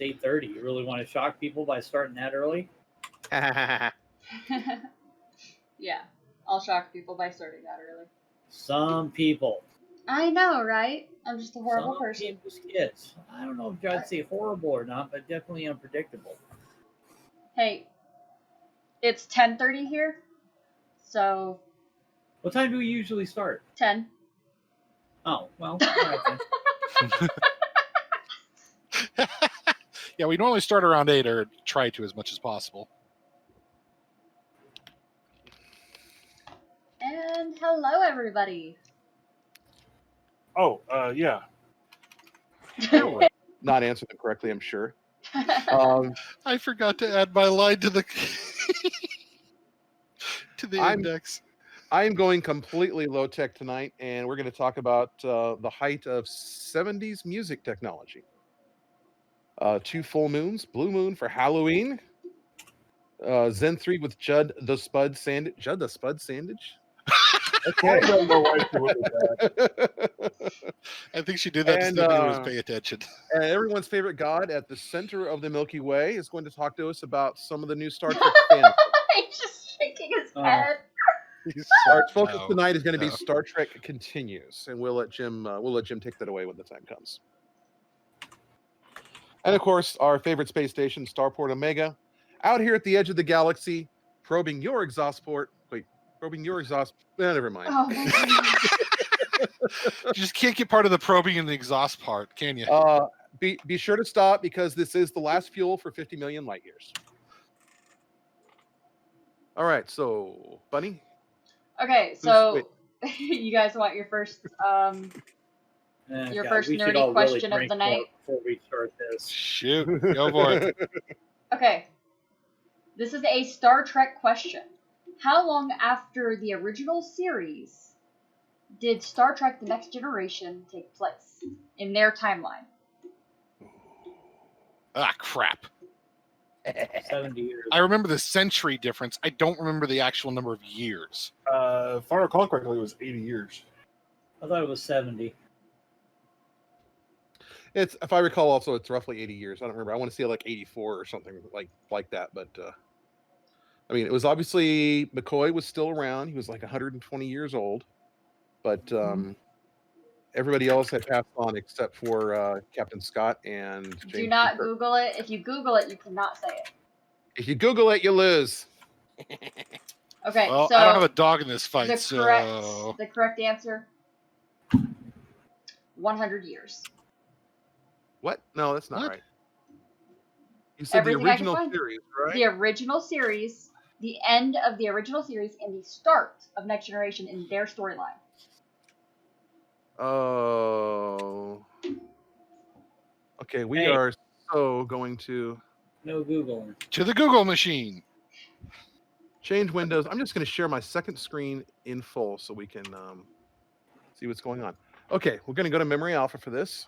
It's 8:30. You really want to shock people by starting that early? Yeah, I'll shock people by starting that early. Some people. I know, right? I'm just a horrible Some person. people's kids. I don't know if I'd say horrible or not, but definitely unpredictable. Hey, it's 10:30 here, so What time do we usually start? 10. Oh, well, all right then. Yeah, we normally start around 8 or try to as much as possible. And hello, everybody. Oh, yeah. Not answered it correctly, I'm sure. I forgot to add my line to the index. I'm going completely low tech tonight, and we're going to talk about the height of 70s music technology. 2 full moons, blue moon for Halloween. Zen 3 with Judd the Spud Sandage. Judd the Spud Sandage? Okay. I don't know why she went with that. I think she did that And, to see if anyone was paying attention. And everyone's favorite god at the center of the Milky Way is going to talk to us about some of the new Star Trek fans. He's just shaking his head. Our focus tonight is going to be Star Trek Continues, and we'll let Jim take that away when the time comes. And of course, our favorite space station, Starport Omega, out here at the edge of the galaxy, probing your exhaust port. Wait, probing your exhaust. Never mind. Oh my goodness. You just can't get part of the probing in the exhaust part, can you? Be sure to stop because this is the last fuel for 50 million light years. All right, so Bunny. Okay, so you guys want your first nerdy question of the night? Before we start this, shoot, go for it. Okay, this is a Star Trek question. How long after the original series did Star Trek: The Next Generation take place in their timeline? Ah, crap. 70 years. I remember the century difference. I don't remember the actual number of years. If I recall correctly, it was 80 years. I thought it was 70. It's, if I recall, also it's roughly 80 years. I don't remember. I want to say like 84 or something like that. But I mean, it was obviously McCoy was still around. He was like 120 years old, but everybody else had passed on except for Captain Scott and James. Do not Google it. If you Google it, you cannot say it. If you Google it, you lose. Okay, well, so I don't have a dog in this fight. The correct answer: 100 years. What? No, that's not What? right. You said Everything the original series, right? The original series, the end of the original series, and the start of Next Generation in their storyline. Oh. Okay, we are so going to... No Googling. To the Google machine. Change windows. I'm just going to share my second screen in full so we can see what's going on. Okay, we're going to go to Memory Alpha for this.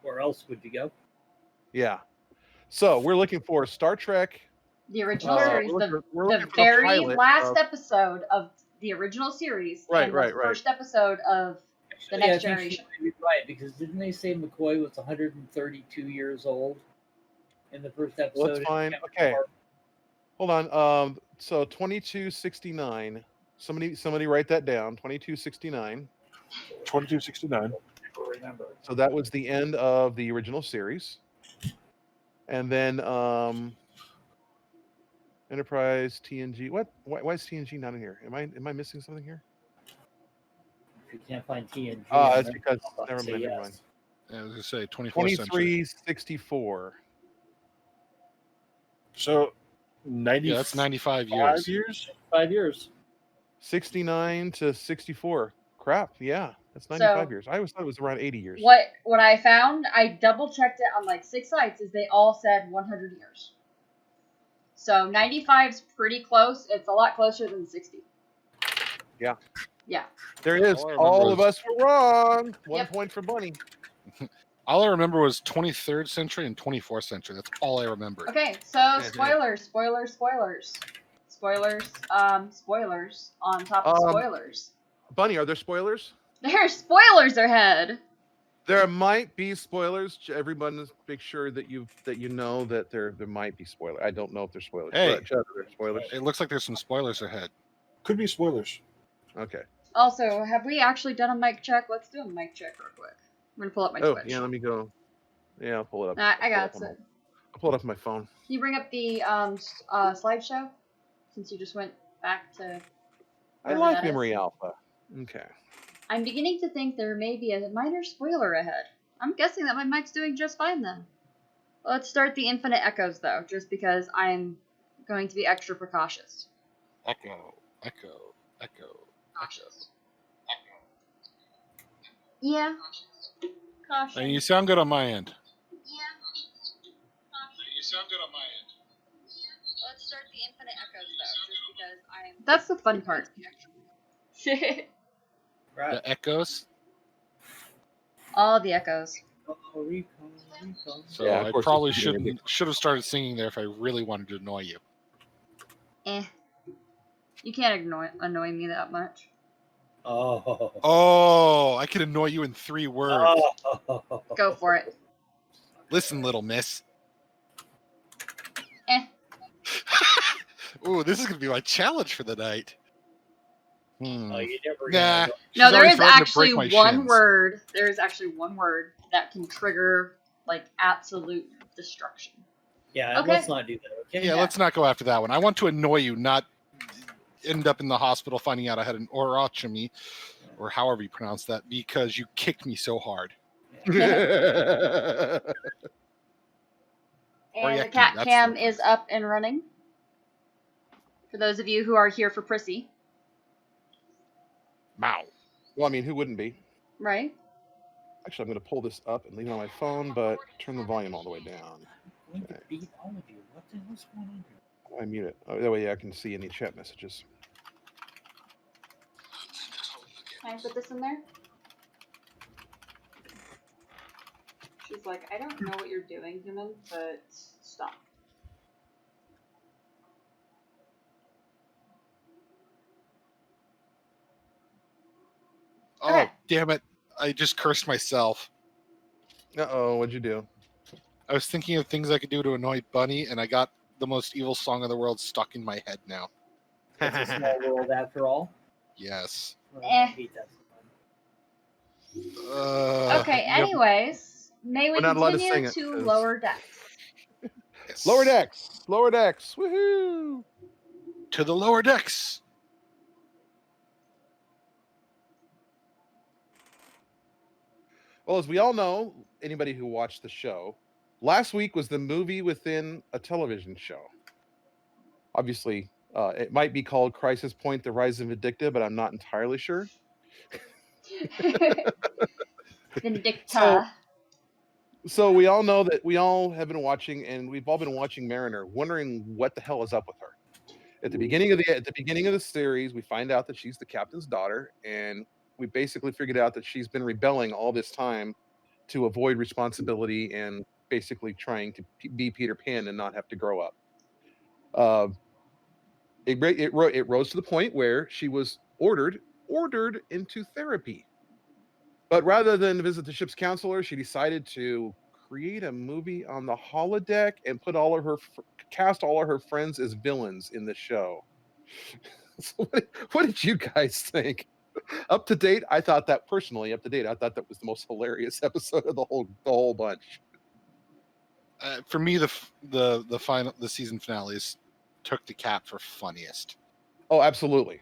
Where else would you go? Yeah. So we're looking for Star Trek. The original series, the very last episode of the original series, and the first episode of the Next Generation. You're right, because didn't they say McCoy was 132 years old in the first episode? That's fine. Okay. Hold on. So 2269. Somebody write that down. 2269. 2269. Remember. So that was the end of the original series. And then Enterprise, TNG. What? Why is TNG not in here? Am I missing something here? If you can't find TNG. That's because never mind. Yes. Never mind. Yeah, I was gonna say 2364. So 90. Yeah, that's 95 years. 5 years. 69 to 64. Crap. Yeah, that's 95 years. I always thought it was around 80 years. What I found, I double checked it on like 6 sites, is they all said 100 years. So 95's pretty close. It's a lot closer than 60. Yeah. Yeah. There it is. All of us were wrong. 1 point for Bunny. All I remember was 23rd century and 24th century. That's all I remember. Okay, so spoilers on top of spoilers. Bunny, are there spoilers? There's spoilers ahead. There might be spoilers. Everyone, make sure that you know that there might be spoilers. I don't know if there's spoilers. Hey. But, Chad, are there spoilers? It looks like there's some spoilers ahead. Could be spoilers. Okay. Also, have we actually done a mic check? Let's do a mic check real quick. I'm gonna pull up my Oh, Twitch. yeah. Let me go. Yeah, I'll pull it up. I got it. I'll pull it up on my phone. Can you bring up the slideshow? Since you just went back to. I wherever like that is. Memory Alpha. Okay. I'm beginning to think there may be a minor spoiler ahead. I'm guessing that my mic's doing just fine then. Let's start the infinite echoes though, just because I'm going to be extra precautious. Echo. Yeah. Caution. And you sound good on my end. Let's start the infinite echoes though, just because I'm. That's the fun part. Right. The echoes. All the echoes. Recon. So Yeah, of I course probably it's gonna be- should have started singing there if I really wanted to annoy you. You can't annoy me that much. Oh. Oh, I could annoy you in 3 words. Oh. Go for it. Listen, little miss. Ooh, this is gonna be my challenge for the night. Oh, you never Nah. know. She's No, there already is threatened to actually break my one shins. word. There is actually one word that can trigger like absolute destruction. Yeah, Okay. let's not do that. Okay. Yeah, let's not go after that one. I want to annoy you, not end up in the hospital finding out I had an orotomy, or however you pronounce that, because you kicked me so hard. And the Orieki, cat that's cam the is word. up and running. For those of you who are here for Prissy, Mow. Well, I mean, who wouldn't be? right? Actually, I'm going to pull this up and leave it on my phone, but turn the volume all the way down. I'm going to beat all of you. What the hell's going on here? I mute it. Oh, that way I can see any chat messages. Can I put this in there? She's like, I don't know what you're doing, human, but stop. Oh, Okay. damn it. I just cursed myself. Uh-oh, what'd you do? I was thinking of things I could do to annoy Bunny, and I got the most evil song in the world stuck in my head now. It's a small world after all. Yes. Oh, Eh. I hate that song. Okay, you have- anyways, may we We're not allowed to continue sing it, to 'cause- lower decks? yes. Lower decks! Lower decks! Woohoo! To the lower decks. Well, as we all know, anybody who watched the show, last week was the movie within a television show. Obviously, it might be called Crisis Point: The Rise of Vindicta, but I'm not entirely sure. Vindicta. So we all know that we all have been watching, and we've all been watching Mariner, wondering what the hell is up with her. At the beginning of the series, we find out that she's the captain's daughter, and we basically figured out that she's been rebelling all this time to avoid responsibility and basically trying to be Peter Pan and not have to grow up. It rose to the point where she was ordered into therapy. But rather than visit the ship's counselor, she decided to create a movie on the holodeck and put cast all of her friends as villains in the show. So what did you guys think? Up to date, I thought that was the most hilarious episode of the whole bunch. For me, the season finales took the cap for funniest. Oh, absolutely.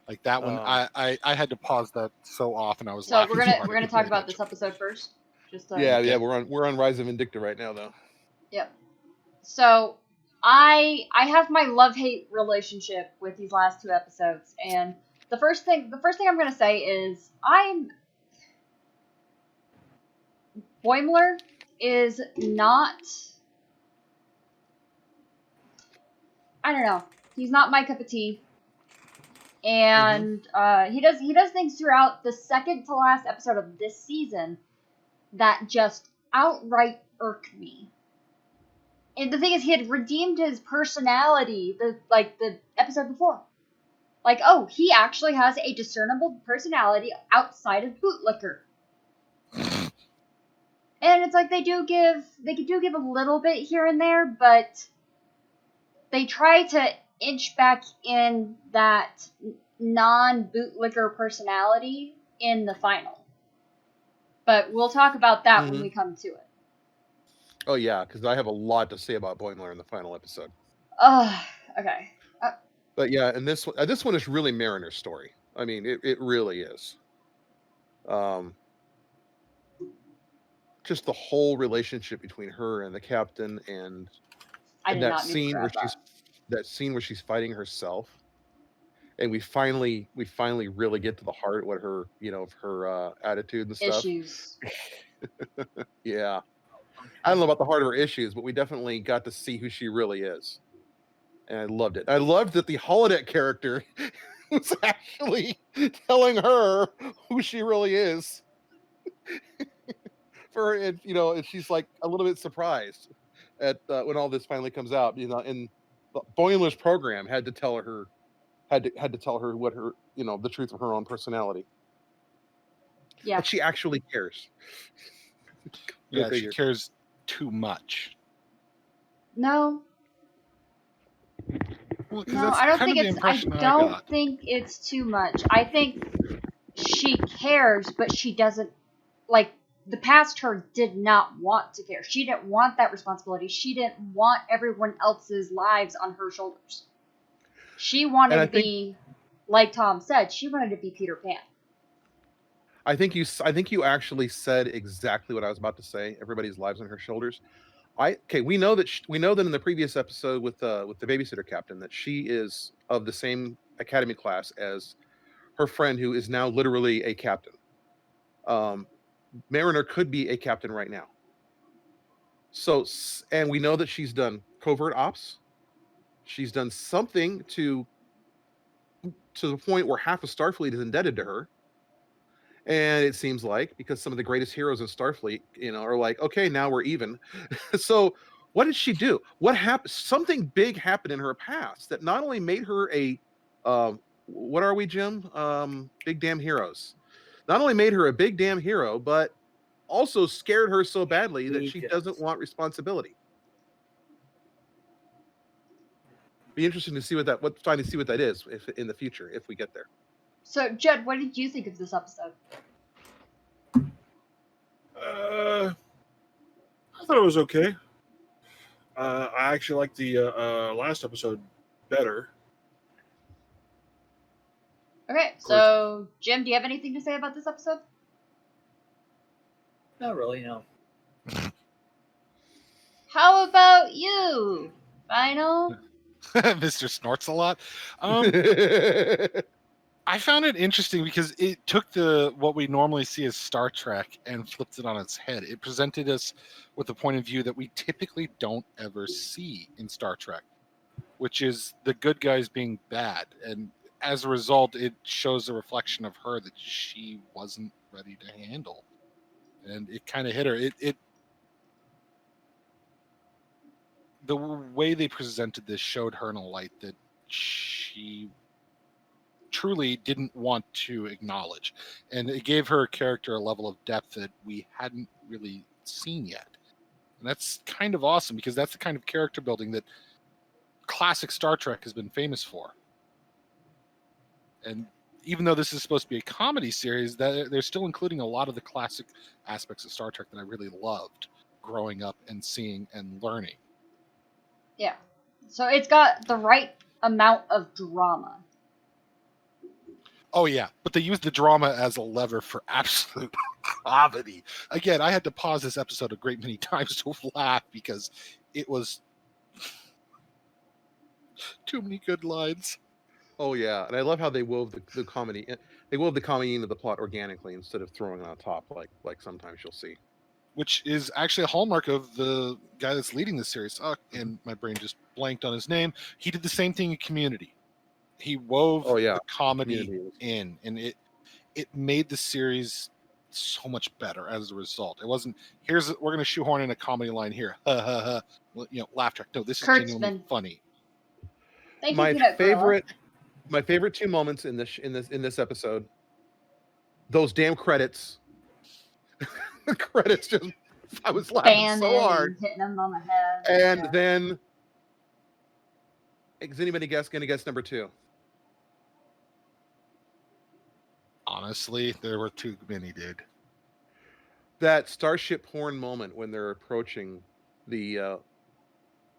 Like that one, I had to pause that so often. I was So laughing. we're gonna talk about this episode first. Just Yeah, we're on Rise of Vindicta right now, though. Yep. So I have my love-hate relationship with these last 2 episodes, and the first thing I'm gonna say is Boimler is not. I don't know. He's not my cup of tea. And he does things throughout the second to last episode of this season that just outright irk me. And the thing is, he had redeemed his personality the episode before. Like, oh, he actually has a discernible personality outside of bootlicker. And it's like they do give a little bit here and there, but they try to inch back in that non-bootlicker personality in the final. But we'll talk about that when we come to it. Oh yeah, because I have a lot to say about Boimler in the final episode. Okay. But yeah, and this one is really Mariner's story. I mean, it really is. Just the whole relationship between her and the captain, and that scene where she's fighting herself, and we finally really get to the heart what her of her attitude and stuff. Issues. Yeah, I don't know about the heart of her issues, but we definitely got to see who she really is, and I loved it. I loved that the holodeck character was actually telling her who she really is. And and she's like a little bit surprised at when all this finally comes out. And Boimler's program had to tell her what her the truth of her own personality. Yeah. But she actually cares. Yeah, she cares too much. No. Well, no, I don't think it's. I don't think it's too much. I think she cares, but she doesn't like. The past her did not want to care. She didn't want that responsibility. She didn't want everyone else's lives on her shoulders. She wanted to be, like Tom said, she wanted to be Peter Pan. I think you actually said exactly what I was about to say. Everybody's lives on her shoulders. We know that in the previous episode with the babysitter captain that she is of the same academy class as her friend who is now literally a captain. Mariner could be a captain right now. So, and we know that she's done covert ops. She's done something to the point where half of Starfleet is indebted to her. And it seems like because some of the greatest heroes in Starfleet, are like, okay, now we're even. So what did she do? What happened? Something big happened in her past that not only made her a, what are we, Jim? Big damn heroes. Not only made her a big damn hero, but also scared her so badly that she doesn't want responsibility. Be interesting to see what that is if in the future, if we get there. So, Judd, what did you think of this episode? I thought it was okay. I actually liked the last episode better. Okay, so Jim, do you have anything to say about this episode? Not really, no. How about you, Final? Mr. Snorts a lot. I found it interesting because it took what we normally see as Star Trek and flipped it on its head. It presented us with a point of view that we typically don't ever see in Star Trek, which is the good guys being bad. And as a result, it shows a reflection of her that she wasn't ready to handle. And it kind of hit her. The way they presented this showed her in a light that she truly didn't want to acknowledge, and it gave her character a level of depth that we hadn't really seen yet, and that's kind of awesome because that's the kind of character building that classic Star Trek has been famous for. And even though this is supposed to be a comedy series, that they're still including a lot of the classic aspects of Star Trek that I really loved growing up and seeing and learning. Yeah, so it's got the right amount of drama. Oh, yeah. But they used the drama as a lever for absolute comedy. Again, I had to pause this episode a great many times to laugh because it was too many good lines. Oh, yeah. And I love how they wove the comedy. They wove the comedy into the plot organically instead of throwing it on top like sometimes you'll see. Which is actually a hallmark of the guy that's leading the series. And my brain just blanked on his name. He did the same thing in Community. He wove the comedy in, and it made the series so much better as a result. It wasn't we're going to shoehorn in a comedy line here, well, laugh track. No, this is genuinely funny. Thank you, my favorite two moments in this episode, those damn credits. The credits just I was laughing so Banding hard. and hitting them on the head. And Yeah. then, is anybody gonna guess number 2? Honestly, there were too many, dude. That Starship Horn moment when they're approaching the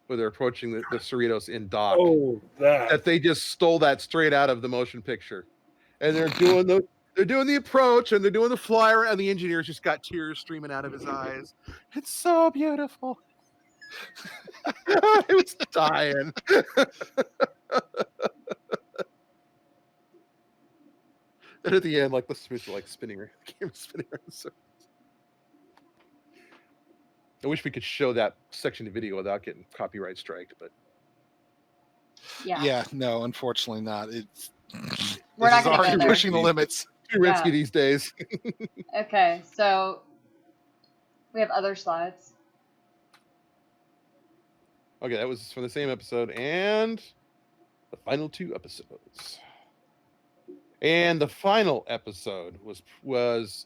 Cerritos in dock. Oh, That they just stole that straight out of the motion picture, and they're doing the approach and they're doing the flyer, and the engineer's just got tears streaming out of his eyes. It's so beautiful. I was dying. And at the end, like the switch, like spinning around, the camera spinning around. So I wish we could show that section of video without getting copyright striked, but Yeah. No, unfortunately not. It's We're this not is gonna go already there. pushing the limits. too risky Yeah. these days. Okay, so we have other slides. Okay, that was from the same episode and the final 2 episodes. And the final episode was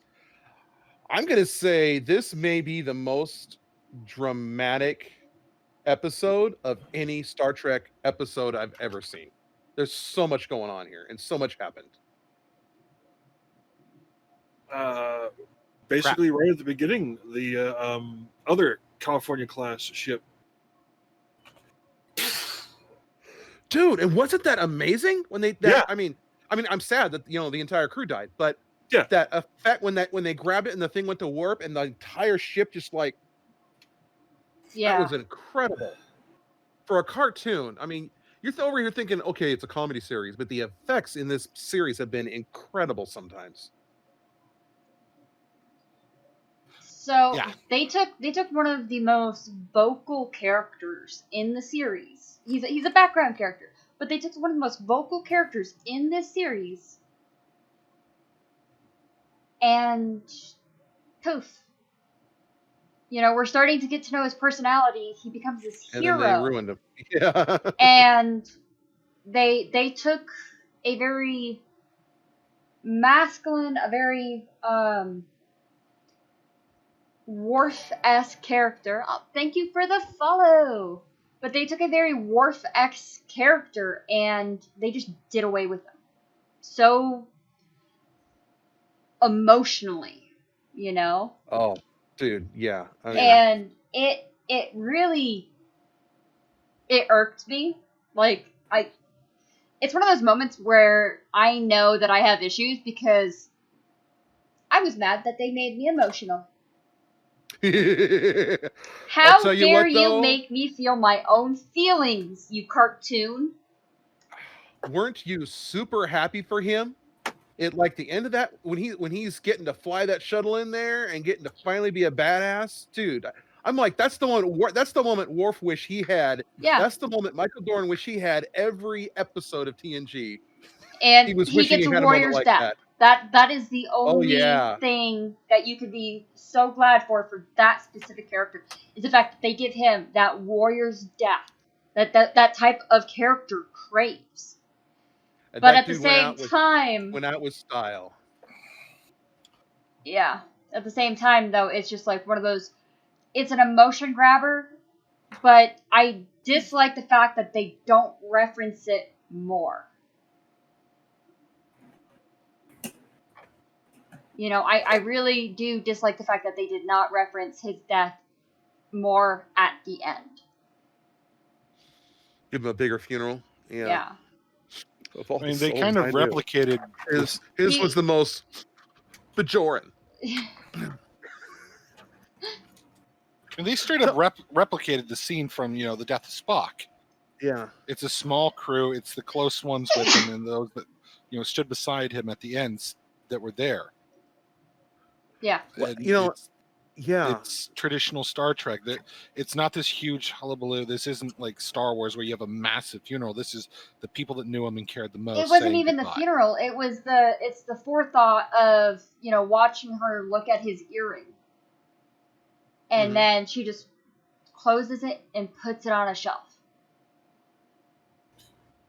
I'm going to say this may be the most dramatic episode of any Star Trek episode I've ever seen. There's so much going on here and so much happened. Basically, right at the beginning, the other California class ship. Dude, and wasn't that amazing when Yeah. I mean I'm sad that the entire crew died, but Yeah. that effect when they grabbed it and the thing went to warp and the entire ship just like Yeah. that was incredible. For a cartoon, I mean, you're over here thinking, okay, it's a comedy series, but the effects in this series have been incredible sometimes. So Yeah. they took one of the most vocal characters in the series. He's a background character, but they took one of the most vocal characters in this series, and poof. We're starting to get to know his personality. He becomes this hero. And then they ruined him. Yeah. And they took a very masculine, a very Worf-esque character. Oh, thank you for the follow. But they took a very Worf-esque character and they just did away with him. So emotionally, Oh, dude, yeah. I mean, And it really irked me. Like it's one of those moments where I know that I have issues because I was mad that they made me emotional. How tell you dare what, you though. make me feel my own feelings, you cartoon? Weren't you super happy for him? It like the end of that when he's getting to fly that shuttle in there and getting to finally be a badass, dude. I'm like, that's the moment Worf wish he had. Yeah. That's the moment Michael Dorn wish he had every episode of TNG. And He was he wishing gets he a had a moment warrior's like death. that. That is the only yeah. thing that you could be so glad for that specific character is the fact that they give him that warrior's death that type of character craves. And But that at the dude same time, went out with style. yeah. At the same time, though, it's just like one of those. It's an emotion grabber, but I dislike the fact that they don't reference it more. I really do dislike the fact that they did not reference his death more at the end. Give him a bigger funeral. Yeah. Of all I mean, the they kind of souls I knew, replicated his was the most Bajoran. And they straight up replicated the scene from the death of Spock. Yeah. It's a small crew. It's the close ones with him and those that stood beside him at the ends that were there. Yeah. Well, And yeah. it's traditional Star Trek. That it's not this huge hullabaloo. This isn't like Star Wars where you have a massive funeral. This is the people that knew him and cared the most. It wasn't saying even goodbye. the funeral. It's the forethought of watching her look at his earring, and then she just closes it and puts it on a shelf.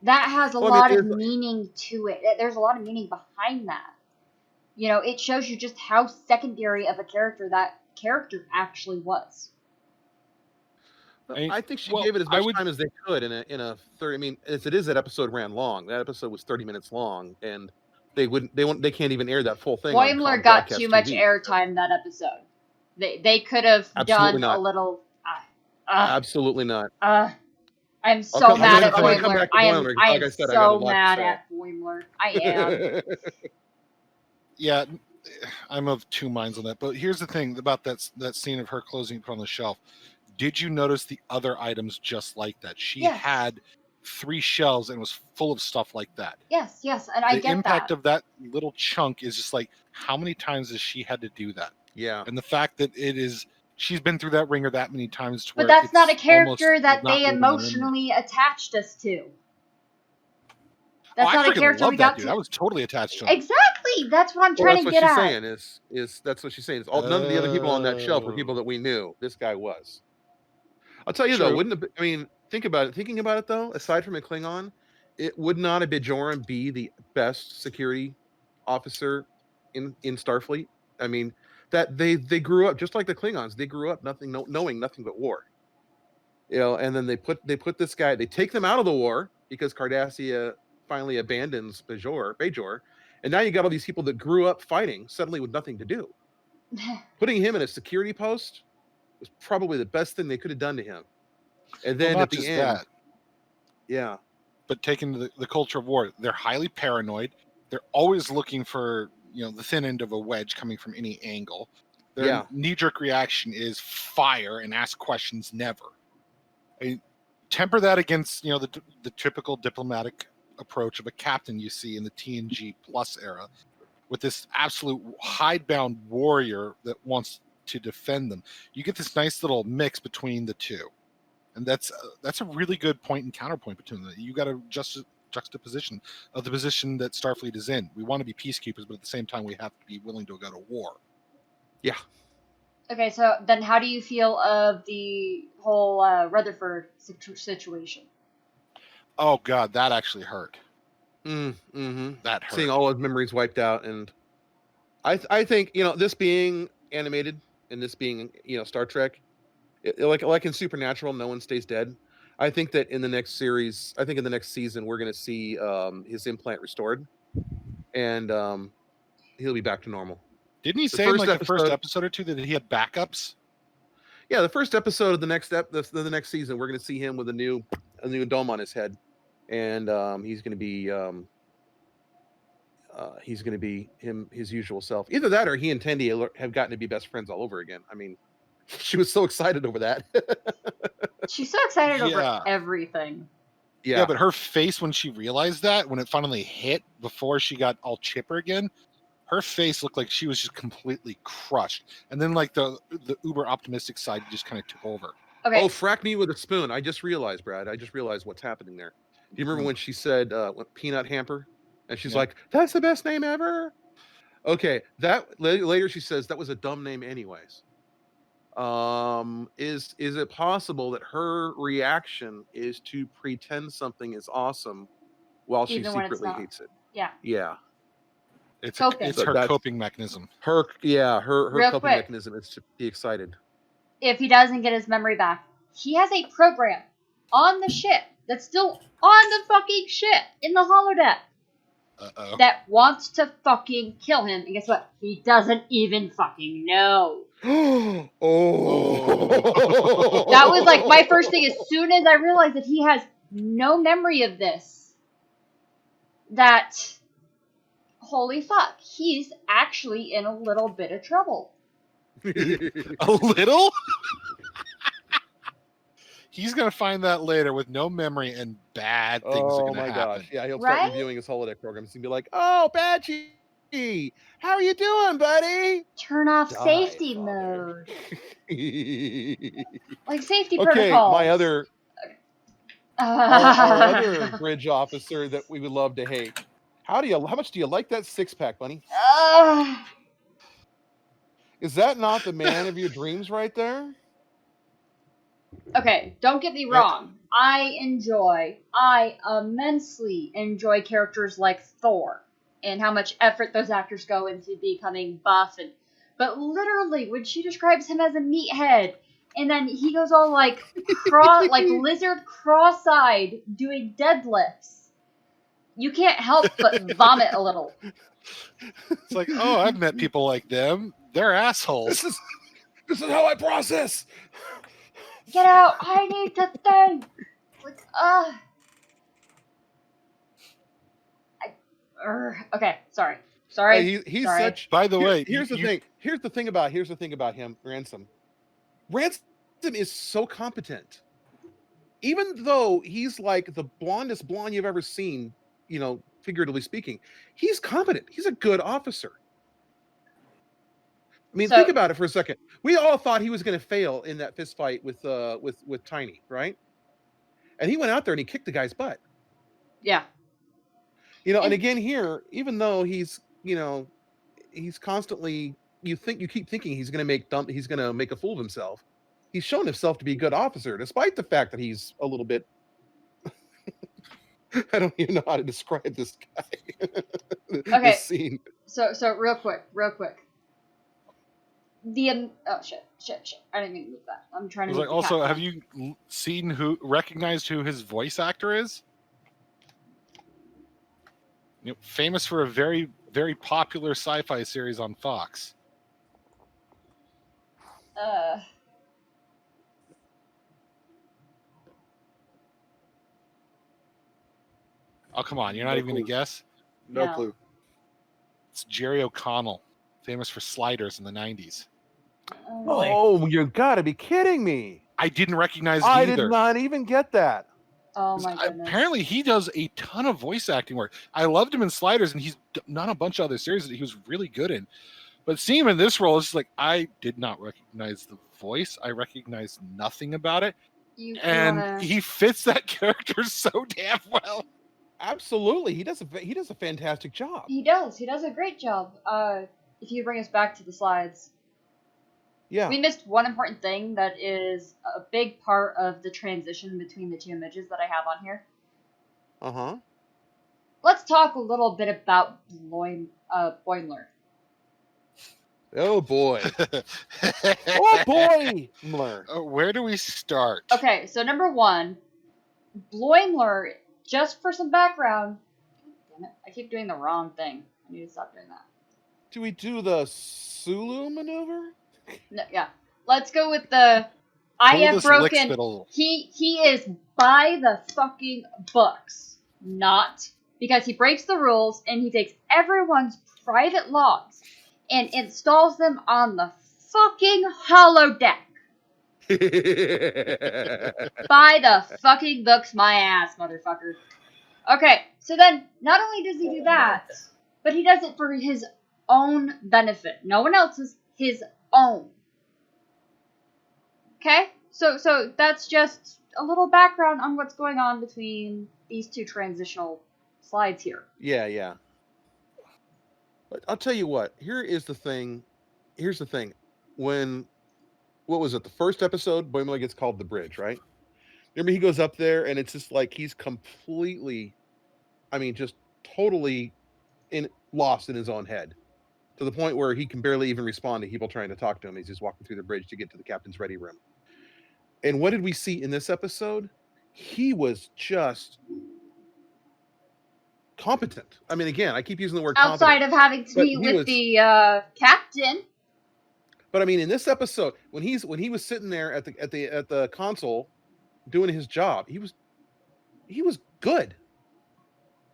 That has a lot of meaning to it. There's a lot of meaning behind that. It shows you just how secondary of a character that character actually was. I think she well, gave it as I much would- time as they could in a 30. I mean, as it is, that episode ran long. That episode was 30 minutes long, and they can't even air that full thing on Boimler got broadcast too much TV. airtime that episode. They could have Absolutely done a not. little. Absolutely not. I'm so mad at I'm gonna come Boimler. back to Boimler, 'cause I like am I said, I got a so lot to mad say. at Boimler. I am. Yeah, I'm of two minds on that. But here's the thing about that scene of her closing it on the shelf. Did you notice the other items just like that? She Yes. had 3 shelves and was full of stuff like that. Yes, and I The get impact that. of that little chunk is just like, how many times has she had to do that? Yeah. And the fact that she's been through that ringer that many times to But where that's not a it's character almost that not they living in memory. emotionally attached us to. That's I not a freaking character love we that got dude. to. I was totally attached to him. Exactly. That's what I'm Well, trying that's to what get she's at. saying. Is that's what she's saying. None of the other people on that shelf were people that we knew. This guy was. I'll tell you though, True. wouldn't it be, I mean, think about it. Thinking about it though, aside from a Klingon, it would not a Bajoran be the best security officer in Starfleet? I mean, that they grew up just like the Klingons. They grew up knowing nothing but war. And then they put this guy. They take them out of the war because Cardassia finally abandons Bajor, and now you got all these people that grew up fighting suddenly with nothing to do. Putting him in a security post was probably the best thing they could have done to him. And then not at the just end, that, yeah, but taking the culture of war, they're highly paranoid. They're always looking for the thin end of a wedge coming from any angle. Their knee-jerk reaction is fire and ask questions never. I mean, temper that against the typical diplomatic approach of a captain you see in the TNG Plus era, with this absolute hidebound warrior that wants to defend them. You get this nice little mix between the two, and that's a really good point and counterpoint between them. You got a juxtaposition of the position that Starfleet is in. We want to be peacekeepers, but at the same time, we have to be willing to go to war. Yeah. Okay, so then how do you feel of the whole Rutherford situation? Oh God, that actually hurt. Mm-hmm. That hurt. Seeing all his memories wiped out, and I think this being animated and this being Star Trek, like in Supernatural, no one stays dead. I think that in the next series, in the next season, we're going to see his implant restored, and he'll be back to normal. Didn't he say in the first episode or two that he had backups? Yeah, the first episode of the next the next season, we're going to see him with a new dome on his head, and he's going to be his usual self. Either that, or he and Tendi have gotten to be best friends all over again. I mean, she was so excited over that. She's so excited over everything. Yeah, but her face when she realized that, when it finally hit before she got all chipper again, her face looked like she was just completely crushed. And then like the uber optimistic side just kind of took over. Okay. Oh, frack me with a spoon. I just realized, Brad. I just realized what's happening there. Do you remember when she said peanut hamper? And she's like, that's the best name ever. Okay. That later she says that was a dumb name anyways. Is it possible that her reaction is to pretend something is awesome while she secretly hates it? Yeah. Yeah. It's her coping mechanism. Her Real coping quick, mechanism is to be excited. If he doesn't get his memory back, he has a program on the ship that's still on the fucking ship in the holodeck that wants to fucking kill him. And guess what? He doesn't even fucking know. Oh. That was like my first thing. As soon as I realized that he has no memory of this, that holy fuck, he's actually in a little bit of trouble. A little? He's gonna find that later with no memory and bad things are gonna happen. Gosh. Yeah, he'll start reviewing his holodeck programs and be like, oh, Badgie, how are you doing, buddy? Turn off safety mode. Like safety protocols. Okay, my other our other bridge officer that we would love to hate. How much do you like that six-pack, Bunny? Is that not the man of your dreams right there? Okay, don't get me wrong. I immensely enjoy characters like Thor and how much effort those actors go into becoming buff. but literally when she describes him as a meathead, and then he goes all like lizard cross-eyed doing deadlifts, you can't help but vomit a little. It's like, oh, I've met people like them. They're assholes. This is how I process. Get out! I need to think. Like, okay, sorry. He's sorry. such. By the way, here's the thing. Here's the thing about him, Ransom. Ransom is so competent. Even though he's like the blondest blonde you've ever seen, figuratively speaking, he's competent. He's a good officer. I mean, think about it for a second. We all thought he was going to fail in that fist fight with Tiny, right? And he went out there and he kicked the guy's butt. Yeah. And again here, even though he's constantly, you keep thinking he's going to make a fool of himself. He's shown himself to be a good officer, despite the fact that he's a little bit. I don't even know how to describe this guy. Okay. This scene. So real quick. Oh shit! I didn't mean to move that. I'm trying to. Also, have you recognized who his voice actor is? Famous for a very, very popular sci-fi series on Fox. Oh, come on. You're not even going to guess? No clue. It's Jerry O'Connell, famous for Sliders in the 90s. Oh, you gotta be kidding me. I didn't recognize it I either. did not even get that. Oh my goodness. Apparently, he does a ton of voice acting work. I loved him in Sliders, and he's done a bunch of other series that he was really good in. But seeing him in this role, it's just like, I did not recognize the voice. I recognized nothing about it. He fits that character so damn well. Absolutely. He does a fantastic job. He does a great job. If you bring us back to the slides. Yeah. We missed one important thing that is a big part of the transition between the two images that I have on here. Uh-huh. Let's talk a little bit about Boimler. Oh boy. Oh boy. Where do we start? Okay, so number one, Boimler, just for some background. Damn it, I keep doing the wrong thing. I need to stop doing that. Do we do the Sulu maneuver? No, yeah. Let's go with the I have broken. He is by the fucking books. Not because he breaks the rules and he takes everyone's private logs and installs them on the fucking holodeck. By the fucking books, my ass, motherfucker. Okay, so then not only does he do that, but he does it for his own benefit. No one else's, his own. Okay? So that's just a little background on what's going on between these two transitional slides here. Yeah. But I'll tell you what. Here's the thing. What was it? The first episode, Boimler gets called the bridge, right? Remember, he goes up there and it's just like he's completely, just totally lost in his own head. To the point where he can barely even respond to people trying to talk to him as he's walking through the bridge to get to the captain's ready room. And what did we see in this episode? He was just competent. Again, I keep using the word outside competent, of having to meet with the captain. But in this episode, when he was sitting there at the console doing his job, he was good.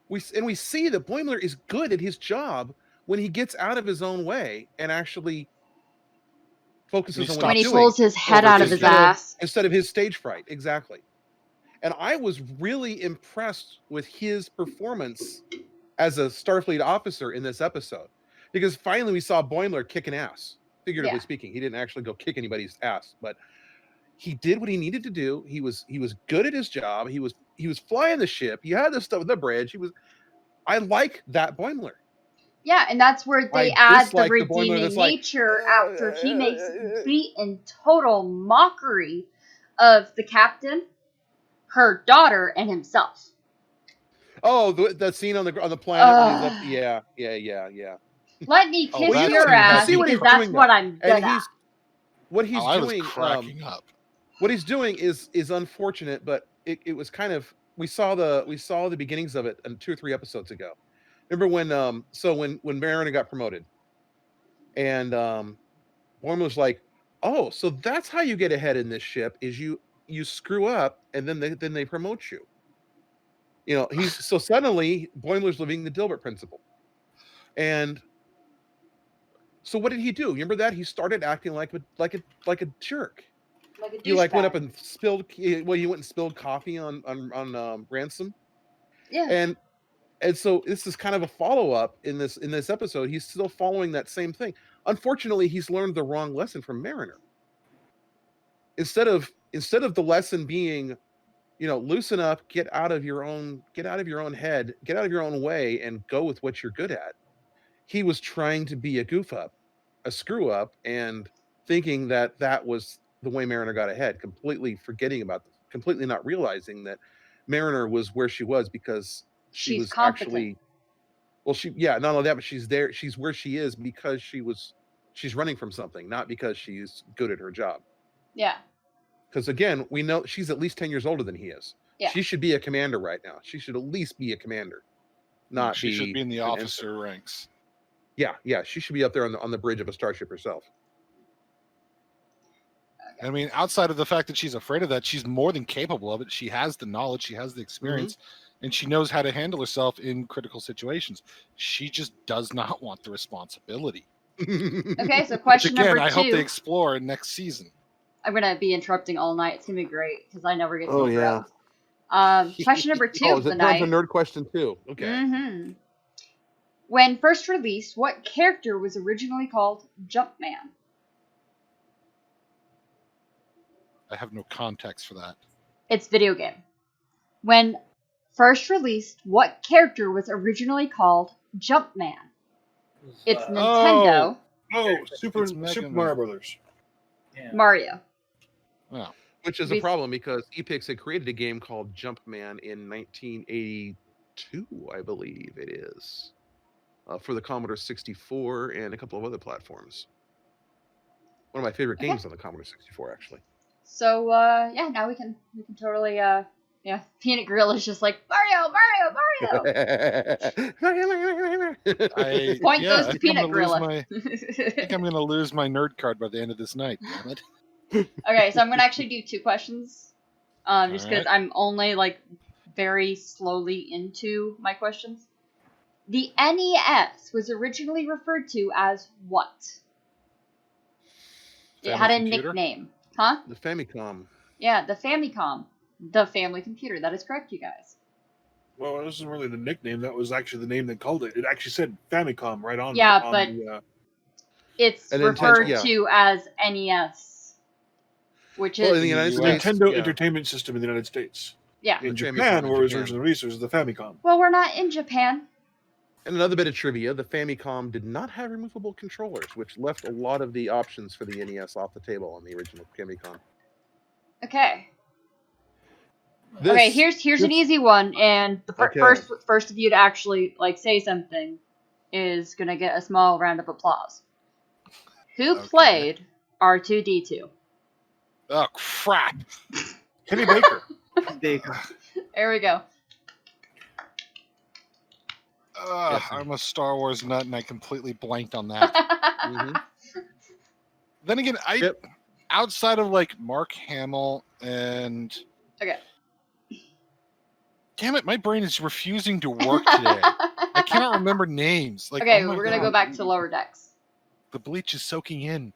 We see that Boimler is good at his job when he gets out of his own way and actually focuses on what when he's he doing. pulls his head out of his ass. Instead of his stage fright. Exactly. And I was really impressed with his performance as a Starfleet officer in this episode. Because finally we saw Boimler kicking ass, figuratively speaking. He didn't actually go kick anybody's ass, but he did what he needed to do. He was good at his job. He was flying the ship. He had this stuff with the bridge. I like that Boimler. Yeah, and that's where they add the redeeming nature after he makes complete and total mockery of the captain, her daughter, and himself. Oh, that scene on the planet. Yeah. Let me Oh, kiss that's your gonna have ass me because he's that's doing, what though. I'm good And at. what he's Oh, I was doing. cracking up. What he's doing is unfortunate, but it was kind of, we saw the beginnings of it 2 or 3 episodes ago. Remember when Mariner got promoted, and Bourne was like, "Oh, so that's how you get ahead in this ship, is you screw up and then they promote you." He's so suddenly Boimler's living the Dilbert principle. And so what did he do? Remember that? He started acting like a jerk. Like a He went up douchebag. and he went and spilled coffee on Ransom. Yeah. And so this is kind of a follow-up in this episode. He's still following that same thing. Unfortunately, he's learned the wrong lesson from Mariner. Instead of the lesson being, loosen up, get out of your own head, get out of your own way and go with what you're good at. He was trying to be a goof up, a screw up, and thinking that was the way Mariner got ahead, completely not realizing that Mariner was where she was because she She's was competent. actually, well, not only that, but she's where she is because she's running from something, not because she's good at her job. Yeah. Because again, we know she's at least 10 years older than he is. Yeah. She should be a commander right now. She should at least be a commander, not She should be in the an officer ensign. ranks. Yeah, she should be up there on the bridge of a starship herself. I mean, outside of the fact that she's afraid of that, she's more than capable of it. She has the knowledge, she has the experience, and she knows how to handle herself in critical situations. She just does not want the responsibility. Okay, so Which question again, number I hope they 2. explore in next season. I'm gonna be interrupting all night. It's gonna be great because I never get to Oh, interrupt. Question number 2 Oh, of is the it time for night. nerd question 2? Okay. Mm-hmm. When first released, what character was originally called Jumpman? I have no context for that. It's video game. When first released, what character was originally called Jumpman? It's Nintendo. Super It's Mega Man. Mario Brothers. Yeah. Mario. Oh. Which is a problem because Epix had created a game called Jumpman in 1982, I believe it is, for the Commodore 64 and a couple of other platforms. One of my favorite games on the Commodore 64, actually. So yeah, now we can totally yeah. Peanut Gorilla is just like Mario. Point goes to Peanut Gorilla. I think I'm going to lose my nerd card by the end of this night. Damn it. Okay, so I'm gonna actually do 2 questions, just because Alright. I'm only like very slowly into my questions. The NES was originally referred to as what? It Family had a computer? nickname, huh? The Famicom. Yeah, the Famicom, the family computer. That is correct, you guys. Well, it wasn't really the nickname. That was actually the name they called it. It actually said Famicom right on. Yeah, on but the, it's And referred yeah. to as NES, which Well, is in the United the States, Nintendo yeah. Entertainment System in the United States. yeah. In The Japan, Famicom where in it was Japan. originally released, it was the Famicom. Well, we're not in Japan. And another bit of trivia, the Famicom did not have removable controllers, which left a lot of the options for the NES off the table on the original Famicom. Okay. Okay, here's an easy one, and the Okay. first of you to actually like say something is gonna get a small round of applause. Who Okay. played R2D2? Oh, crap. Kenny Baker. There we go. Yes, I'm a Star Wars nut, and I completely blanked on that. Mhm. Then again, Yep. outside of like Mark Hamill and Okay. damn it, my brain is refusing to work today. I cannot remember names. Like, Okay, oh my we're gonna God, go back to Lowerdecks. the bleach is soaking in.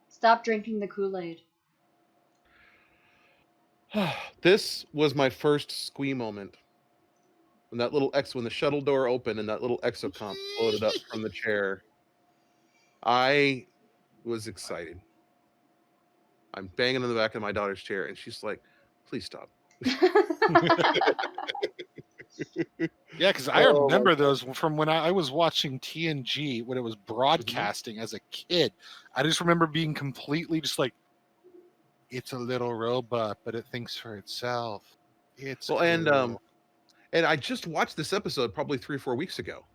Stop drinking the Kool-Aid. This was my first squee moment. When the shuttle door opened and that little exocomp floated up from the chair. I was excited. I'm banging on the back of my daughter's chair, and she's like, "Please stop." Yeah, because I Oh, remember those from when I was watching TNG when it was Mm-hmm. broadcasting as a kid. I just remember being completely just like, it's a little robot, but it thinks for itself. It's Well, cool. and I just watched this episode probably 3 or 4 weeks ago.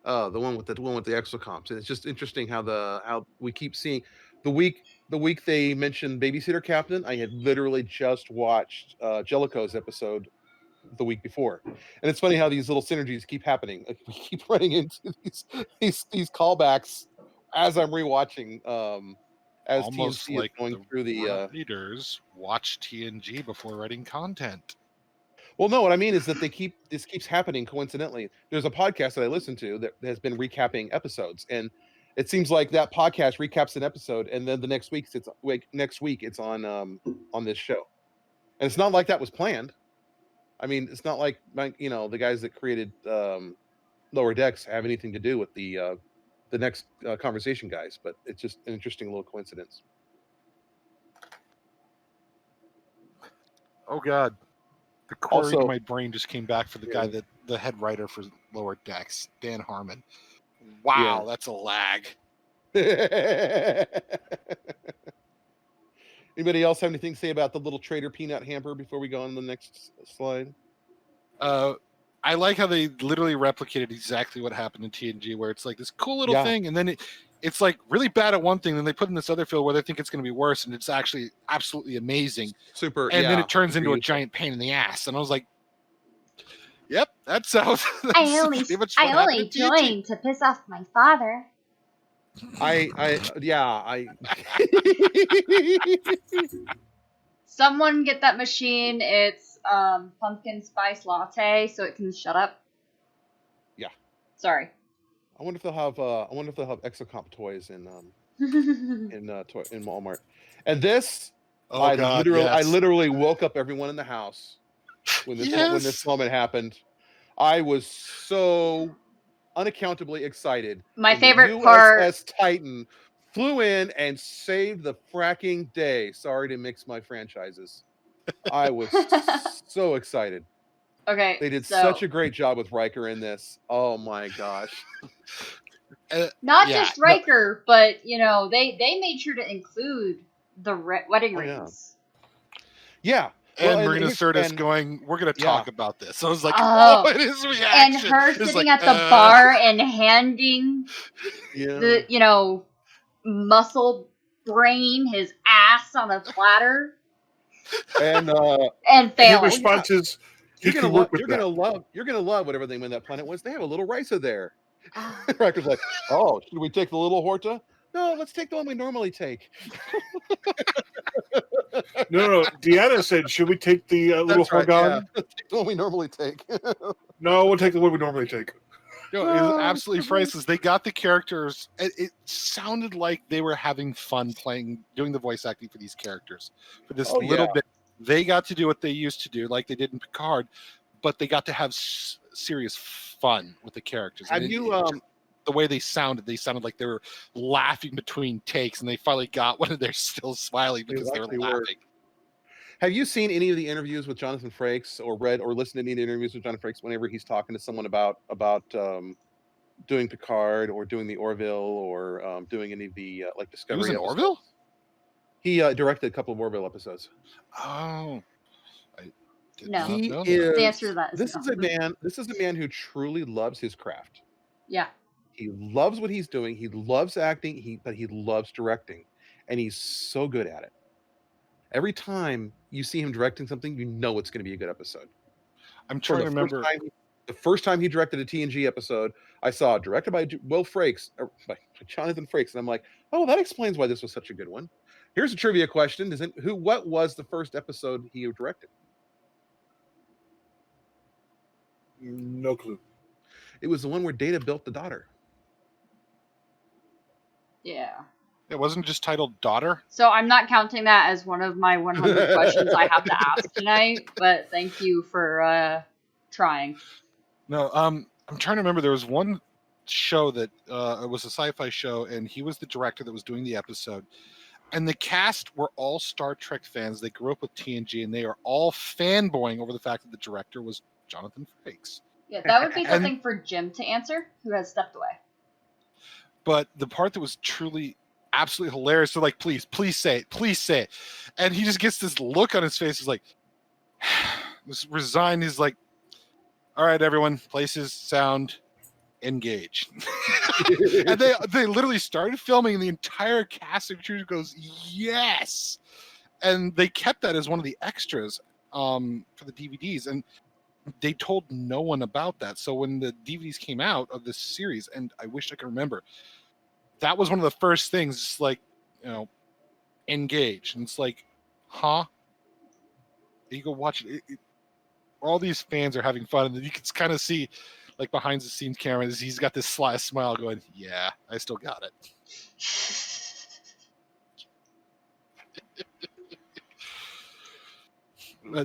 The one with the exocomps. And it's just interesting how we keep seeing the week they mentioned Babysitter Captain. I had literally just watched Jellicoe's episode the week before, and it's funny how these little synergies keep happening. Like, we keep running into these callbacks as I'm rewatching. As Almost TNC is like going the through the writers watch TNG before writing content. Well, no, what I mean is that this keeps happening coincidentally. There's a podcast that I listen to that has been recapping episodes, and it seems like that podcast recaps an episode, and then the next week it's on this show, and it's not like that was planned. I mean, it's not like the guys that created Lower Decks have anything to do with the next conversation guys, but it's just an interesting little coincidence. Oh God, the query to Also- my brain just came back for the guy Yeah. that the head writer for Lower Decks, Dan Harmon. Wow, that's a lag. Anybody else have anything to say about the little Trader Peanut hamper before we go on to the next slide? I like how they literally replicated exactly what happened in TNG, where it's like this cool little Yeah. thing, and then it's like really bad at one thing, then they put in this other field where they think it's going to be worse, and it's actually absolutely amazing. Super, And then yeah, it turns super into a useful. giant pain in the ass, and I was like, "Yep, that sounds." I only joined to piss off my father. Someone get that machine. It's pumpkin spice latte, so it can shut up. Yeah. Sorry. I wonder if they'll have Exocomp toys in Walmart. And this, Oh God, I yes. literally woke up everyone in the house when this moment happened. I was so unaccountably excited. My when favorite the part. USS Titan flew in and saved the fracking day. Sorry to mix my franchises. I was so excited. Okay, They did such a great job with Riker in this. Oh my gosh. Not just Riker, but they made sure to include the wedding rings. Yeah. And Marina Sirtis going, "We're going to talk about this." So I was like, "Oh!" And his reaction, and her sitting at the bar and handing the muscle brain his ass on a platter, and failing. His response is, you're gonna love whatever they win that planet was. They have a little Risa there. Riker's like, "Oh, should we take the little Horta? No, let's take the one we normally take." No. Deanna said, "Should we take the little Horgon?" Yeah. Take the one we normally take. No, we'll take the one we normally take. It was absolutely priceless. They got the characters. It sounded like they were having fun doing the voice acting for these characters. For this little bit, they got to do what they used to do, like they did in Picard, but they got to have serious fun with the characters. Have you the way they sounded like they were laughing between takes, and they finally got one of their still smiling because they were laughing. Have you seen any of the interviews with Jonathan Frakes, or read or listened to any of the interviews with Jonathan Frakes whenever he's talking to someone about doing Picard or doing the Orville or doing any of the like Discovery? He was in Orville? He directed a couple of Orville episodes. Oh, no. He is. The answer to that is this is a man who truly loves his craft. Yeah. He loves what he's doing. He loves acting. But he loves directing, and he's so good at it. Every time you see him directing something, you know it's going to be a good episode. I'm trying to remember. The first time he directed a TNG episode, I saw directed by Will Frakes, or by Jonathan Frakes, and I'm like, oh, that explains why this was such a good one. Here's a trivia question: what was the first episode he directed? No clue. It was the one where Data built the daughter. Yeah. It wasn't just titled Daughter? So I'm not counting that as one of my 100 questions I have to ask tonight, but thank you for trying. No, I'm trying to remember. There was one show that it was a sci-fi show, and he was the director that was doing the episode. And the cast were all Star Trek fans. They grew up with TNG, and they are all fanboying over the fact that the director was Jonathan Frakes. Yeah, that would be something for Jim to answer, who has stepped away. But the part that was truly absolutely hilarious, they're like, please say it. And he just gets this look on his face. He's like, this resigned. He's like, all right, everyone, places, sound, engage. And they literally started filming, and the entire cast and crew goes, yes. And they kept that as one of the extras for the DVDs, and they told no one about that. So when the DVDs came out of this series, and I wish I could remember, that was one of the first things, just like, engage. And it's like, huh? You go watch it. All these fans are having fun, and then you can kind of see, like, behind the scenes cameras, he's got this sly smile going, yeah, I still got it.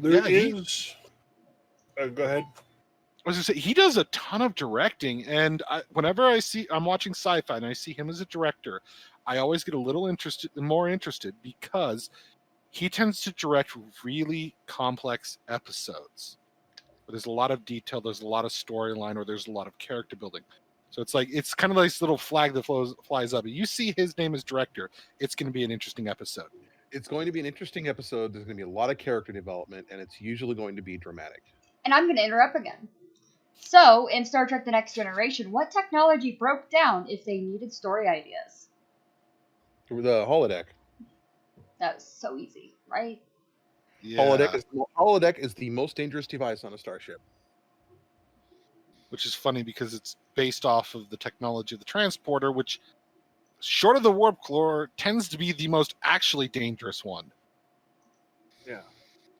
There is. Go ahead. I was gonna say, he does a ton of directing, and whenever I'm watching sci-fi and I see him as a director, I always get a little more interested, because he tends to direct really complex episodes. But there's a lot of detail, there's a lot of storyline, or there's a lot of character building. So it's kind of like this little flag that flies up. If you see his name as director, it's going to be an interesting episode. It's going to be an interesting episode. There's going to be a lot of character development, and it's usually going to be dramatic. And I'm going to interrupt again. So, in Star Trek The Next Generation, what technology broke down if they needed story ideas? The holodeck. That was so easy, right? Yeah. Holodeck is the most dangerous device on a starship. Which is funny, because it's based off of the technology of the transporter, which, short of the warp core, tends to be the most actually dangerous one. Yeah.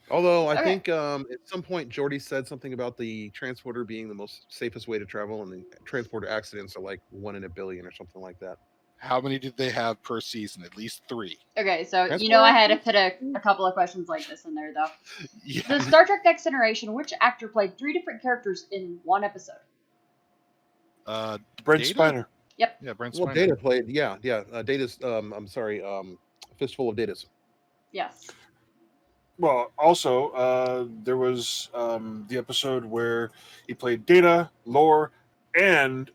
Although I think at some point Geordi said something about the transporter being the most safest way to travel, and the transporter accidents are like 1 in a billion or something like that. How many did they have per season? At least 3. Okay, so I had to put a couple of questions like this in there, though. Yeah. The Star Trek Next Generation, which actor played 3 different characters in one episode? Brent Spiner. Yep. Yeah, Brent Spiner. Well, Data played. Yeah. Data's. Fistful of Datas. Yes. Well, also, there was the episode where he played Data, Lore, and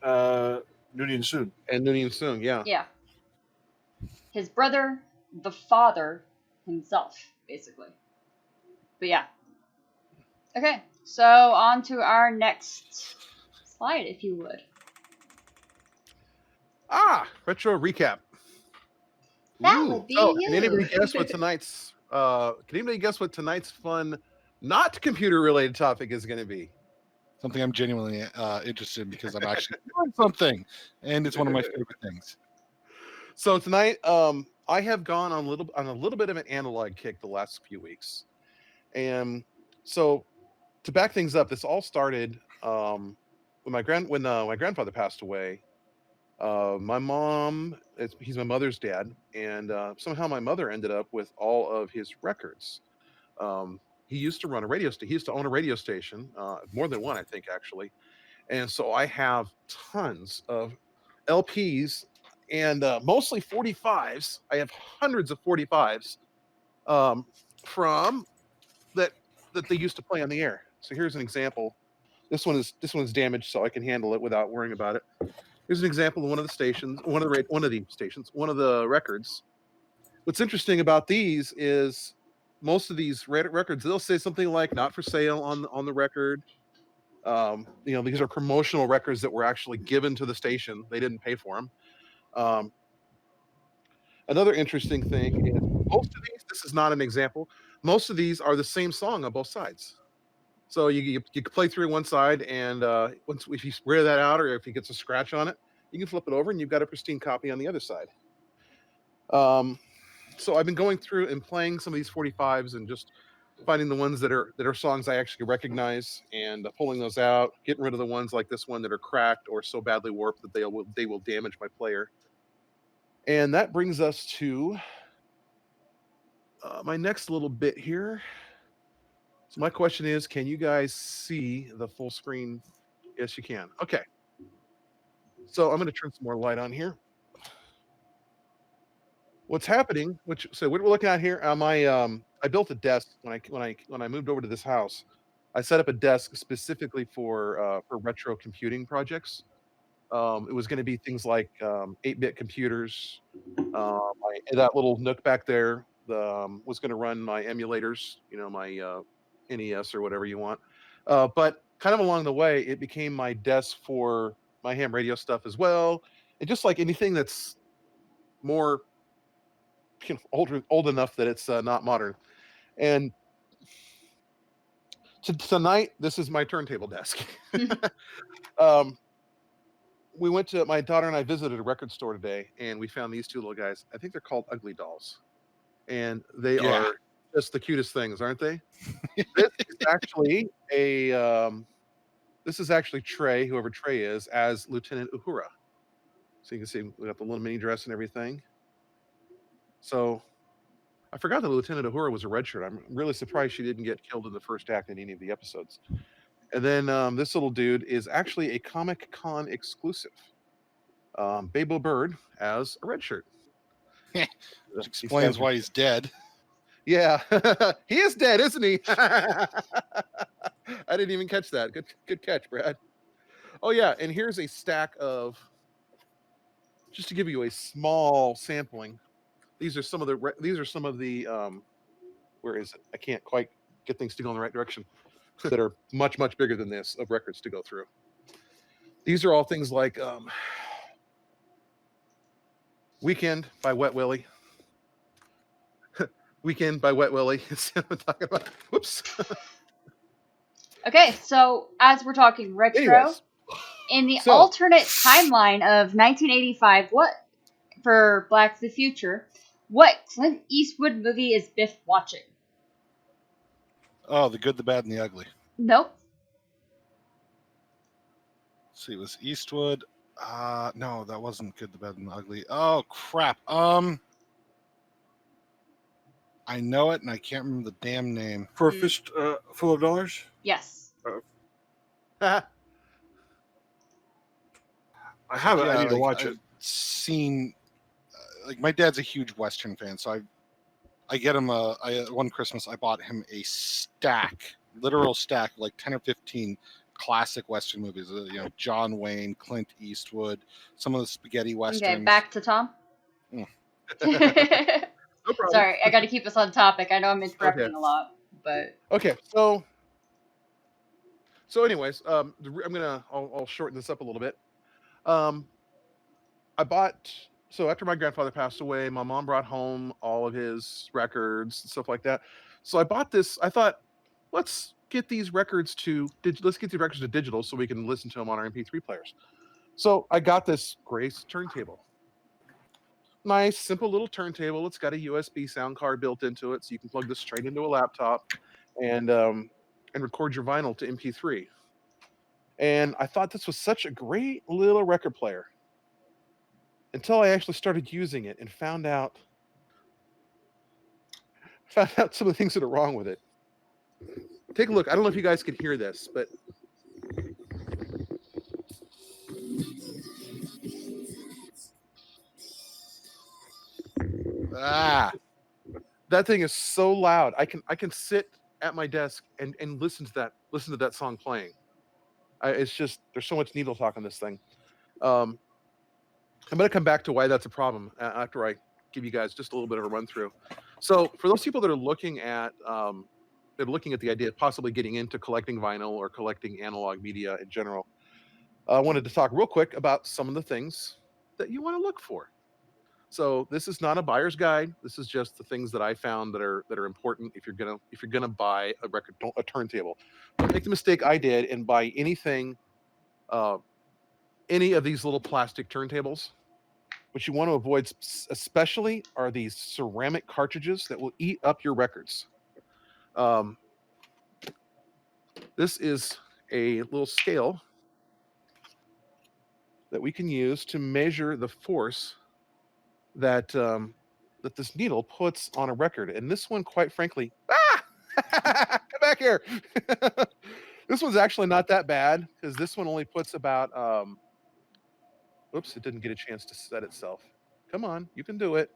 Noonien Soon. Yeah. Yeah. His brother, the father himself, basically. But yeah. Okay, so on to our next slide, if you would. Retro recap. That would be you. Can anybody guess what tonight's? Can anybody guess what tonight's fun, not computer-related topic is going to be? Something I'm genuinely interested in, because I'm actually doing something, and it's one of my favorite things. So tonight, I have gone on a little bit of an analog kick the last few weeks, and so to back things up, this all started when my grandfather passed away. My mom, he's my mother's dad, and somehow my mother ended up with all of his records. He used to run a radio station. He used to own a radio station, more than one, I think, actually. And so I have tons of LPs and mostly 45s. I have hundreds of 45s from that they used to play on the air. So here's an example. This one's damaged, so I can handle it without worrying about it. Here's an example of one of the records. What's interesting about these is most of these records, they'll say something like "not for sale" on the record. These are promotional records that were actually given to the station. They didn't pay for them. Another interesting thing is most of these. This is not an example. Most of these are the same song on both sides. So you can play through one side, and if you wear that out, or if it gets a scratch on it, you can flip it over, and you've got a pristine copy on the other side. So I've been going through and playing some of these 45s, and just finding the ones that are songs I actually recognize, and pulling those out, getting rid of the ones like this one that are cracked or so badly warped that they will damage my player. And that brings us to my next little bit here. So my question is, can you guys see the full screen? Yes, you can. Okay. So I'm going to turn some more light on here. What's happening? So what we're looking at here, I built a desk when I moved over to this house. I set up a desk specifically for retro computing projects. It was going to be things like 8-bit computers. That little nook back there was going to run my emulators, my NES or whatever you want. But kind of along the way, it became my desk for my ham radio stuff as well, and just like anything that's more old enough that it's not modern. And tonight, this is my turntable desk. um, we went to my daughter and I visited a record store today, and we found these two little guys. I think they're called Ugly Dolls, and they Yeah. are just the cutest things, aren't they? This is actually this is actually Trey, whoever Trey is, as Lieutenant Uhura. So you can see we got the little mini dress and everything. So I forgot that Lieutenant Uhura was a red shirt. I'm really surprised she didn't get killed in the first act in any of the episodes. And then this little dude is actually a Comic Con exclusive. Babo Bird as a red shirt. Which explains why he's dead. Yeah, he is dead, isn't he? I didn't even catch that. Good catch, Brad. Oh yeah, and here's a stack of, just to give you a small sampling. These are some of the where is it? I can't quite get things to go in the right direction. That are much bigger than this of records to go through. These are all things like Weekend by Wet Willie. Weekend by Wet Willie. I'm talking about. Whoops. Okay, so as we're talking retro, Anyways, in the so- alternate timeline of 1985, what for Black to the Future, what Clint Eastwood movie is Biff watching? Oh, The Good, the Bad, and the Ugly. Nope. Let's see, it was Eastwood. No, that wasn't Good, the Bad, and the Ugly. Oh crap. I know it, and I can't remember the damn name. For a fist full of dollars? Yes. I have it. Yeah, I need to like, watch I've it. Seen, like my dad's a huge Western fan, so I get him one Christmas I bought him a literal stack, like 10 or 15 classic Western movies. John Wayne, Clint Eastwood, some of the spaghetti Westerns. Okay, back to Tom. No problem. Sorry, I got to keep us on topic. I know I'm interrupting a lot, but Okay, so anyways, I'll shorten this up a little bit. So after my grandfather passed away, my mom brought home all of his records and stuff like that. So I bought this. I thought, let's get these records to digital so we can listen to them on our MP3 players. So I got this Grace turntable. Nice, simple little turntable. It's got a USB sound card built into it, so you can plug this straight into a laptop and record your vinyl to MP3. And I thought this was such a great little record player until I actually started using it and found out some of the things that are wrong with it. Take a look. I don't know if you guys can hear this, but that thing is so loud. I can sit at my desk and listen to that song playing. It's just, there's so much needle talk on this thing. I'm going to come back to why that's a problem after I give you guys just a little bit of a run through. So for those people that are looking at the idea of possibly getting into collecting vinyl or collecting analog media in general, I wanted to talk real quick about some of the things that you want to look for. So this is not a buyer's guide. This is just the things that I found that are important if you're gonna buy a turntable. Don't make the mistake I did and buy anything, any of these little plastic turntables. What you want to avoid especially are these ceramic cartridges that will eat up your records. This is a little scale that we can use to measure the force that this needle puts on a record. And this one, quite frankly, come back here. This one's actually not that bad because this one only puts about oops, it didn't get a chance to set itself. Come on, you can do it.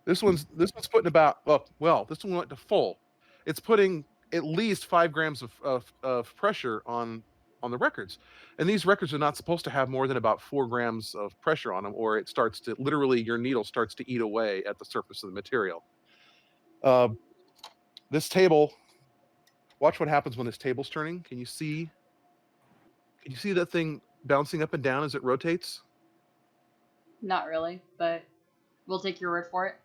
This one's putting about this one went to full. It's putting at least 5 grams of pressure on the records, and these records are not supposed to have more than about 4 grams of pressure on them, or it starts to literally, your needle starts to eat away at the surface of the material. This table, watch what happens when this table's turning. Can you see Can you see that thing bouncing up and down as it rotates? Not really, but we'll take your word for it.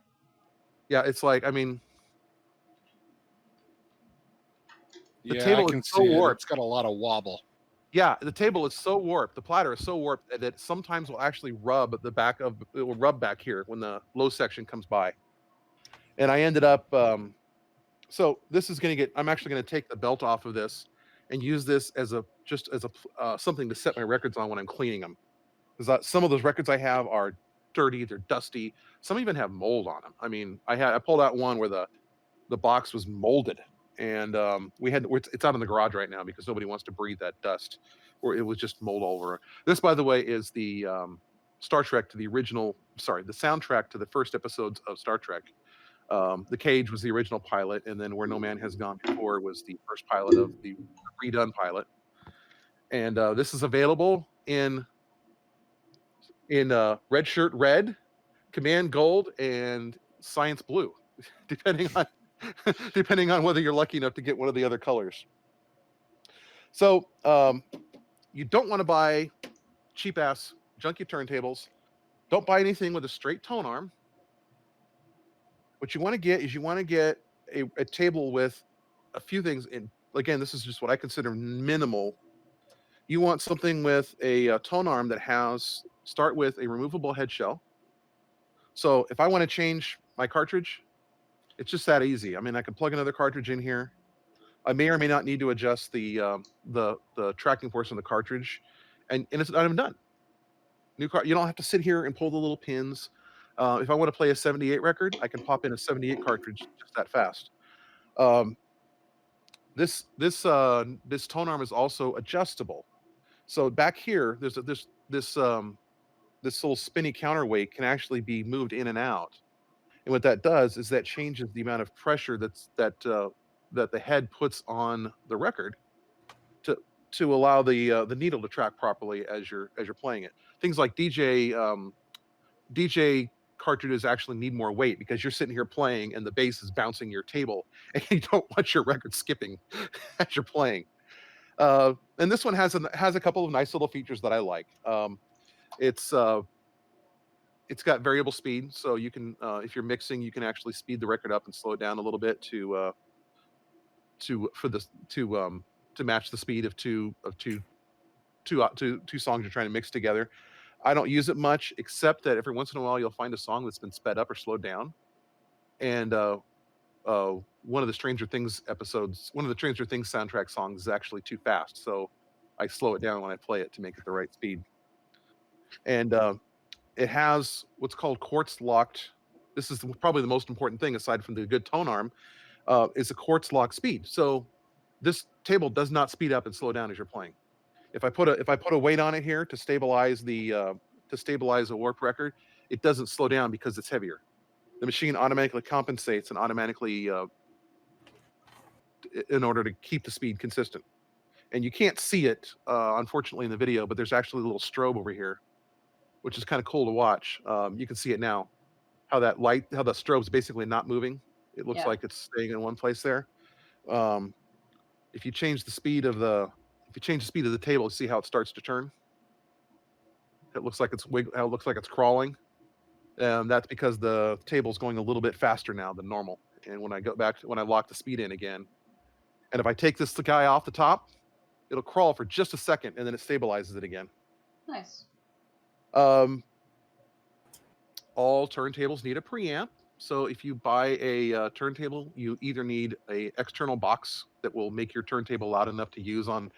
Yeah, it's like, I mean, the Yeah, I table is can so see it. warped. It's got a lot of wobble. Yeah, the table is so warped. The platter is so warped that it sometimes will actually rub it will rub back here when the low section comes by. And I ended up, so this is going to I'm actually going to take the belt off of this and use this as something to set my records on when I'm cleaning them. Because some of those records I have are dirty, they're dusty. Some even have mold on them. I mean, I pulled out one where the box was molded, and it's out in the garage right now because nobody wants to breathe that dust, or it was just mold all over. This, by the way, is the Star Trek to the original. Sorry, the soundtrack to the first episodes of Star Trek. The Cage was the original pilot, and then Where No Man Has Gone Before was the first pilot of the redone pilot. And this is available in Red Shirt Red, Command Gold, and Science Blue, depending on depending on whether you're lucky enough to get one of the other colors. So you don't want to buy cheap ass junky turntables. Don't buy anything with a straight tone arm. What you want to get is a table with a few things. And again, this is just what I consider minimal. You want something with a tone arm that start with a removable head shell. So if I want to change my cartridge, it's just that easy. I mean, I can plug another cartridge in here. I may or may not need to adjust the tracking force on the cartridge, and I'm done. You don't have to sit here and pull the little pins. If I want to play a 78 record, I can pop in a 78 cartridge just that fast. This tone arm is also adjustable. So back here, there's this little spinny counterweight can actually be moved in and out. And what that does is that changes the amount of pressure that the head puts on the record to allow the needle to track properly as you're playing it. Things like DJ cartridges actually need more weight because you're sitting here playing and the bass is bouncing your table, and you don't want your record skipping as you're playing. And this one has a couple of nice little features that I like. It's got variable speed, so you can if you're mixing, you can actually speed the record up and slow it down a little bit to match the speed of two songs you're trying to mix together. I don't use it much, except that every once in a while you'll find a song that's been sped up or slowed down. And one of the Stranger Things soundtrack songs is actually too fast, so I slow it down when I play it to make it the right speed. And it has what's called quartz locked. This is probably the most important thing, aside from the good tone arm, is a quartz lock speed. So this table does not speed up and slow down as you're playing. If I put a weight on it here to stabilize a warp record, it doesn't slow down because it's heavier. The machine automatically compensates and automatically in order to keep the speed consistent. And you can't see it, unfortunately, in the video, but there's actually a little strobe over here, which is kind of cool to watch. You can see it now, how the strobe's basically not moving. It looks like it's staying in one place there. If you change the speed of the table, see how it starts to turn. It looks like it's crawling. That's because the table's going a little bit faster now than normal. And when I lock the speed in again, and if I take this guy off the top, it'll crawl for just a second and then it stabilizes it again. Nice. All turntables need a preamp. So if you buy a turntable, you either need a external box that will make your turntable loud enough to use on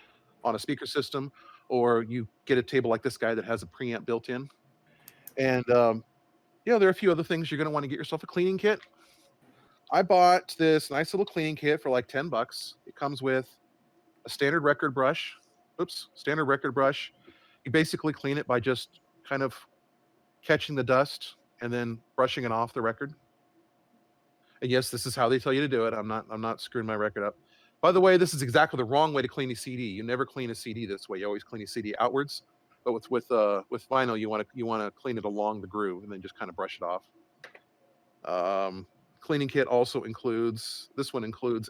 a speaker system, or you get a table like this guy that has a preamp built in. And there are a few other things. You're going to want to get yourself a cleaning kit. I bought this nice little cleaning kit for like $10. It comes with a standard record brush. You basically clean it by just kind of catching the dust and then brushing it off the record. And yes, this is how they tell you to do it. I'm not screwing my record up. By the way, this is exactly the wrong way to clean a CD. You never clean a CD this way. You always clean a CD outwards. But with vinyl, you want to clean it along the groove and then just kind of brush it off. Cleaning kit also includes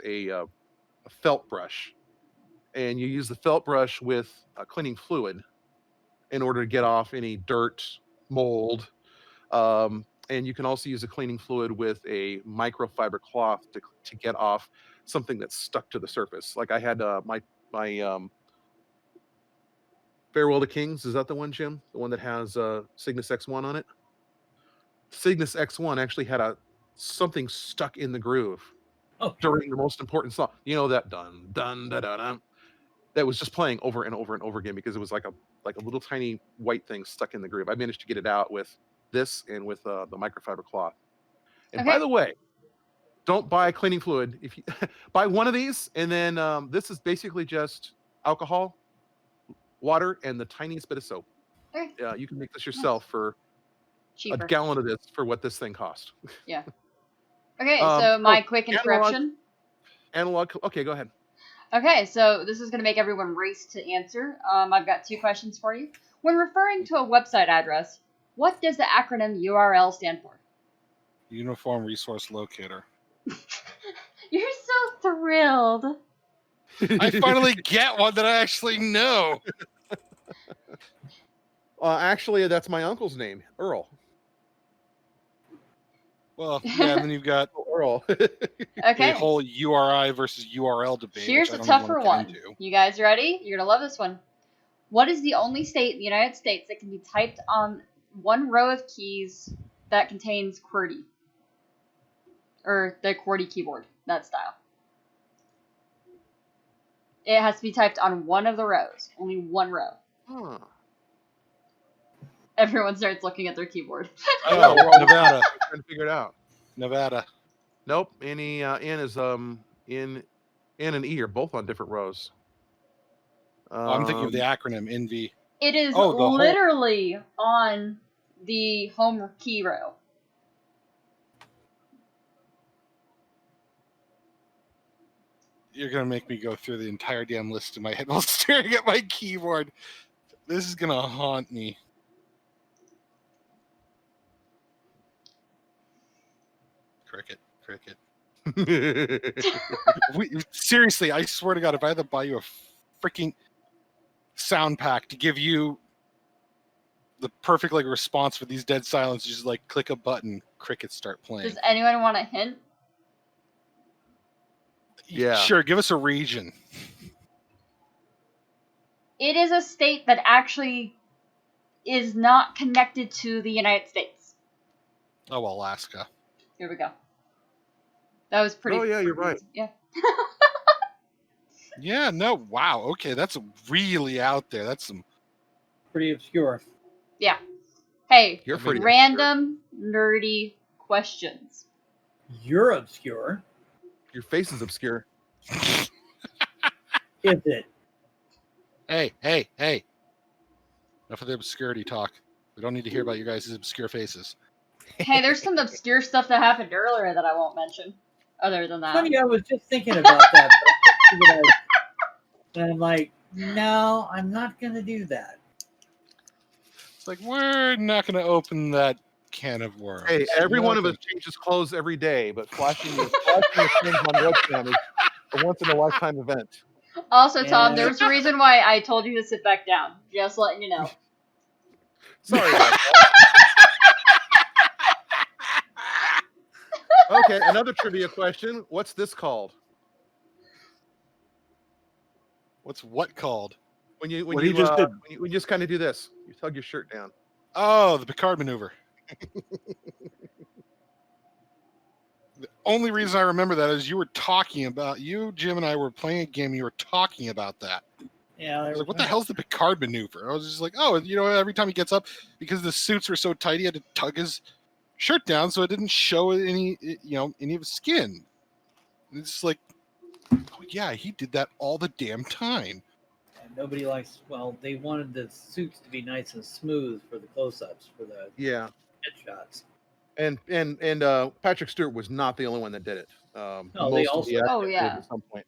a felt brush, and you use the felt brush with a cleaning fluid in order to get off any dirt, mold. And you can also use a cleaning fluid with a microfiber cloth to get off something that's stuck to the surface. Like I had my Farewell to Kings. Is that the one, Jim? The one that has Cygnus X1 on it? Cygnus X1 actually had something stuck in the groove Oh, during the most important song. You know that dun dun da da dun. That was just playing over and over and over again because it was like a little tiny white thing stuck in the groove. I managed to get it out with this and with the microfiber cloth. And by Okay. the way, don't buy cleaning fluid. If you buy one of these, and then this is basically just alcohol, water, and the tiniest bit of soap. Okay. You can make this yourself for Cheaper. a gallon of this for what this thing cost. Yeah. Okay, so my quick introduction. Analog. Okay, go ahead. Okay, so this is going to make everyone race to answer. I've got 2 questions for you. When referring to a website address, what does the acronym URL stand for? Uniform Resource Locator. You're so thrilled. I finally get one that I actually know. Actually, that's my uncle's name, Earl. Well, yeah, and then you've got Earl. Okay. the whole URI versus URL debate. Here's which a I don't even tougher wanna get one. into. You guys ready? You're going to love this one. What is the only state in the United States that can be typed on one row of keys that contains QWERTY? Or the QWERTY keyboard, that style. It has to be typed on one of the rows. Only one row. Huh. Everyone starts looking at their keyboard. Oh, Nevada. Trying to figure it out. Nevada. Nope. Any N is N and E are both on different rows. Oh, I'm thinking of the acronym NV. It is Oh, the whole- literally on the home key row. You're gonna make me go through the entire damn list in my head while staring at my keyboard. This is gonna haunt me. Cricket. Seriously, I swear to God, if I had to buy you a freaking sound pack to give you the perfect like response for these dead silence, just like click a button, crickets start playing. Does anyone want a hint? Yeah. Sure, give us a region. It is a state that actually is not connected to the United States. Oh, Alaska. Here we go. That was pretty. Oh, yeah, you're right. Yeah. Yeah, no, wow. Okay, that's really out there. That's some. pretty obscure. Yeah. Hey, You're pretty random nerdy questions. You're obscure. Your face is obscure. Is it? Hey. Enough of the obscurity talk. We don't need to hear about you guys' obscure faces. Hey, there's some obscure stuff that happened earlier that I won't mention. Other than that. Funny, I was just thinking about that. And I'm like, no, I'm not going to do that. It's like, we're not going to open that can of worms. Hey, every one of us Nothing. changes clothes every day, but flashing your things on webcam is a once in a lifetime event. Also, Tom, Yeah. there's a reason why I told you to sit back down. Just letting you know. Sorry about that. Okay, another trivia question. What's this called? What's what called? When you What he just did. when you just kind of do this, you tug your shirt down. Oh, the Picard maneuver. The only reason I remember that is you were talking about, Jim, and I were playing a game. And you were talking about that. Yeah. I was like, what the hell's the Picard maneuver? I was just like, oh, every time he gets up, because the suits were so tight, he had to tug his shirt down so it didn't show any of his skin. And it's like, oh yeah, he did that all the damn time. And nobody likes, well, they wanted the suits to be nice and smooth for the close-ups, for the Yeah. headshots. And Patrick Stewart was not the only one that did it. No, Most they of also- the actors Oh, did yeah. at some point.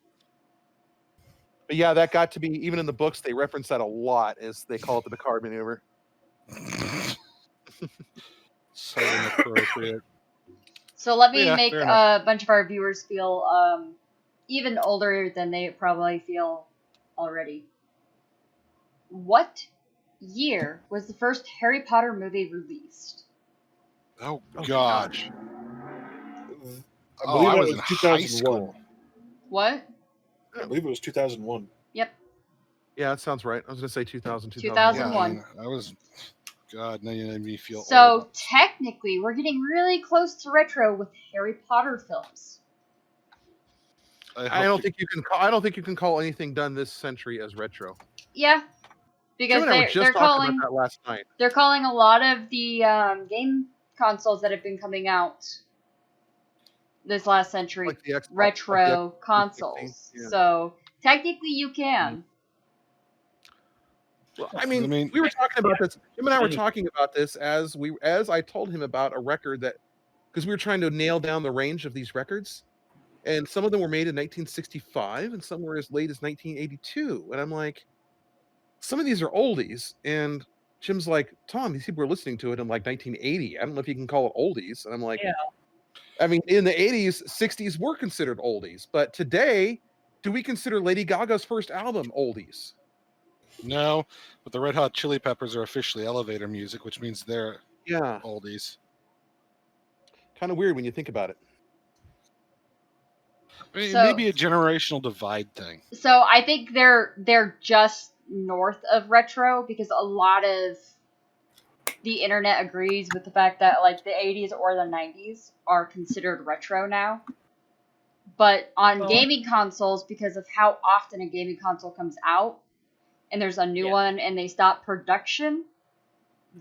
But yeah, that got to be, even in the books, they reference that a lot as they call it the Picard maneuver. So inappropriate. So let me Yeah, make fair enough. a bunch of our viewers feel even older than they probably feel already. What year was the first Harry Potter movie released? Oh Oh, gosh. I Oh, believe I that was was in high 2001. school. What? I believe it was 2001. Yep, Yeah, that sounds right. I was gonna say 2000, 2001. 2001. Yeah, I was. God, now you made me feel old. So about this. technically, we're getting really close to retro with Harry Potter films. I hope don't to- think you can. I don't think you can call anything done this century as retro. Yeah, Jim because and I were just they're talking about calling that last night. they're calling a lot of the game consoles that have been coming out this last century Like the Xbox, retro like the Xbox 360. consoles. Yeah. So technically, you can. Well, I mean, we were talking about this. Jim and I were Any- talking about this as I told him about a record that because we were trying to nail down the range of these records, and some of them were made in 1965, and some were as late as 1982. And I'm like, some of these are oldies, and Jim's like, Tom, these people were listening to it in like 1980. I don't know if you can call it oldies. And I'm like, Yeah. I mean, in the 80s, 60s were considered oldies, but today, do we consider Lady Gaga's first album oldies? no, but the Red Hot Chili Peppers are officially elevator music, which means they're Yeah, oldies. kind of weird when you think about it. I mean, So- maybe a generational divide thing. So I think they're just north of retro because a lot of the internet agrees with the fact that like the 80s or the 90s are considered retro now. But on Well- gaming consoles, because of how often a gaming console comes out, and there's a new Yeah. one and they stop production,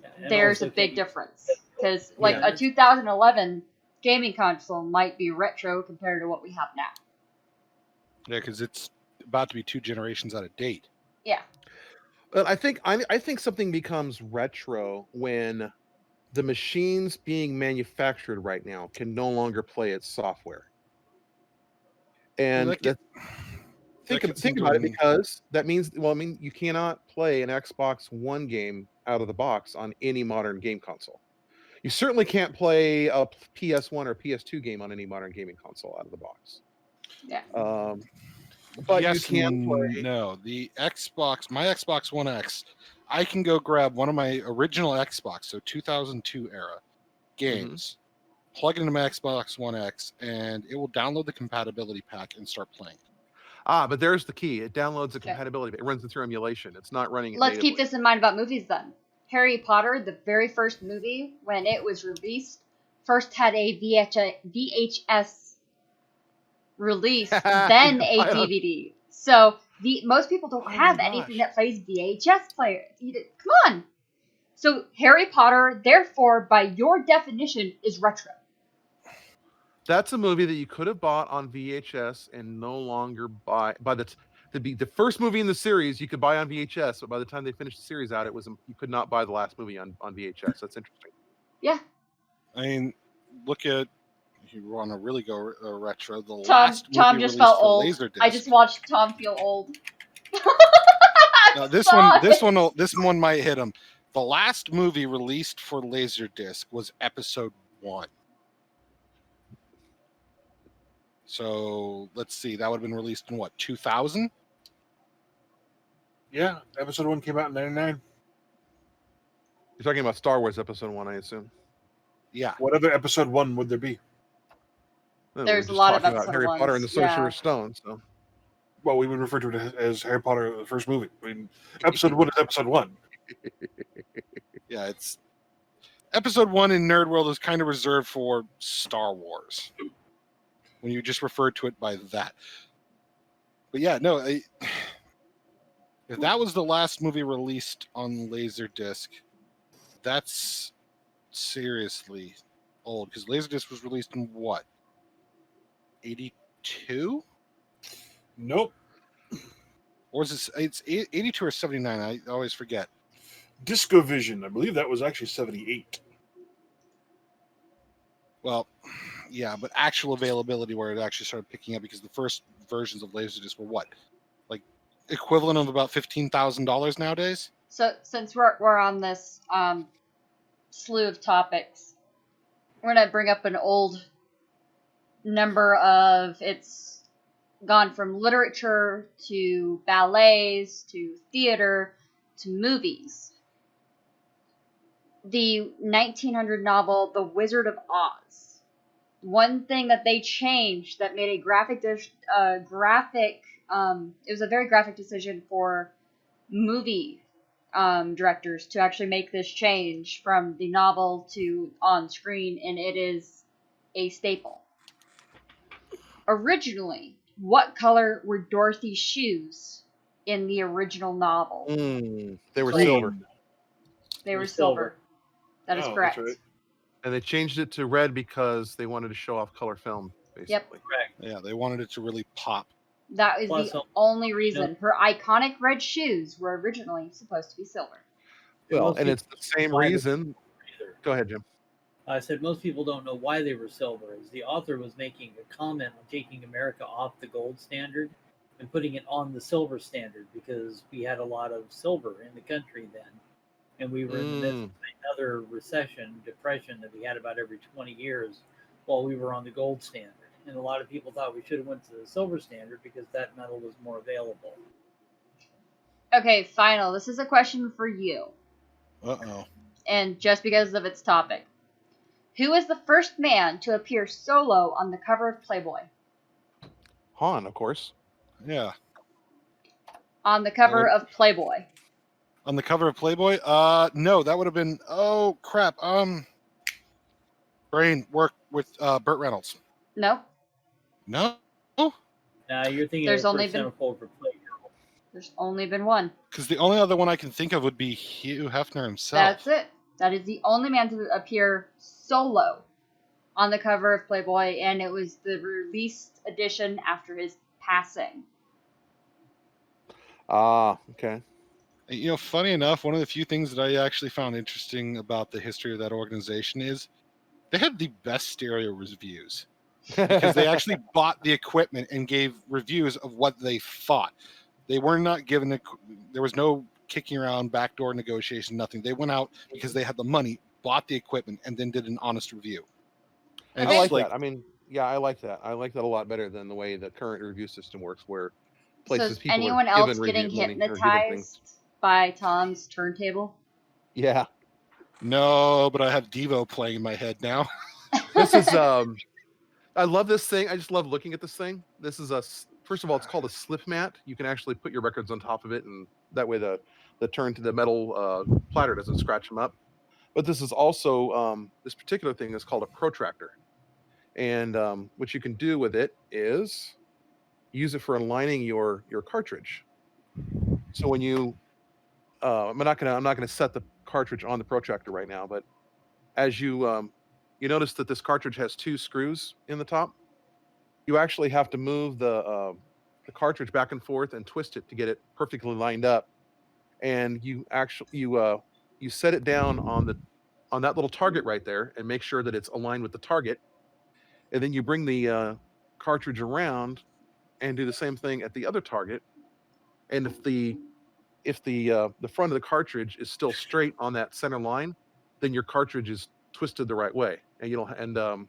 And there's a also big can- difference. Because like Yeah. a 2011 gaming console might be retro compared to what we have now. Yeah, because it's about to be 2 generations out of date. Yeah. But I think something becomes retro when the machines being manufactured right now can no longer play its software. And that could- think that could think seem about to it because that means you cannot play an Xbox One game out of the box on any modern game console. You certainly can't play a PS1 or PS2 game on any modern gaming console out of the box. Yeah. But yes, you can play. No, the Xbox, my Xbox One X, I can go grab one of my original Xbox, so 2002 era games, plug it into my Xbox One X, and it will download the compatibility pack and start playing. But there's the key. It downloads the Okay. compatibility. It runs it through emulation. It's not running it Let's keep natively. this in mind about movies then. Harry Potter, the very first movie, when it was released, first had a VHS release, then a I don't- DVD. So most people don't Oh my have gosh. anything that plays VHS player. Come on. So Harry Potter, therefore, by your definition, is retro. That's a movie that you could have bought on VHS and no longer buy to be the first movie in the series you could buy on VHS, but by the time they finished the series out, you could not buy the last movie on VHS. That's interesting. Yeah. I mean, look at, if you want to really go retro, the Tom last movie just released felt for old. Laserdisc. I just watched Tom feel old. Now, this Sorry. one might hit him. The last movie released for Laserdisc was Episode 1. So let's see, that would have been released in what, 2000? Yeah, episode 1 came out in '99. You're talking about Star Wars Episode 1, I assume. Yeah. What other episode 1 would there be? No, There's we're a just lot of talking about episode Harry Potter and the ones, Sorcerer's yeah. Stone. So Well, we would refer to it as Harry Potter, the first movie. I mean, episode 1 is episode 1. Yeah, it's Episode 1 in Nerd World is kind of reserved for Star Wars. When you just refer to it by that. But yeah, no, if that was the last movie released on Laserdisc, that's seriously old. Because Laserdisc was released in what? 82? Nope. Or is it's 82 or 79? I always forget. Disco Vision. I believe that was actually 78. Well, yeah, but actual availability where it actually started picking up, because the first versions of Laserdisc were what? Like equivalent of about $15,000 nowadays? So since we're on this slew of topics, we're gonna bring up an old number of its gone from literature to ballets to theater to movies. The 1900 novel The Wizard of Oz. One thing that they changed that made a it was a very graphic decision for movie directors to actually make this change from the novel to on screen, and it is a staple. Originally, what color were Dorothy's shoes in the original novel? They were Green. silver, They were They're silver. silver. That is Oh, that's correct. right. and they changed it to red because they wanted to show off color film, basically. Correct. Yeah, they wanted it to really pop. That is Plus, the only reason. Her iconic red shoes were originally supposed to be silver. Well, most and it's people the same why they- reason. either. Go ahead, Jim. I said most people don't know why they were silver. As the author was making a comment on taking America off the gold standard and putting it on the silver standard because we had a lot of silver in the country then, and we were in the midst of another recession, depression that we had about every 20 years while we were on the gold standard. And a lot of people thought we should have went to the silver standard because that metal was more available. Okay, final. This is a question for you, Uh-oh. and just because of its topic. Who is the first man to appear solo on the cover of Playboy? Han, of course. Yeah. On the cover of Playboy. On the cover of Playboy? No, that would have been, oh crap. Brain work with Burt Reynolds. No, No? Now you're thinking There's of only the first been- centerfold for Playgirl. there's only been one. Because the only other one I can think of would be Hugh Hefner himself. That's it. That is the only man to appear solo on the cover of Playboy, and it was the released edition after his passing. Ah, okay. You know, funny enough, one of the few things that I actually found interesting about the history of that organization is they had the best stereo reviews because they actually bought the equipment and gave reviews of what they thought. They were not given there was no kicking around, backdoor negotiation, nothing. They went out because they had the money, bought the equipment, and then did an honest review. And I it's like that. I mean, yeah, I like that. I like that a lot better than the way the current review system works, where So places is people anyone are else given getting review money or given things. hypnotized by Tom's turntable? Yeah, No, but I have Devo playing in my head now. this is I love this thing. I just love looking at this thing. This is first of all, it's called a slip mat. You can actually put your records on top of it, and that way the the metal platter doesn't scratch them up. But this is also this particular thing is called a protractor, and what you can do with it is use it for aligning your cartridge. So when you I'm not gonna set the cartridge on the protractor right now, but as you notice that this cartridge has two screws in the top. You actually have to move the cartridge back and forth and twist it to get it perfectly lined up. And you set it down on that little target right there and make sure that it's aligned with the target. And then you bring the cartridge around and do the same thing at the other target. And if the front of the cartridge is still straight on that center line, then your cartridge is twisted the right way. And the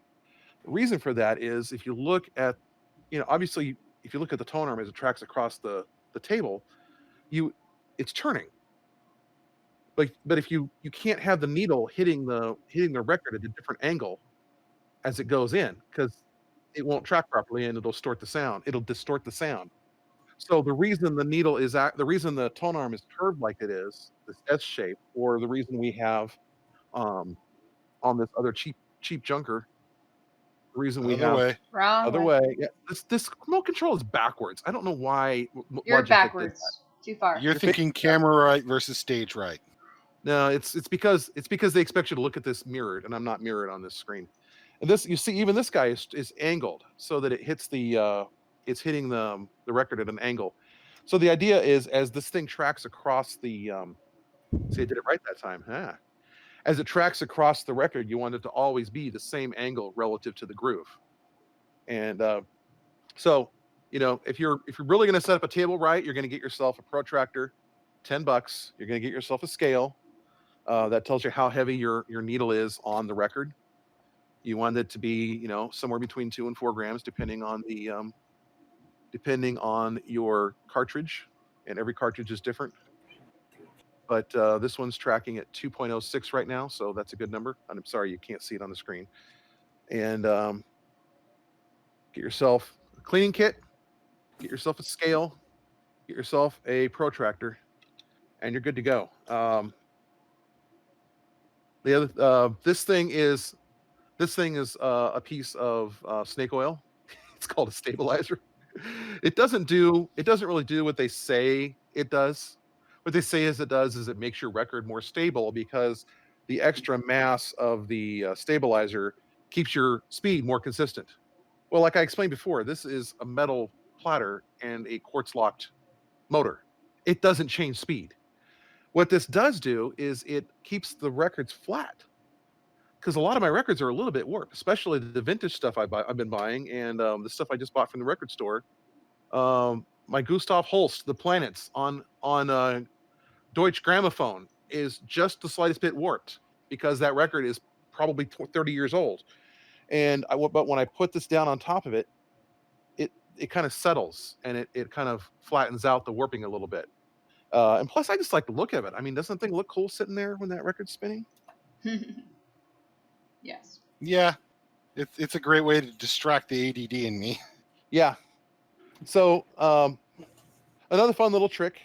reason for that is if you look at, obviously if you look at the tone arm as it tracks across the table, it's turning. But if you can't have the needle hitting the record at a different angle as it goes in, because it won't track properly and it'll distort the sound. So the reason the reason the tone arm is curved like it is, this S shape, or the reason we have on this other cheap junker, the reason we Other have way. Wrong other way. way. Yeah, this remote control is backwards. I don't know why. You're Logitech did that. backwards. Too far. You're thinking camera right versus stage right. No, it's because they expect you to look at this mirrored, and I'm not mirrored on this screen. And this, you see, even this guy is angled so that it hits it's hitting the record at an angle. So the idea is, as this thing tracks across the see, I did it right that time. As it tracks across the record, you want it to always be the same angle relative to the groove. And so, if you're really going to set up a table right, you're going to get yourself a protractor, $10. You're going to get yourself a scale that tells you how heavy your needle is on the record. You want it to be, somewhere between 2 and 4 grams, depending on depending on your cartridge, and every cartridge is different. But this one's tracking at 2.06 right now, so that's a good number. And I'm sorry you can't see it on the screen. And get yourself a cleaning kit, get yourself a scale, get yourself a protractor, and you're good to go. The other this thing is a piece of snake oil. It's called a stabilizer. It doesn't really do what they say it does. What they say is it makes your record more stable because the extra mass of the stabilizer keeps your speed more consistent. Well, like I explained before, this is a metal platter and a quartz locked motor. It doesn't change speed. What this does do is it keeps the records flat, because a lot of my records are a little bit warped, especially the vintage stuff I've been buying, and the stuff I just bought from the record store. My Gustav Holst, The Planets on Deutsche Grammophon is just the slightest bit warped because that record is probably 30 years old. But when I put this down on top of it, it kind of settles and it kind of flattens out the warping a little bit. And plus, I just like the look of it. I mean, doesn't the thing look cool sitting there when that record's spinning? Yes. Yeah, it's a great way to distract the ADD in me. Yeah. So another fun little trick,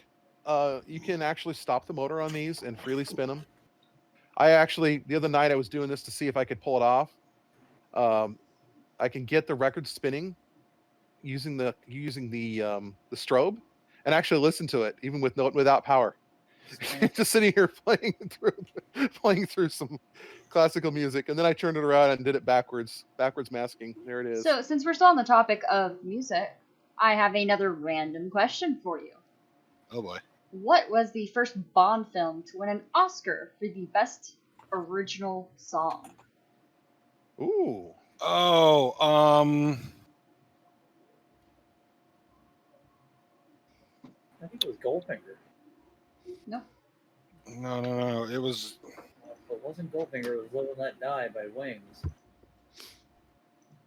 you can actually stop the motor on these and freely spin them. The other night I was doing this to see if I could pull it off. I can get the record spinning using the strobe and actually listen to it even without power. Just sitting here playing through some classical music, and then I turned it around and did it backwards masking. There it is. So, since we're still on the topic of music, I have another random question for you. Oh boy. What was the first Bond film to win an Oscar for the best original song? Ooh. Oh, I think it was Goldfinger. No. No. It was. If it wasn't Goldfinger, it was Live and Let Die by Wings.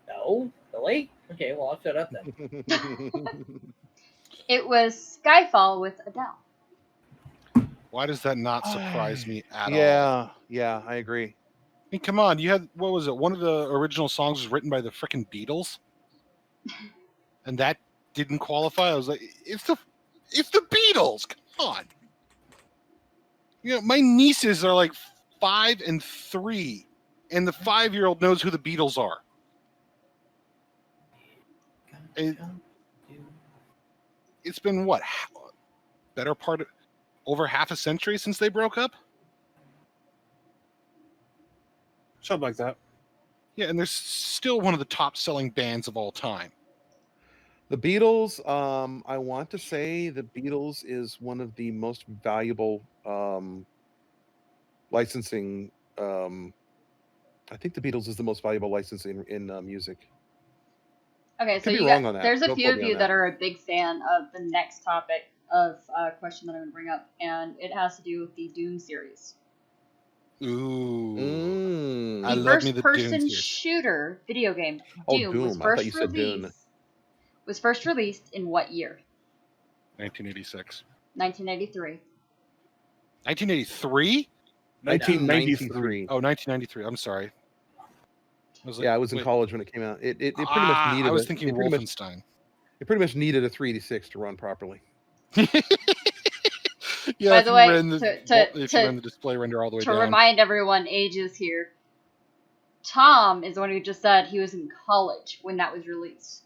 No? Really? Okay, well, I'll shut up then. It was Skyfall with Adele. Why does that not surprise me at all? Yeah, I agree. I mean, come on. You had, what was it? One of the original songs was written by the frickin' Beatles, and that didn't qualify. I was like, it's the Beatles. Come on. You know, my nieces are like 5 and 3, and the 5-year-old knows who the Beatles are. It's been what? Better part of over half a century since they broke up? Something like that. Yeah, and they're still one of the top-selling bands of all time. The Beatles, I want to say the Beatles is one of the most valuable licensing. I think the Beatles is the most valuable licensing in music. Okay, so Could be wrong on that. there's a Don't few quote of me you on that that. are a big fan of the next topic of question that I'm going to bring up, and it has to do with the Doom series. Ooh. I The love me the Doom first-person series. shooter video game, Oh, Doom, Doom. I thought you said Dune. was first released in what year? 1986. 1983. 1983? 1993. Oh, 1993. I'm sorry. I was like, Yeah, I was in wait. college when it came out. It pretty much needed. I was thinking it pretty much, Wolfenstein. it pretty much needed a 386 to run properly. Yeah, By if the you way, ran the display render all the way to down. remind everyone ages here, Tom is the one who just said he was in college when that was released.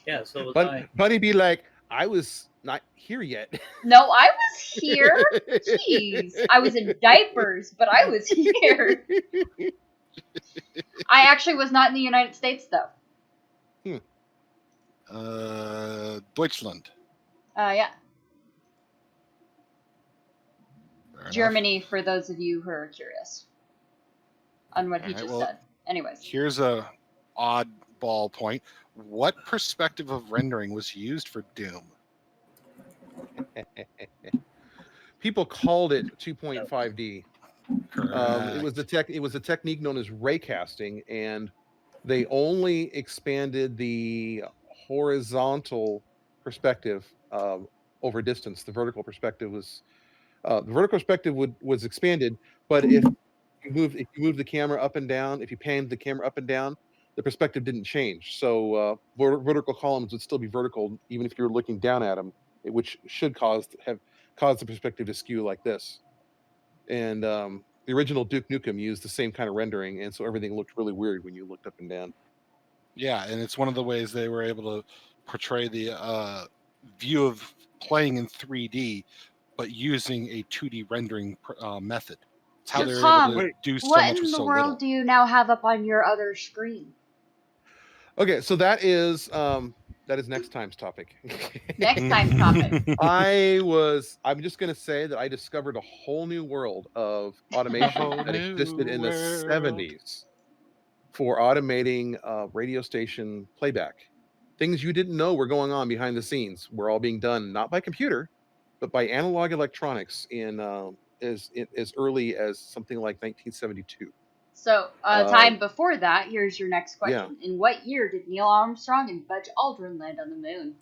Yeah, so was But I. Bunny be like, I was not here yet. No, I was here. Jeez. I was in diapers, but I was here. I actually was not in the United States, though. Deutschland. Yeah. Fair Germany, for those of you who are curious on what he Alright, just well, said. Anyways. Here's a oddball point. What perspective of rendering was used for Doom? People called it 2.5D. Correct. It was a technique known as ray casting, and they only expanded the horizontal perspective over distance. The vertical perspective was was expanded, but if you move the camera up and down, if you panned the camera up and down, the perspective didn't change. So vertical columns would still be vertical even if you were looking down at them, which should cause the perspective to skew like this. And the original Duke Nukem used the same kind of rendering, and so everything looked really weird when you looked up and down. Yeah, and it's one of the ways they were able to portray the view of playing in 3D, but using a 2D rendering method. It's how So, they were Tom, able to Wait. do so what much in with the so world little. do you now have up on your other screen? Okay, so that is next time's topic. Next time's topic. I'm just gonna say that I discovered a whole new world of automation whole that new existed in the world. 70s for automating radio station playback. Things you didn't know were going on behind the scenes were all being done not by computer, but by analog electronics in as early as something like 1972. So, time before that, here's your next Yeah. question. In what year did Neil Armstrong and Buzz Aldrin land on the moon?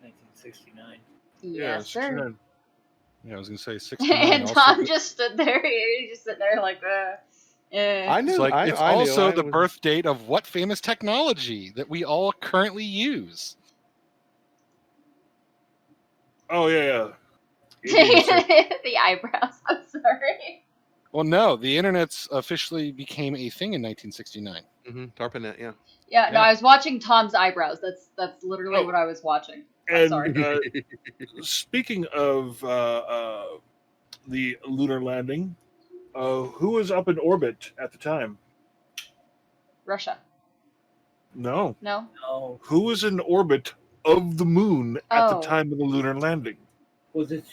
1969. Yes, sir. 69. Yeah, I was gonna say 69. And Also, Tom just stood there. He just sitting there like, I knew. it's like I it's knew. also I the was- birth date of what famous technology that we all currently use. Oh yeah. 86. the eyebrows. I'm sorry. Well, no, the internet's officially became a thing in 1969. TARPANET, yeah. Yeah, no, Yeah. I was watching Tom's eyebrows. That's literally Oh. what I was watching. I'm And sorry. speaking of the lunar landing, who was up in orbit at the time? Russia. No. No? No, Who was in orbit of the moon at the Oh. time of the lunar landing? was it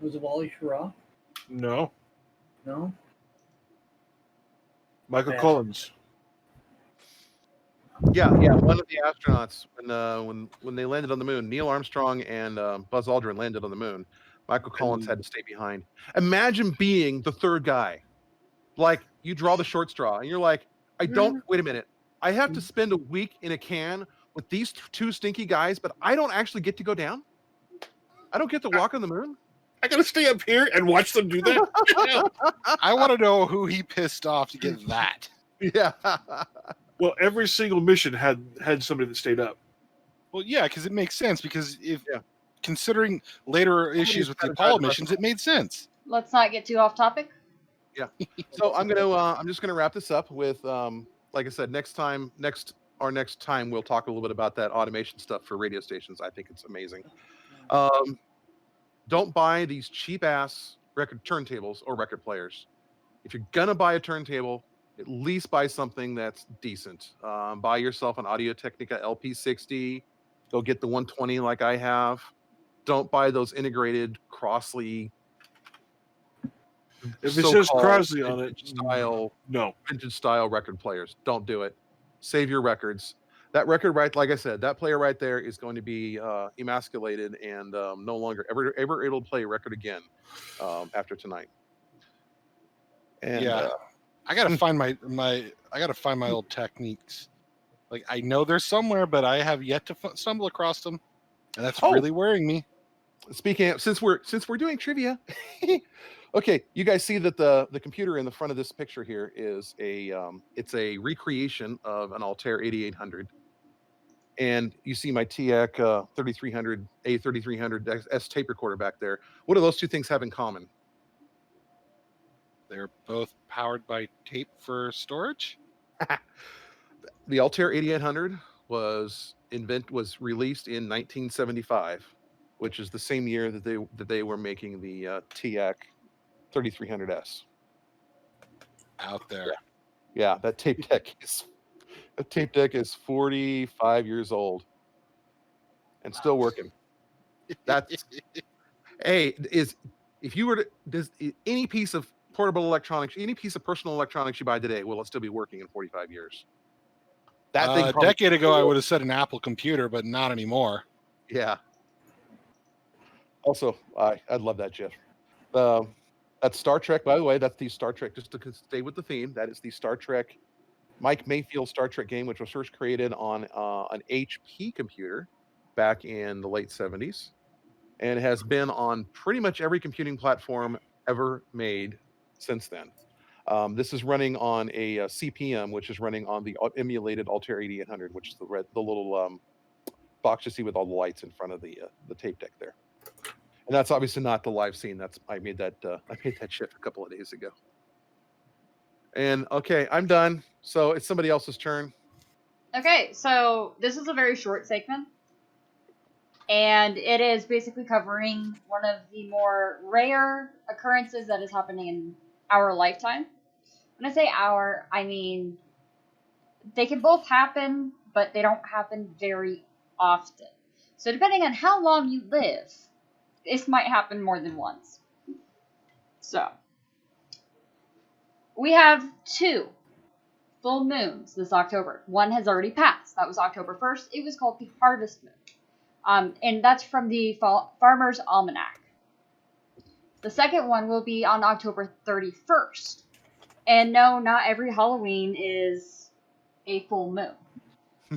Wally Schirra? No. No. Michael Yeah. Collins. Yeah. One of the astronauts when they landed on the moon, Neil Armstrong and Buzz Aldrin landed on the moon. Michael Collins had to stay behind. Imagine being the third guy. Like you draw the short straw, and you're like, wait a minute. I have to spend a week in a can with these two stinky guys, but I don't actually get to go down. I don't get to walk on the moon. I gotta stay up here and watch them do that. I want to know who he pissed off to get that. Yeah. Well, every single mission had somebody that stayed up. Well, yeah, because it makes sense. Because if Yeah. considering later issues with the gotta Apollo drive the missions, it made sense. Let's not get too off topic. So I'm just gonna wrap this up with like I said, our next time we'll talk a little bit about that automation stuff for radio stations. I think it's amazing. Don't buy these cheap ass record turntables or record players. If you're gonna buy a turntable, at least buy something that's decent. Buy yourself an Audio Technica LP60. Go get the 120 like I have. Don't buy those integrated Crossley. If it says so-called Crossley on it, vintage no. style record players. Don't do it. Save your records. That record, right? Like I said, that player right there is going to be emasculated and no longer ever able to play a record again after tonight. And Yeah. I gotta find my old techniques. Like I know they're somewhere, but I have yet to stumble across them, and that's really worrying me. Speaking of, since we're doing trivia, okay, you guys see that the computer in the front of this picture here is it's a recreation of an Altair 8800, and you see my TEC 3300 A3300 S tape recorder back there. What do those two things have in common? They're both powered by tape for storage. The Altair 8800 was released in 1975, which is the same year that they were making the TEC 3300S. Out there. Yeah, that tape deck is 45 years old and still working. That's if you were to does any piece of portable electronics, any piece of personal electronics you buy today, will it still be working in 45 years? That thing A decade ago, I would have said an Apple computer, but not anymore. Yeah. Also, I love that GIF. That's Star Trek, by the way. That's the Star Trek. Just to stay with the theme, that is the Star Trek Mike Mayfield's Star Trek game, which was first created on an HP computer back in the late 70s, and it has been on pretty much every computing platform ever made since then. This is running on a CPM, which is running on the emulated Altair 8800, which is the little box you see with all the lights in front of the tape deck there. And that's obviously not the live scene. I made that shift a couple of days ago. And okay, I'm done. So it's somebody else's turn. Okay, so this is a very short segment, and it is basically covering one of the more rare occurrences that is happening in our lifetime. When I say our, I mean they can both happen, but they don't happen very often. So depending on how long you live, this might happen more than once. So, we have 2 full moons this October. One has already passed. That was October 1st. It was called the Harvest Moon. And that's from the Farmer's Almanac. The second one will be on October 31st. And no, not every Halloween is a full moon.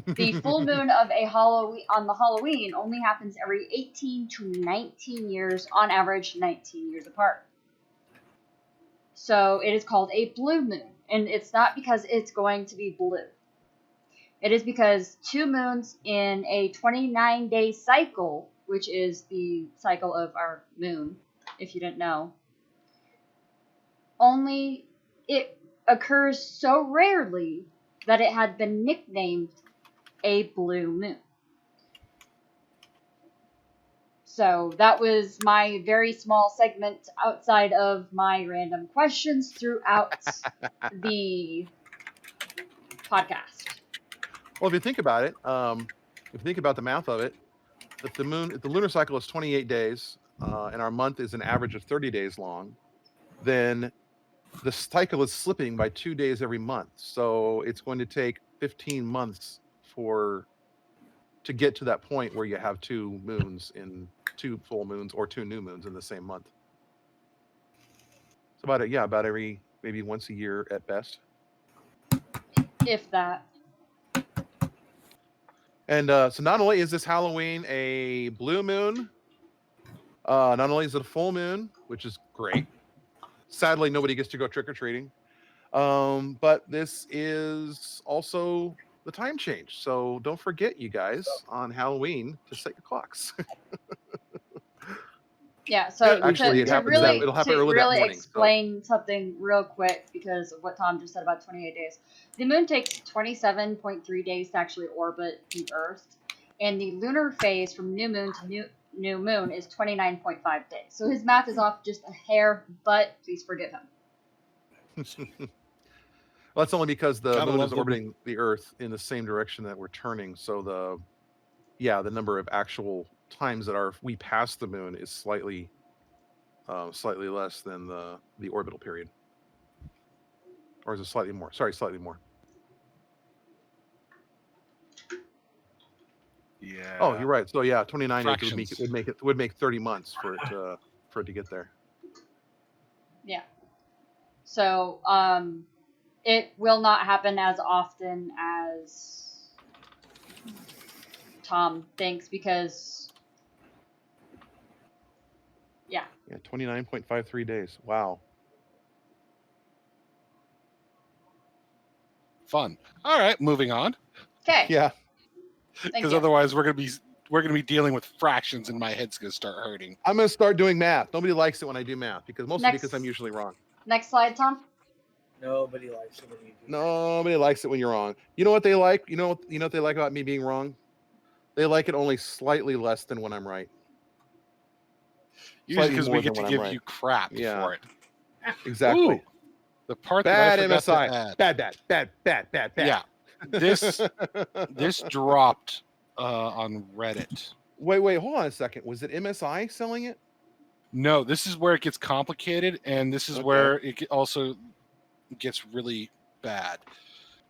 The full moon of on the Halloween only happens every 18 to 19 years, on average 19 years apart. So it is called a blue moon, and it's not because it's going to be blue. It is because 2 moons in a 29-day cycle, which is the cycle of our moon, if you didn't know, only it occurs so rarely that it had been nicknamed a blue moon. So that was my very small segment outside of my random questions throughout the podcast. Well, if you think about it, if you think about the math of it, if the lunar cycle is 28 days, and our month is an average of 30 days long, then the cycle is slipping by 2 days every month. So it's going to take 15 months to get to that point where you have 2 moons in 2 full moons or 2 new moons in the same month. It's about every maybe once a year at best. If that. And so not only is this Halloween a blue moon, not only is it a full moon, which is great. Sadly, nobody gets to go trick-or-treating. But this is also the time change. So don't forget, you guys, on Halloween to set your clocks. Yeah, so Actually, it'll happen early that morning. Explain something real quick because of what Tom just said about 28 days. The moon takes 27.3 days to actually orbit the Earth, and the lunar phase from new moon to new moon is 29.5 days. So his math is off just a hair, but please forgive him. Well, that's only because the moon is orbiting the Earth in the same direction that we're turning. So the number of actual times that we pass the moon is slightly less than the orbital period. Or is it slightly more? Sorry, slightly more. Yeah. Oh, you're right. So yeah, 29 would make 30 months for it to get there. Yeah. So it will not happen as often as Tom thinks because yeah, 29.53 days. Wow. Fun. All right, moving on. Okay. Yeah. Because otherwise we're gonna be dealing with fractions and my head's gonna start hurting. I'm gonna start doing math. Nobody likes it when I do math because I'm usually wrong. Next slide, Tom. Nobody likes it when you do. Nobody likes it when you're wrong. You know what they like? You know what they like about me being wrong? They like it only slightly less than when I'm right. Usually because we get to give you crap for it. Exactly. Ooh, the part bad that I forgot MSI. to add. Bad. Yeah. This dropped on Reddit. Wait, hold on a second. Was it MSI selling it? No, this is where it gets complicated, and this is where it also gets really bad.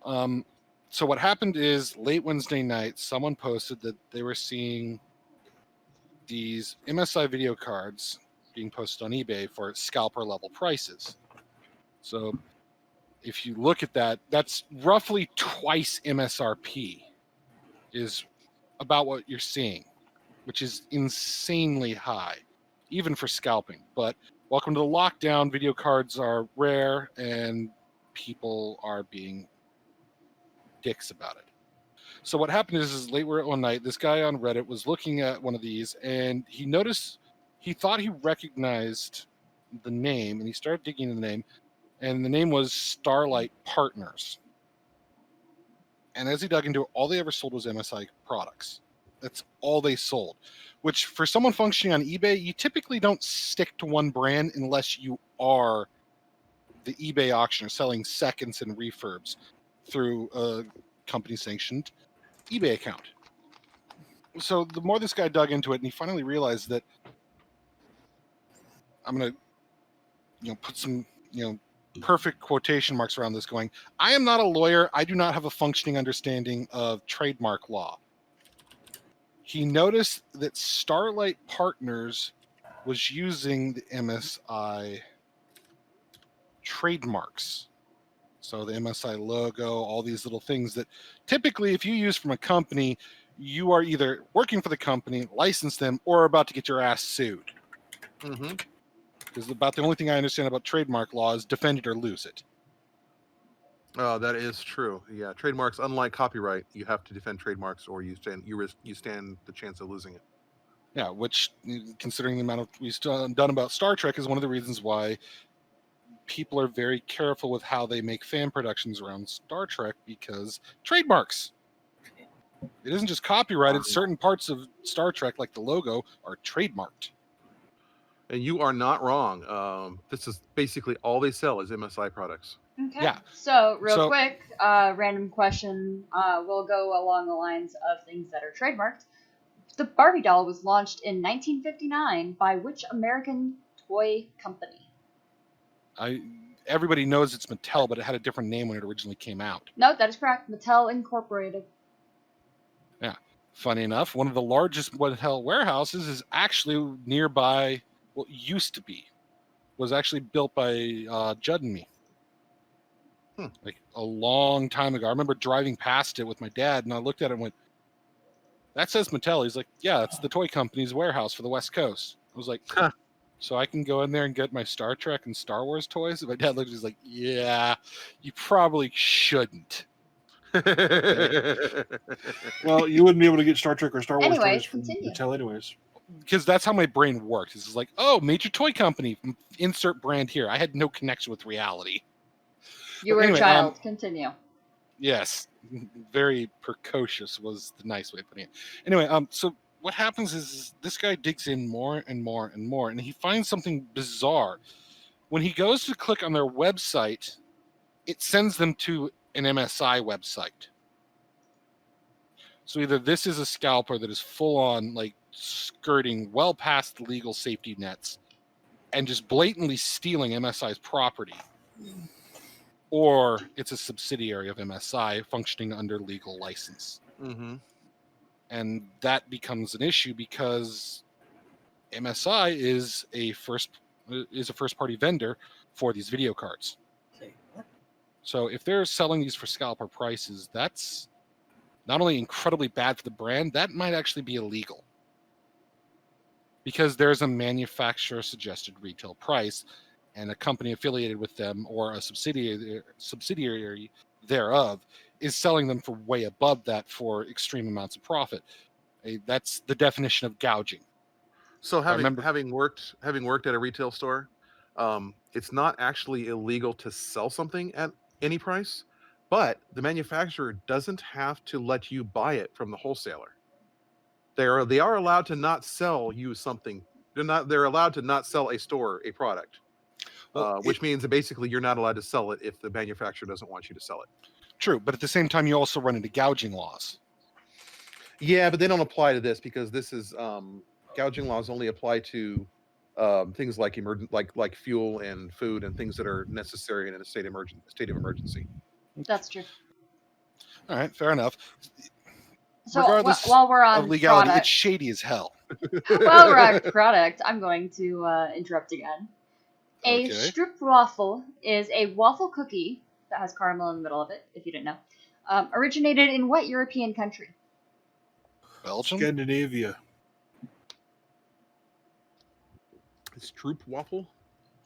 So what happened is late Wednesday night, someone posted that they were seeing these MSI video cards being posted on eBay for scalper level prices. So if you look at that, that's roughly twice MSRP is about what you're seeing, which is insanely high, even for scalping. But welcome to the lockdown. Video cards are rare, and people are being dicks about it. So what happened is late one night, this guy on Reddit was looking at one of these, and he noticed, he thought he recognized the name, and he started digging in the name, and the name was Starlight Partners. And as he dug into it, all they ever sold was MSI products. That's all they sold, which for someone functioning on eBay, you typically don't stick to one brand unless you are the eBay auctioner selling seconds and refurbs through a company sanctioned eBay account. So the more this guy dug into it, and he finally realized that I'm going to, put some, perfect quotation marks around this going, I am not a lawyer. I do not have a functioning understanding of trademark law. He noticed that Starlight Partners was using the MSI trademarks. So the MSI logo, all these little things that typically, if you use from a company, you are either working for the company, license them, or about to get your ass sued. Mm-hmm. Because about the only thing I understand about trademark law is defend it or lose it. Oh, that is true. Yeah, trademarks, unlike copyright, you have to defend trademarks, or you stand the chance of losing it. Yeah, which, considering the amount of we've done about Star Trek, is one of the reasons why people are very careful with how they make fan productions around Star Trek, because trademarks. It isn't just copyrighted. Certain parts of Star Trek, like the logo, are trademarked. And you are not wrong. This is basically all they sell is MSI products. Okay. Yeah. So, real So- quick, random question. Will go along the lines of things that are trademarked. The Barbie doll was launched in 1959 by which American toy company? Everybody knows it's Mattel, but it had a different name when it originally came out. No, that is correct. Mattel Incorporated. Yeah. Funny enough, one of the largest Mattel warehouses is actually nearby. Well, used to be, was actually built by Judd and me. Like a long time ago. I remember driving past it with my dad, and I looked at it and went, that says Mattel. He's like, yeah, it's the toy company's warehouse for the West Coast. I was like, so I can go in there and get my Star Trek and Star Wars toys? And my dad looked, he's like, yeah, you probably shouldn't. Well, you wouldn't be able to get Star Trek or Star Wars Anyways, toys from continue. Mattel anyways. Because that's how my brain works. It's like, oh, major toy company, insert brand here. I had no connection with reality. You But were anyway, a child. Continue. Yes, very precocious was the nice way of putting it. Anyway, so what happens is this guy digs in more and more and more, and he finds something bizarre. When he goes to click on their website, it sends them to an MSI website. So either this is a scalper that is full on, like, skirting well past the legal safety nets and just blatantly stealing MSI's property, or it's a subsidiary of MSI functioning under legal license. Mm-hmm. And that becomes an issue because MSI is a first party vendor for these video cards. Say, what? So if they're selling these for scalper prices, that's not only incredibly bad for the brand, that might actually be illegal. Because there's a manufacturer suggested retail price, and a company affiliated with them or a subsidiary thereof is selling them for way above that for extreme amounts of profit. That's the definition of gouging. So remember- having worked at a retail store, it's not actually illegal to sell something at any price, but the manufacturer doesn't have to let you buy it from the wholesaler. They are allowed to not sell you something. They're allowed to not sell a store a product, which means that basically you're not allowed to sell it if the manufacturer doesn't want you to sell it. True, but at the same time, you also run into gouging laws. Yeah, but they don't apply to this because this is gouging laws only apply to things like like fuel and food and things that are necessary in a state of emergency. That's true. All right, fair enough. So Regardless while we're on of legality, product, it's shady as hell. while we're on product, I'm going to interrupt again. A Okay. stroopwafel is a waffle cookie that has caramel in the middle of it, if you didn't know. Originated in what European country? Belgium? Scandinavia. Is Stroop waffle?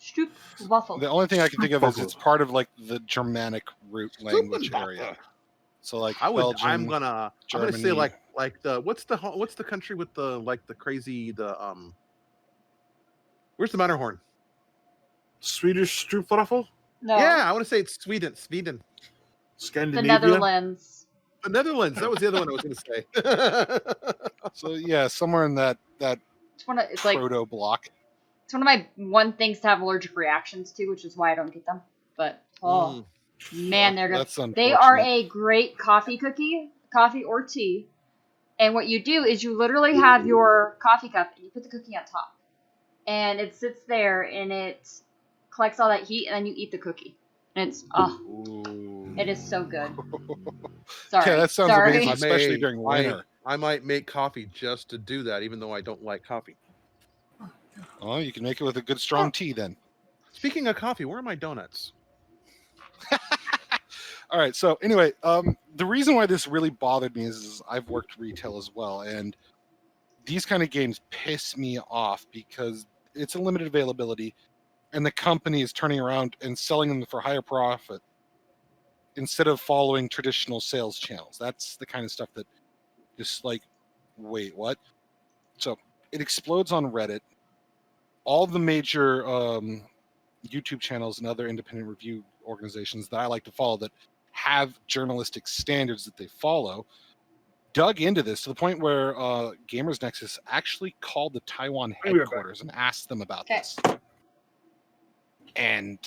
Stroop waffle. The only thing I can think of is Stroopwafel. it's part of like the Germanic root language Stroopwafel. area. So like I'm Belgium, gonna say Germany. like the what's the country with the like the crazy where's the Matterhorn? Swedish Stroopwafel. No. Yeah, I want to say it's Sweden. The Scandinavia. Netherlands. The Netherlands. That was the other one I was going to say. So yeah, somewhere in that It's like proto block. it's one of my things to have allergic reactions to, which is why I don't get them. But man, they're good. That's They are unfortunate. a great coffee or tea. And what you do is you literally have your coffee cup and you put the cookie on top. And it sits there and it collects all that heat and then you eat the cookie. And it's Ooh. it is so good. Sorry. Yeah, that sounds Sorry. amazing, especially during winter. I might make coffee just to do that, even though I don't like coffee. Oh, you can make it with a good strong tea then. Speaking of coffee, where are my donuts? All right. So anyway, the reason why this really bothered me is I've worked retail as well, and these kind of games piss me off because it's a limited availability, and the company is turning around and selling them for higher profit instead of following traditional sales channels. That's the kind of stuff that just like, wait, what? So it explodes on Reddit. All the major YouTube channels and other independent review organizations that I like to follow that have journalistic standards that they follow dug into this to the point where Gamers Nexus actually called the Taiwan headquarters and asked them about this. And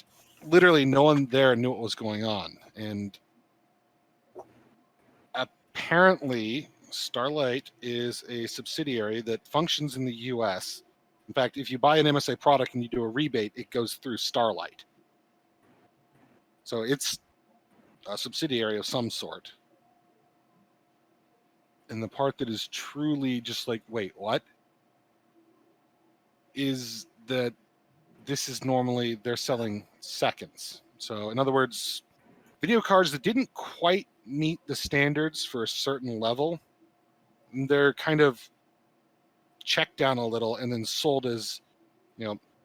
literally no one there knew what was going on. And apparently Starlight is a subsidiary that functions in the US. In fact, if you buy an MSA product and you do a rebate, it goes through Starlight. So it's a subsidiary of some sort. And the part that is truly just like, wait, what? Is that this is normally they're selling seconds. So in other words, video cards that didn't quite meet the standards for a certain level, they're kind of checked down a little and then sold as,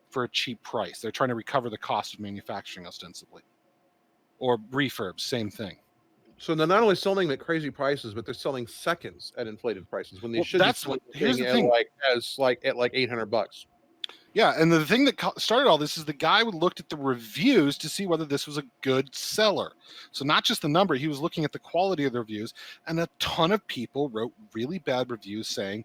for a cheap price. They're trying to recover the cost of manufacturing ostensibly. Or refurbs, same thing. So they're not only selling at crazy prices, but they're selling seconds at inflated prices when they should be selling here's the at thing. like $800. Yeah, and the thing that started all this is the guy looked at the reviews to see whether this was a good seller. So not just the number, he was looking at the quality of the reviews, and a ton of people wrote really bad reviews saying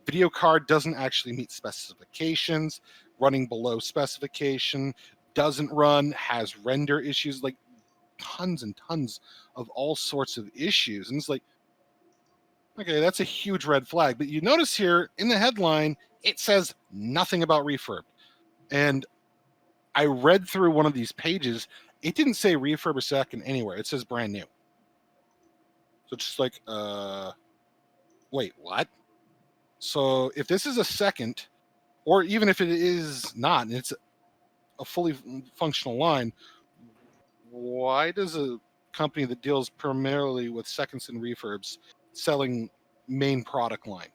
video card doesn't actually meet specifications, running below specification, doesn't run, has render issues, like tons and tons of all sorts of issues. And it's like, okay, that's a huge red flag. But you notice here in the headline, it says nothing about refurb. And I read through one of these pages. It didn't say refurb or second anywhere. It says brand new. So it's just like, wait, what? So if this is a second, or even if it is not, and it's a fully functional line, why does a company that deals primarily with seconds and refurbs selling main product line?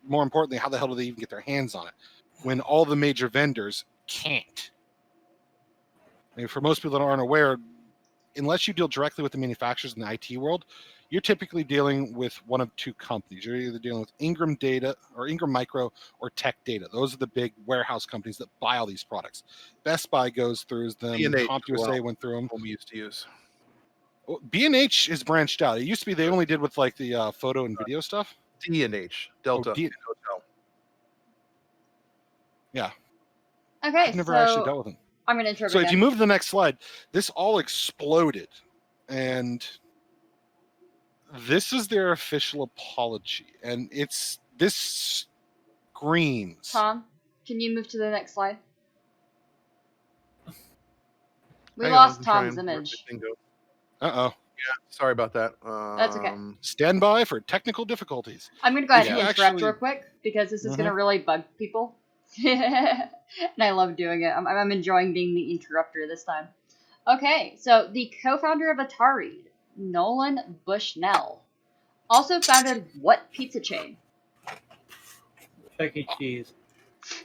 More importantly, how the hell do they even get their hands on it when all the major vendors can't? I mean, for most people that aren't aware, unless you deal directly with the manufacturers in the IT world, you're typically dealing with one of two companies. You're either dealing with Ingram Data or Ingram Micro or Tech Data. Those are the big warehouse companies that buy all these products. Best Buy goes through them. CompUSA went through them. We used to use. Well, B&H is branched out. It used to be they only did with like the photo and video stuff. D&H, Delta, Hotel. Yeah. Okay, I've never actually dealt with them. I'm going to interrupt. So if you move to the next slide, this all exploded. And this is their official apology. And this screams. Tom, can you move to the next slide? We lost Tom's image. Uh-oh. Yeah, sorry about that. That's okay. Stand by for technical difficulties. I'm going to go ahead and interrupt real quick because this is going to really bug people. And I love doing it. I'm enjoying being the interrupter this time. Okay, so the co-founder of Atari, Nolan Bushnell, also founded what pizza chain? Chuck E. Cheese.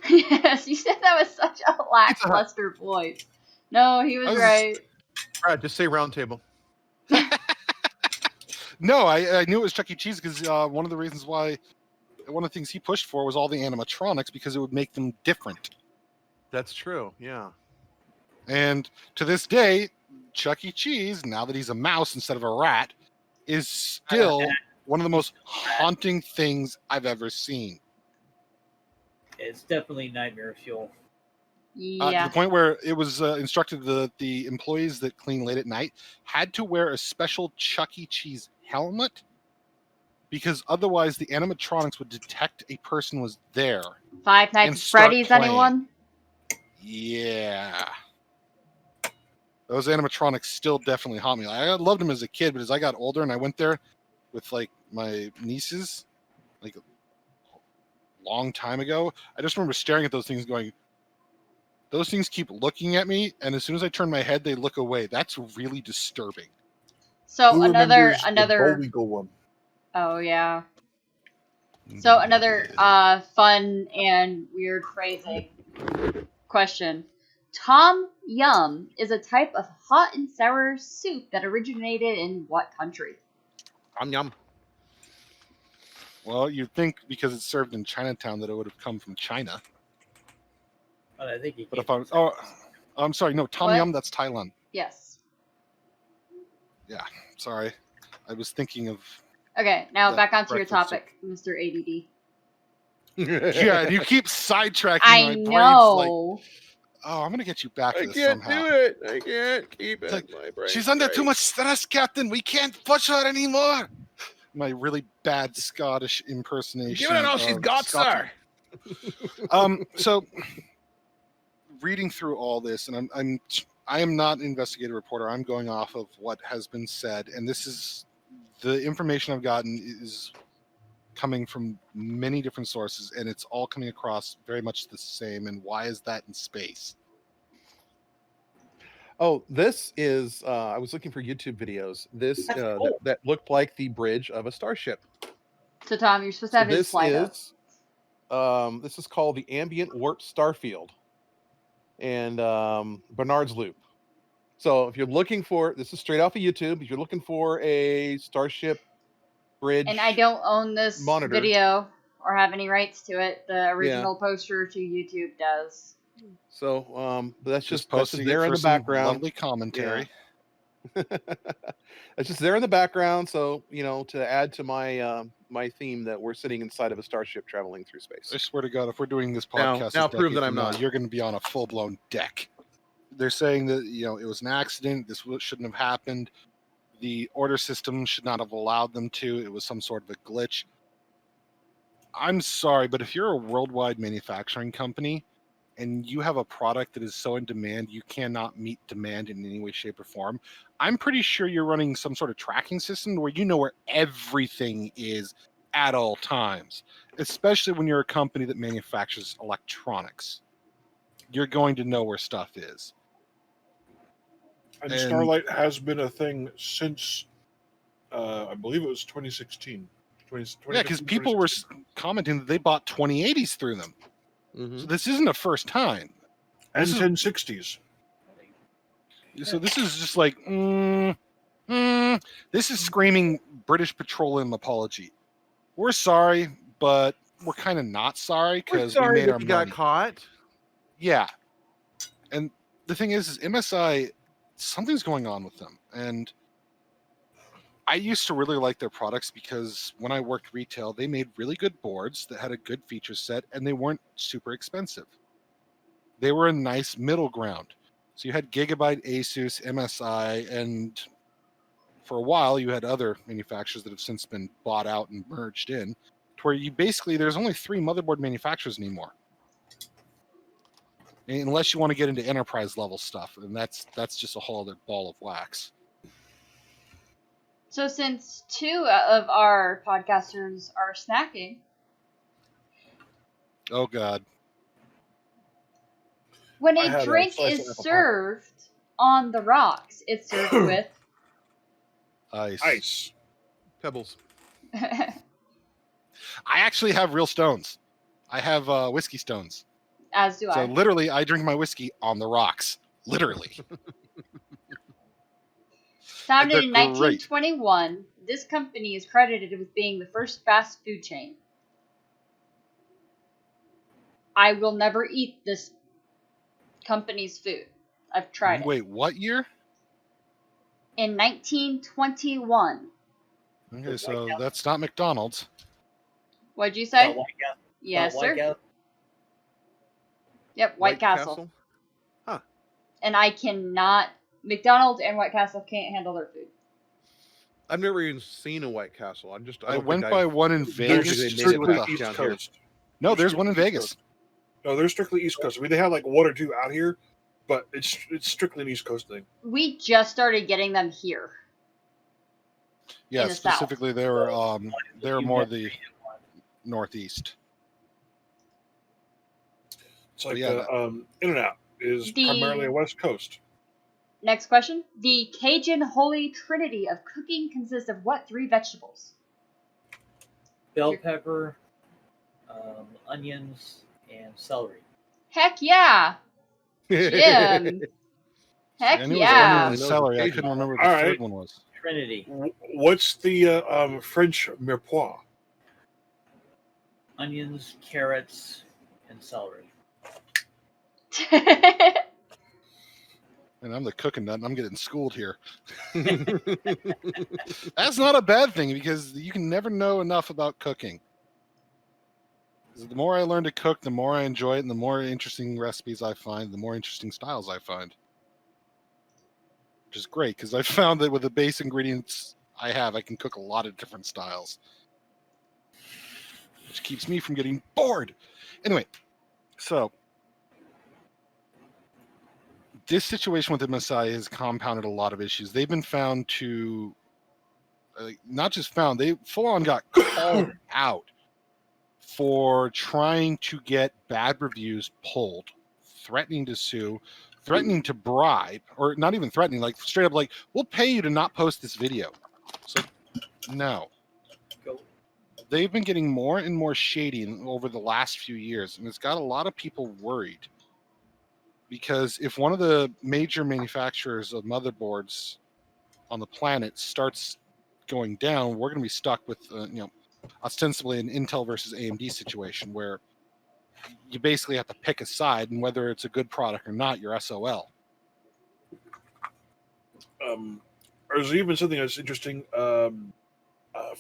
Yes, you said that was such a lackluster voice. No, he was right. Brad, just say round table. No, I knew it was Chuck E. Cheese because one of the reasons why, one of the things he pushed for was all the animatronics because it would make them different. That's true. Yeah. And to this day, Chuck E. Cheese, now that he's a mouse instead of a rat, is still one of the most haunting things I've ever seen. It's definitely nightmare fuel. To Yeah. the point where it was instructed that the employees that clean late at night had to wear a special Chuck E. Cheese helmet because otherwise the animatronics would detect a person was there. Five Nights and at start Freddy's, playing. anyone? Yeah. Those animatronics still definitely haunt me. I loved them as a kid, but as I got older and I went there with like my nieces, like a long time ago, I just remember staring at those things going, those things keep looking at me, and as soon as I turn my head, they look away. That's really disturbing. So Who another remembers the Boll Eagle one? Oh yeah. So another fun and weird phrasing question. Tom Yum is a type of hot and sour soup that originated in what country? Yum. Well, you'd think because it's served in Chinatown that it would have come from China. But I think he But came if I I'm sorry, no, Tom What? Yum, that's Thailand. Yes. Yeah, sorry. I was thinking of Okay, now That back onto your breakfast topic, Mr. ADD. yeah, and you keep sidetracking. I My brain's like, know. oh, I'm gonna get you back to I this can't somehow. do it. I can't keep It's it. like, My brain. she's under too much stress, Captain. We can't push her anymore. My really bad Scottish impersonation. Give it all she's of got, Scotland. sir. So reading through all this, and I am not an investigative reporter. I'm going off of what has been said, and this is the information I've gotten is coming from many different sources, and it's all coming across very much the same. And why is that in space? Oh, this is. I was looking for YouTube videos. This That's cool. that looked like the bridge of a starship. So Tom, you're supposed to So have his this slide up. is. This is called the ambient warp starfield, and Bernard's loop. So if you're looking for, this is straight off of YouTube. If you're looking for a starship bridge, And I don't own this monitor. video or have any rights to it. The original poster to YouTube does. So but that's just posting there it in for the some background. lovely commentary. It's just there in the background, so to add to my my theme that we're sitting inside of a starship traveling through space. I swear to God, if we're doing this Now podcast, a prove decade that I'm from now, not. you're going to be on a full-blown deck. They're saying that it was an accident. This shouldn't have happened. The order system should not have allowed them to. It was some sort of a glitch. I'm sorry, but if you're a worldwide manufacturing company and you have a product that is so in demand you cannot meet demand in any way, shape, or form, I'm pretty sure you're running some sort of tracking system where you know where everything is at all times, especially when you're a company that manufactures electronics. You're going to know where stuff is. And And- Starlight has been a thing since, I believe it was 2016. Yeah, because people were commenting that they bought 2080s through them. Mhm. So this isn't a first time. And This is- 1060s. So this is just like, this is screaming British Petroleum apology. We're sorry, but we're kind of not sorry We're because we sorry made that our you money. got caught. Yeah. And the thing is MSI, something's going on with them. And I used to really like their products because when I worked retail, they made really good boards that had a good feature set and they weren't super expensive. They were a nice middle ground. So you had Gigabyte, Asus, MSI, and for a while you had other manufacturers that have since been bought out and merged in, to where you basically, there's only 3 motherboard manufacturers anymore. Unless you want to get into enterprise level stuff, and that's just a whole other ball of wax. So since 2 of our podcasters are snacking, Oh God. when I a had a drink slice is of apple pie. served on the rocks, it's served with Ice. Pebbles. I actually have real stones. I have whiskey stones. as do So I. literally, I drink my whiskey on the rocks. Literally. Founded They're in great. 1921, this company is credited with being the first fast food chain. I will never eat this company's food. I've tried it. Wait, what year? In 1921. Okay, so that's not McDonald's. What'd you It's not say? White Castle. It's Yes, not White sir. Castle. Yep, White Castle. Huh. And I cannot. McDonald's and White Castle can't handle their food. I've never even seen a White Castle. I went by one in They're Vegas. just They made it strictly back East down here. Coast. No, They're there's one in strictly East Vegas. Coast. No, they're strictly East Coast. I mean, they have like one or two out here, but it's strictly an East Coast thing. We just started getting them here. Yeah, in the South. specifically they were more the northeast. It's like yeah, In-N-Out is primarily a West Coast. Next question. The Cajun Holy Trinity of cooking consists of what three vegetables? Bell pepper, onions, and celery. Heck yeah! Jim! Heck I knew it was yeah! onions and celery. I couldn't remember what the All third right. one was. Trinity. What's the French mirepoix? Onions, carrots, and celery. And I'm the cooking nut, and I'm getting schooled here. That's not a bad thing because you can never know enough about cooking. The more I learn to cook, the more I enjoy it, and the more interesting recipes I find, the more interesting styles I find. Which is great because I found that with the base ingredients I have, I can cook a lot of different styles, which keeps me from getting bored. Anyway, so this situation with MSI has compounded a lot of issues. They've been found to, not just found, they full on got called out for trying to get bad reviews pulled, threatening to sue, threatening to bribe, or not even threatening, like straight up like, we'll pay you to not post this video. So no. They've been getting more and more shady over the last few years, and it's got a lot of people worried. Because if one of the major manufacturers of motherboards on the planet starts going down, we're going to be stuck with, ostensibly an Intel versus AMD situation where you basically have to pick a side, and whether it's a good product or not, you're SOL. There's even something that's interesting. From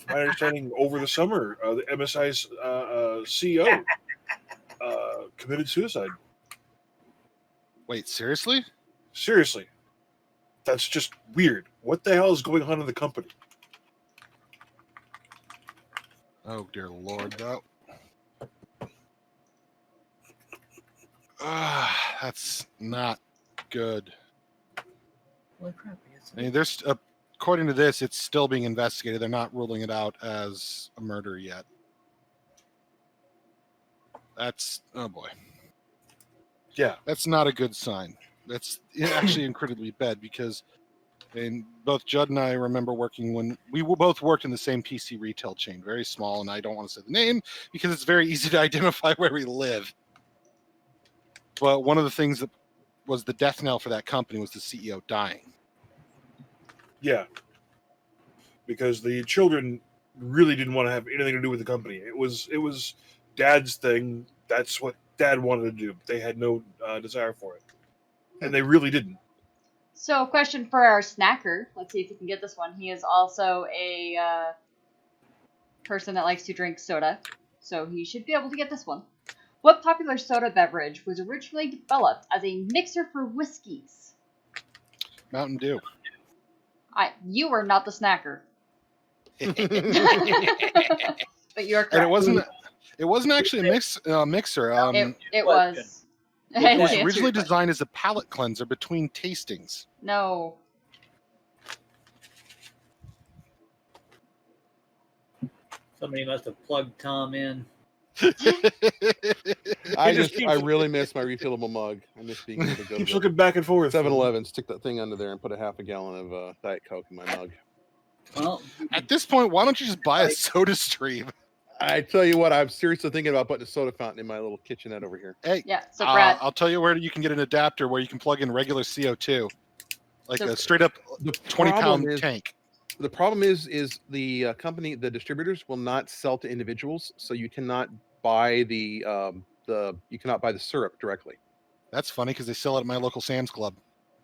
my understanding, over the summer, the MSI's CEO committed suicide. Wait, seriously? Seriously. That's just weird. What the hell is going on in the company? Oh, dear Lord. That's not good. Holy crap, yes. I mean, there's, according to this, it's still being investigated. They're not ruling it out as a murder yet. That's, oh boy. Yeah. That's not a good sign. That's actually incredibly bad because both Judd and I remember working when we both worked in the same PC retail chain, very small, and I don't want to say the name because it's very easy to identify where we live. But one of the things that was the death knell for that company was the CEO dying. Yeah. Because the children really didn't want to have anything to do with the company. It was Dad's thing. That's what Dad wanted to do. They had no desire for it. And they really didn't. So, question for our snacker. Let's see if we can get this one. He is also a person that likes to drink soda, so he should be able to get this one. What popular soda beverage was originally developed as a mixer for whiskeys? Mountain Dew. You are not the snacker. But you are correct. And it wasn't actually a mixer. It was. It was originally designed as a palate cleanser between tastings. No. Somebody must have plugged Tom in. I just keeps- really miss my refillable mug. I miss being able to go Keeps to looking back and forth. 7-Eleven, stick that thing under there, and put a half a gallon of Diet Coke in my mug. Well, At this point, why don't you just buy a Soda Stream? I tell you what, I'm seriously thinking about putting a soda fountain in my little kitchenette over here. Hey, Yeah. So Brad, I'll tell you where you can get an adapter where you can plug in regular CO2, like So- a straight up The 20-pound problem is- tank. The problem is the company, the distributors will not sell to individuals, so you cannot buy the syrup directly. That's funny because they sell it at my local Sam's Club.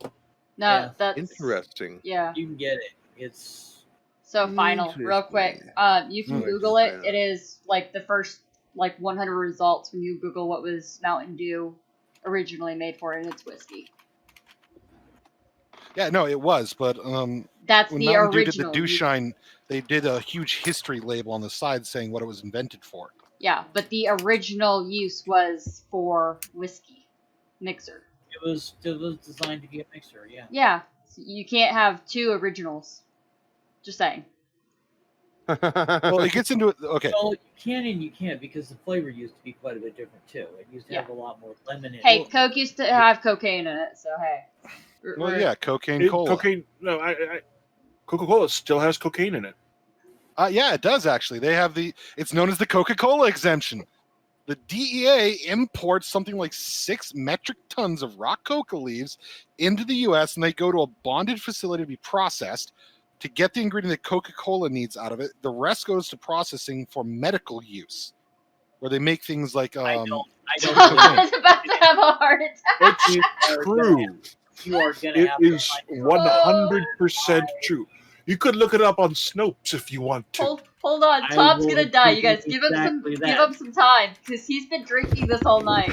no, Yeah. that's Interesting. Yeah. you can get it. It's So final, real quick. You can Mm. Google it. It is like the first 100 results when you Google what was Mountain Dew originally made for, and it's whiskey. Yeah, no, it was, but That's when the Mountain Dew did original. the Dew Shine, they did a huge history label on the side saying what it was invented for. Yeah, but the original use was for whiskey mixer. it was designed to be a mixer. Yeah. Yeah, so you can't have two originals. Just saying. Well, it gets into it. Okay, Well, you can and you can't because the flavor used to be quite a bit different too. It used to have a lot more lemon in Hey, it. Coke used to have cocaine in it, so hey. well, yeah, cocaine cola. Cocaine. No, Coca-Cola still has cocaine in it. Yeah, it does actually. They have it's known as the Coca-Cola exemption. The DEA imports something like 6 metric tons of raw coca leaves into the U.S. and they go to a bonded facility to be processed to get the ingredient that Coca-Cola needs out of it. The rest goes to processing for medical use, where they make things like I don't I was about to have a heart attack. It's true. You are gonna It have to is find it. 100% true. You could look it up on Snopes if you want to. Hold on, I Tom's will gonna die. You do guys, give exactly him that. some time, because he's been drinking this all night.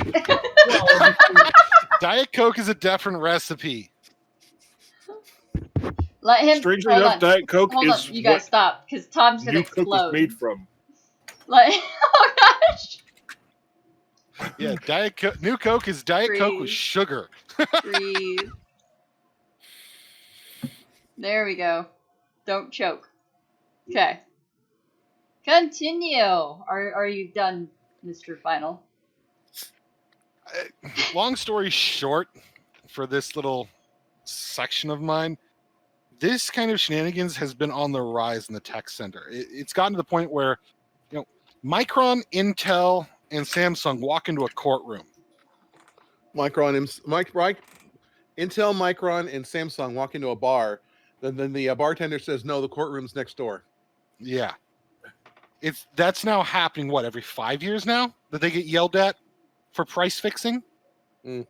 Well, Diet Coke is a different recipe. Let him. Strangely hold enough, on. Diet Coke Hold is on, you guys what stop, because Tom's gonna New Coke was explode. made from. Oh gosh. Yeah, New Coke is Diet Coke with Breathe. sugar. Breathe. There we go. Don't choke. Okay. Continue. Are you done, Mr. Final? Long story short, for this little section of mine, this kind of shenanigans has been on the rise in the tech center. It's gotten to the point where, Micron, Intel, and Samsung walk into a courtroom. Intel, Micron, and Samsung walk into a bar. Then the bartender says, "No, the courtroom's next door." Yeah. That's now happening, what, every 5 years now that they get yelled at for price fixing? Mm.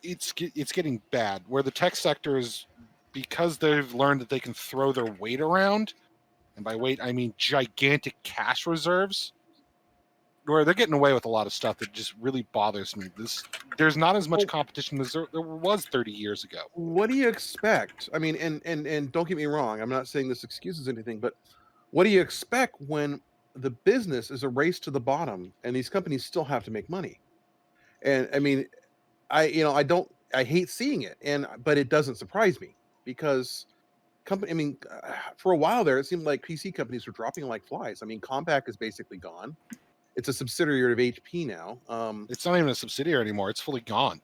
It's getting bad, where the tech sector is, because they've learned that they can throw their weight around, and by weight I mean gigantic cash reserves, where they're getting away with a lot of stuff that just really bothers me. There's not as much competition as there was 30 years ago. What do you expect? I mean, and don't get me wrong, I'm not saying this excuses anything, but what do you expect when the business is a race to the bottom and these companies still have to make money? And I mean, I hate seeing it, but it doesn't surprise me because for a while there, it seemed like PC companies were dropping like flies. I mean, Compaq is basically gone. It's a subsidiary of HP now. It's not even a subsidiary anymore. It's fully gone.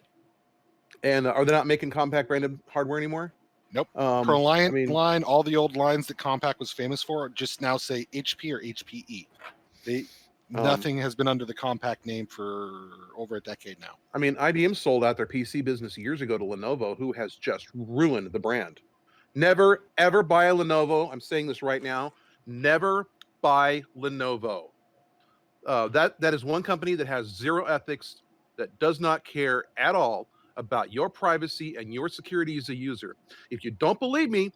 And are they not making Compaq branded hardware anymore? Nope. Um, ProLiant I mean- line, all the old lines that Compaq was famous for just now say HP or HPE. Nothing has been under the Compaq name for over a decade now. I mean, IBM sold out their PC business years ago to Lenovo, who has just ruined the brand. Never, ever buy a Lenovo. I'm saying this right now. Never buy Lenovo. That is one company that has zero ethics, that does not care at all about your privacy and your security as a user. If you don't believe me,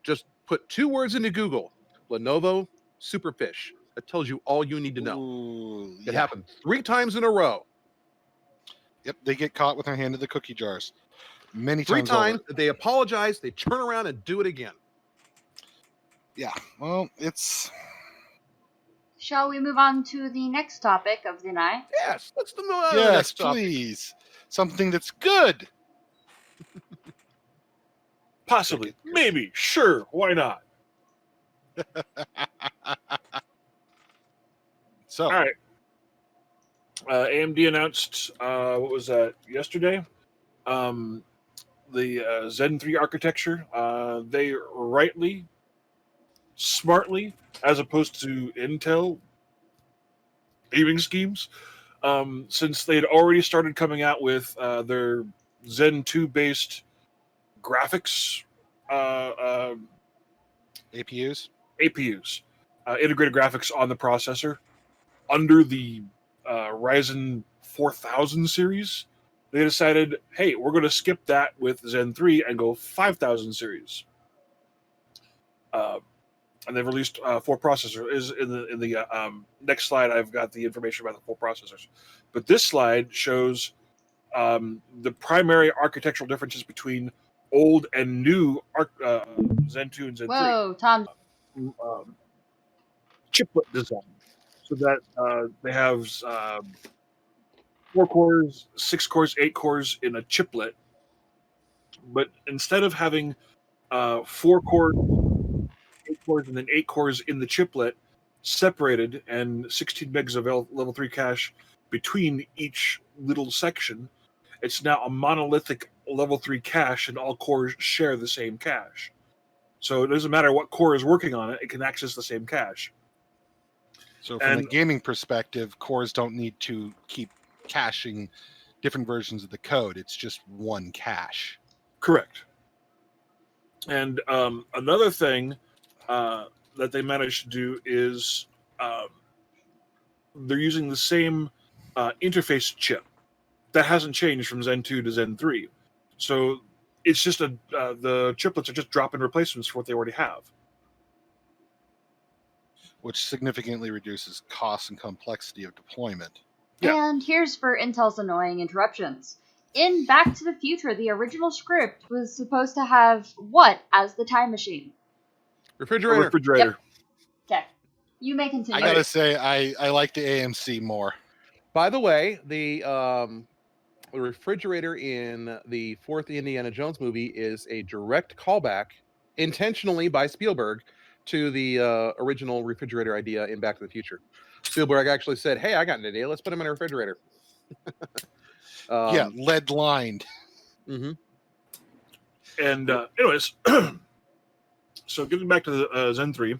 just put 2 words into Google: Lenovo Superfish. That tells you all you need to know. Ooh, It happened 3 times in a row. Yep, they get caught with their hand in the cookie jars many 3 times times, over. they apologize, they turn around and do it again. Yeah, well, it's Shall we move on to the next topic of the night? Yes, let's move on to the yes, next topic. please, something that's good. Possibly. Maybe. Sure. Why not? So, All right. AMD announced, what was that, yesterday? The Zen 3 architecture. They rightly, smartly, as opposed to Intel aiming schemes, since they'd already started coming out with their Zen 2 based graphics APUs. integrated graphics on the processor under the Ryzen 4000 series. They decided, hey, we're going to skip that with Zen 3 and go 5000 series. And they've released 4 processors. Is in the next slide, I've got the information about the 4 processors. But this slide shows the primary architectural differences between old and new Zen 2 and Zen 3. Whoa, Tom. Chiplet design, so that they have 4 cores, 6 cores, 8 cores in a chiplet. But instead of having 4 cores, 8 cores, and then 8 cores in the chiplet separated and 16 megs of level 3 cache between each little section, it's now a monolithic level 3 cache, and all cores share the same cache. So it doesn't matter what core is working on it, it can access the same cache. So from a gaming perspective, cores don't need to keep caching different versions of the code. It's just one cache. Correct. And another thing that they managed to do is they're using the same interface chip. That hasn't changed from Zen 2 to Zen 3. So it's just the chiplets are just drop-in replacements for what they already have. Which significantly reduces cost and complexity of deployment. Yeah. And here's for Intel's annoying interruptions. In Back to the Future, the original script was supposed to have what as the time machine? Refrigerator. Yep. Okay. You may continue. I gotta say, I like the AMC more. By the way, the refrigerator in the 4th Indiana Jones movie is a direct callback, intentionally by Spielberg, to the original refrigerator idea in Back to the Future. Spielberg actually said, "Hey, I got an idea. Let's put him in a refrigerator." Yeah, lead lined. Mm-hmm. And anyways, so getting back to the Zen 3,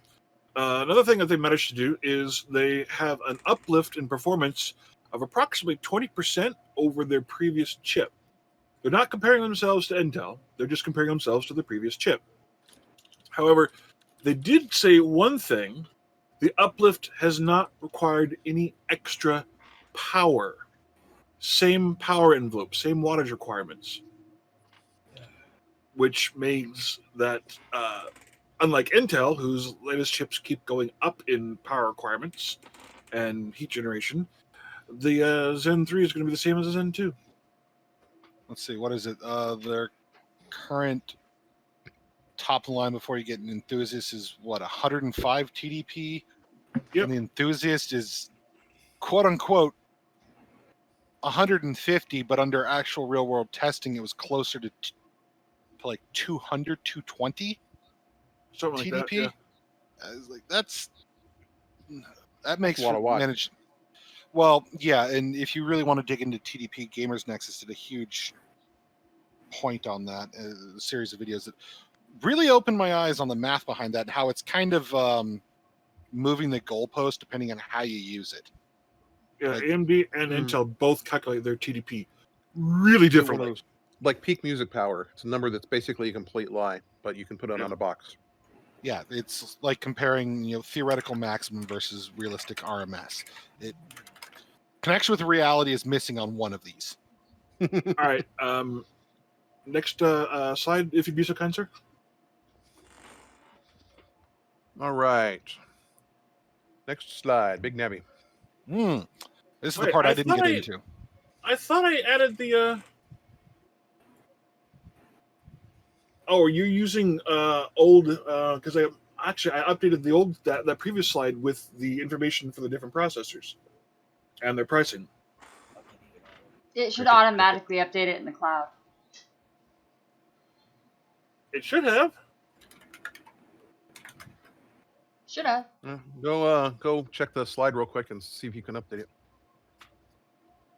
another thing that they managed to do is they have an uplift in performance of approximately 20% over their previous chip. They're not comparing themselves to Intel. They're just comparing themselves to the previous chip. However, they did say one thing. The uplift has not required any extra power. Same power envelope, same wattage requirements. Which means that, unlike Intel, whose latest chips keep going up in power requirements and heat generation, the Zen 3 is going to be the same as the Zen 2. Let's see, what is it? Their current top line before you get an Enthusiast is what, 105 TDP? Yep. And the Enthusiast is quote unquote 150, but under actual real world testing, it was closer to like 200, 220 Something TDP. like that, yeah. I was like, that makes a lot of watts. manage. Well, yeah, and if you really want to dig into TDP, Gamers Nexus did a huge point on that, a series of videos that really opened my eyes on the math behind that and how it's kind of moving the goalpost depending on how you use it. Yeah, Like, AMD and Intel both calculate their TDP really differently. Like peak music power. It's a number that's basically a complete lie, but you can put it on a box. Yeah, it's like comparing theoretical maximum versus realistic RMS. It connection with reality is missing on one of these. All right. Next slide, if you'd be so kind, sir. All right. Next slide, Big Nabby. This is the Wait, part I didn't get into. I thought I added the. Oh, are you using old? Because I updated the old that previous slide with the information for the different processors and their pricing. It should automatically update it in the cloud. It should have. Should have. Go check the slide real quick and see if you can update it.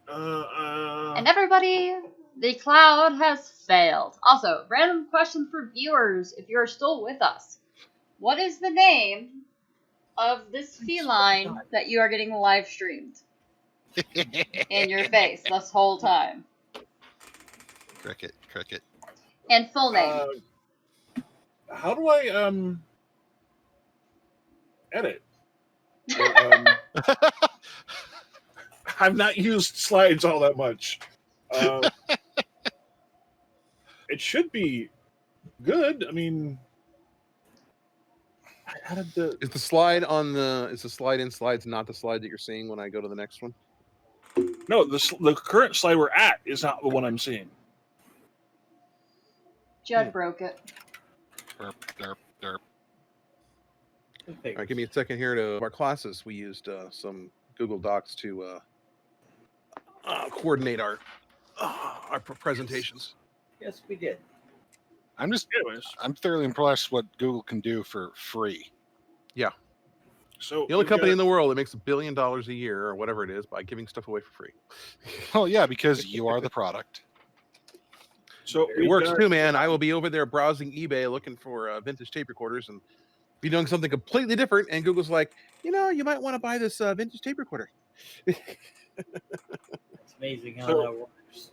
And everybody, the cloud has failed. Also, random question for viewers, if you're still with us. What is the name of this feline that you are getting live streamed in your face this whole time? Cricket. And full name. How do I edit? I've not used slides all that much. It should be good. I mean, how did the Is the slide in slides not the slide that you're seeing when I go to the next one? no the current slide we're at is not the one I'm seeing. Judd broke it. Derp. All right, give me a second here. To our classes, we used some Google Docs to coordinate our presentations. Yes, we did. Anyways, I'm thoroughly impressed what Google can do for free. so The only company in the world that makes $1 billion a year or whatever it is by giving stuff away for free. Oh yeah, because you are the product. So It works too, man. I will be over there browsing eBay looking for vintage tape recorders and be doing something completely different. And Google's like, you might want to buy this vintage tape recorder. It's amazing how that works.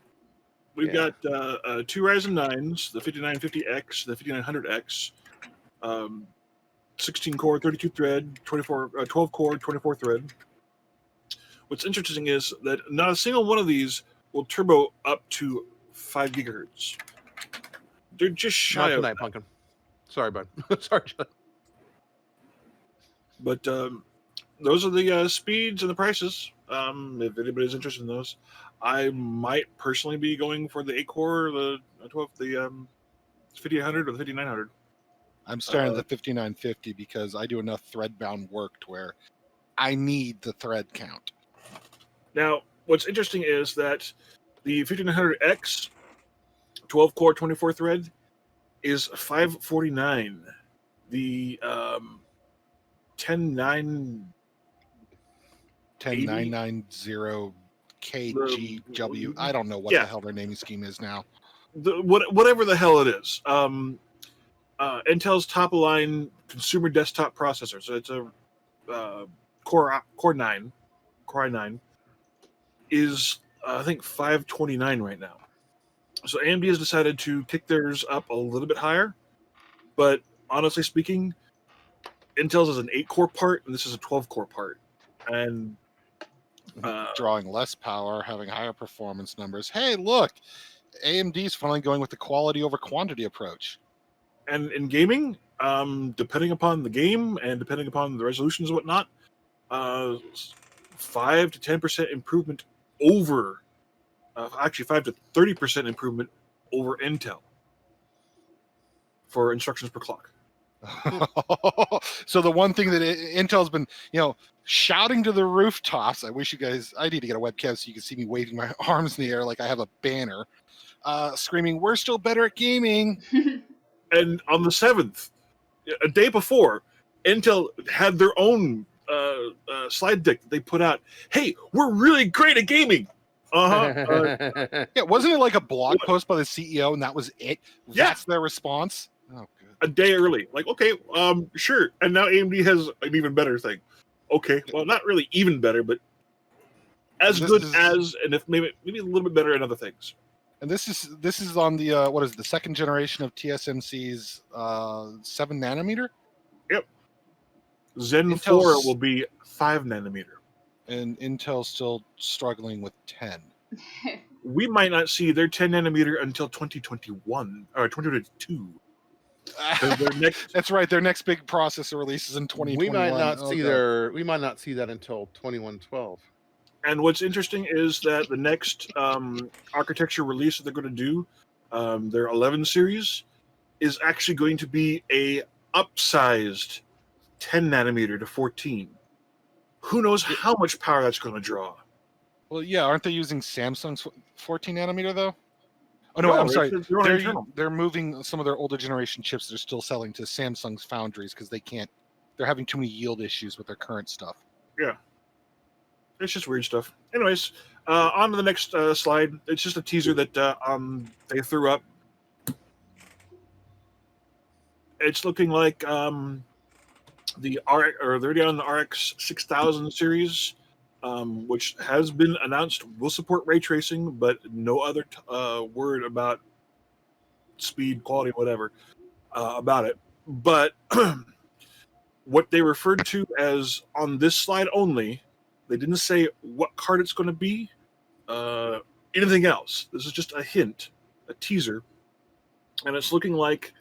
We've got two Ryzen 9s, the 5950X, the 5900X, 16 core, 32 thread, 12 core, 24 thread. What's interesting is that not a single one of these will turbo up to 5 gigahertz. They're just shy Not of tonight, that. Pumpkin. Sorry, bud. Sorry, Judd. But those are the speeds and the prices. If anybody's interested in those, I might personally be going for the 8-core, the 5800 or the 5900. I'm starting at the 5950 because I do enough thread-bound work to where I need the thread count. Now, what's interesting is that the 5900X 12 core 24 thread is $549. The 10990 KGW. I don't know what Yeah. the hell their naming scheme is now. Whatever the hell it is. Intel's top of line consumer desktop processor. So it's a Core i9 is I think $529 right now. So AMD has decided to kick theirs up a little bit higher, but honestly speaking, Intel's is an 8-core part and this is a 12-core part, and drawing less power, having higher performance numbers. Hey, look, AMD's finally going with the quality over quantity approach. And in gaming, depending upon the game and depending upon the resolutions and whatnot, 5 to 10% improvement over, actually 5 to 30% improvement over Intel for instructions per clock. So the one thing that Intel's been, shouting to the rooftops. I wish you guys. I need to get a webcam so you can see me waving my arms in the air like I have a banner, screaming, "We're still better at gaming." And on the 7th, a day before, Intel had their own slide deck that they put out. Hey, we're really great at gaming. Yeah, wasn't it like a blog post by the CEO and that was it? Yeah. That's their response. Oh, good. A day early. Like, okay, sure. And now AMD has an even better thing. Okay, well, not really even better, but as good as, and if maybe a little bit better in other things. And this is on the what is it, the second generation of TSMC's 7 nanometer. Yep. Zen Intel's 4 will be 5 nanometer. And Intel's still struggling with 10. We might not see their 10 nanometer until 2021 or 2022. That's right. Their next big processor release is in 2021. We might not see that until 2112. And what's interesting is that the next architecture release that they're going to do, their 11 series, is actually going to be a upsized 10 nanometer to 14. Who knows how much power that's going to draw? Well, yeah, aren't they using Samsung's 14 nanometer though? Oh no, I'm sorry. They're moving some of their older generation chips that are still selling to Samsung's foundries because they can't they're having too many yield issues with their current stuff. Yeah. It's just weird stuff. Anyways, on to the next slide. It's just a teaser that they threw up. It's looking like the RX, or they're down the RX 6000 series, which has been announced will support ray tracing, but no other word about speed, quality, whatever about it. But what they referred to as on this slide only, they didn't say what card it's going to be, anything else. This is just a hint, a teaser, and it's looking like,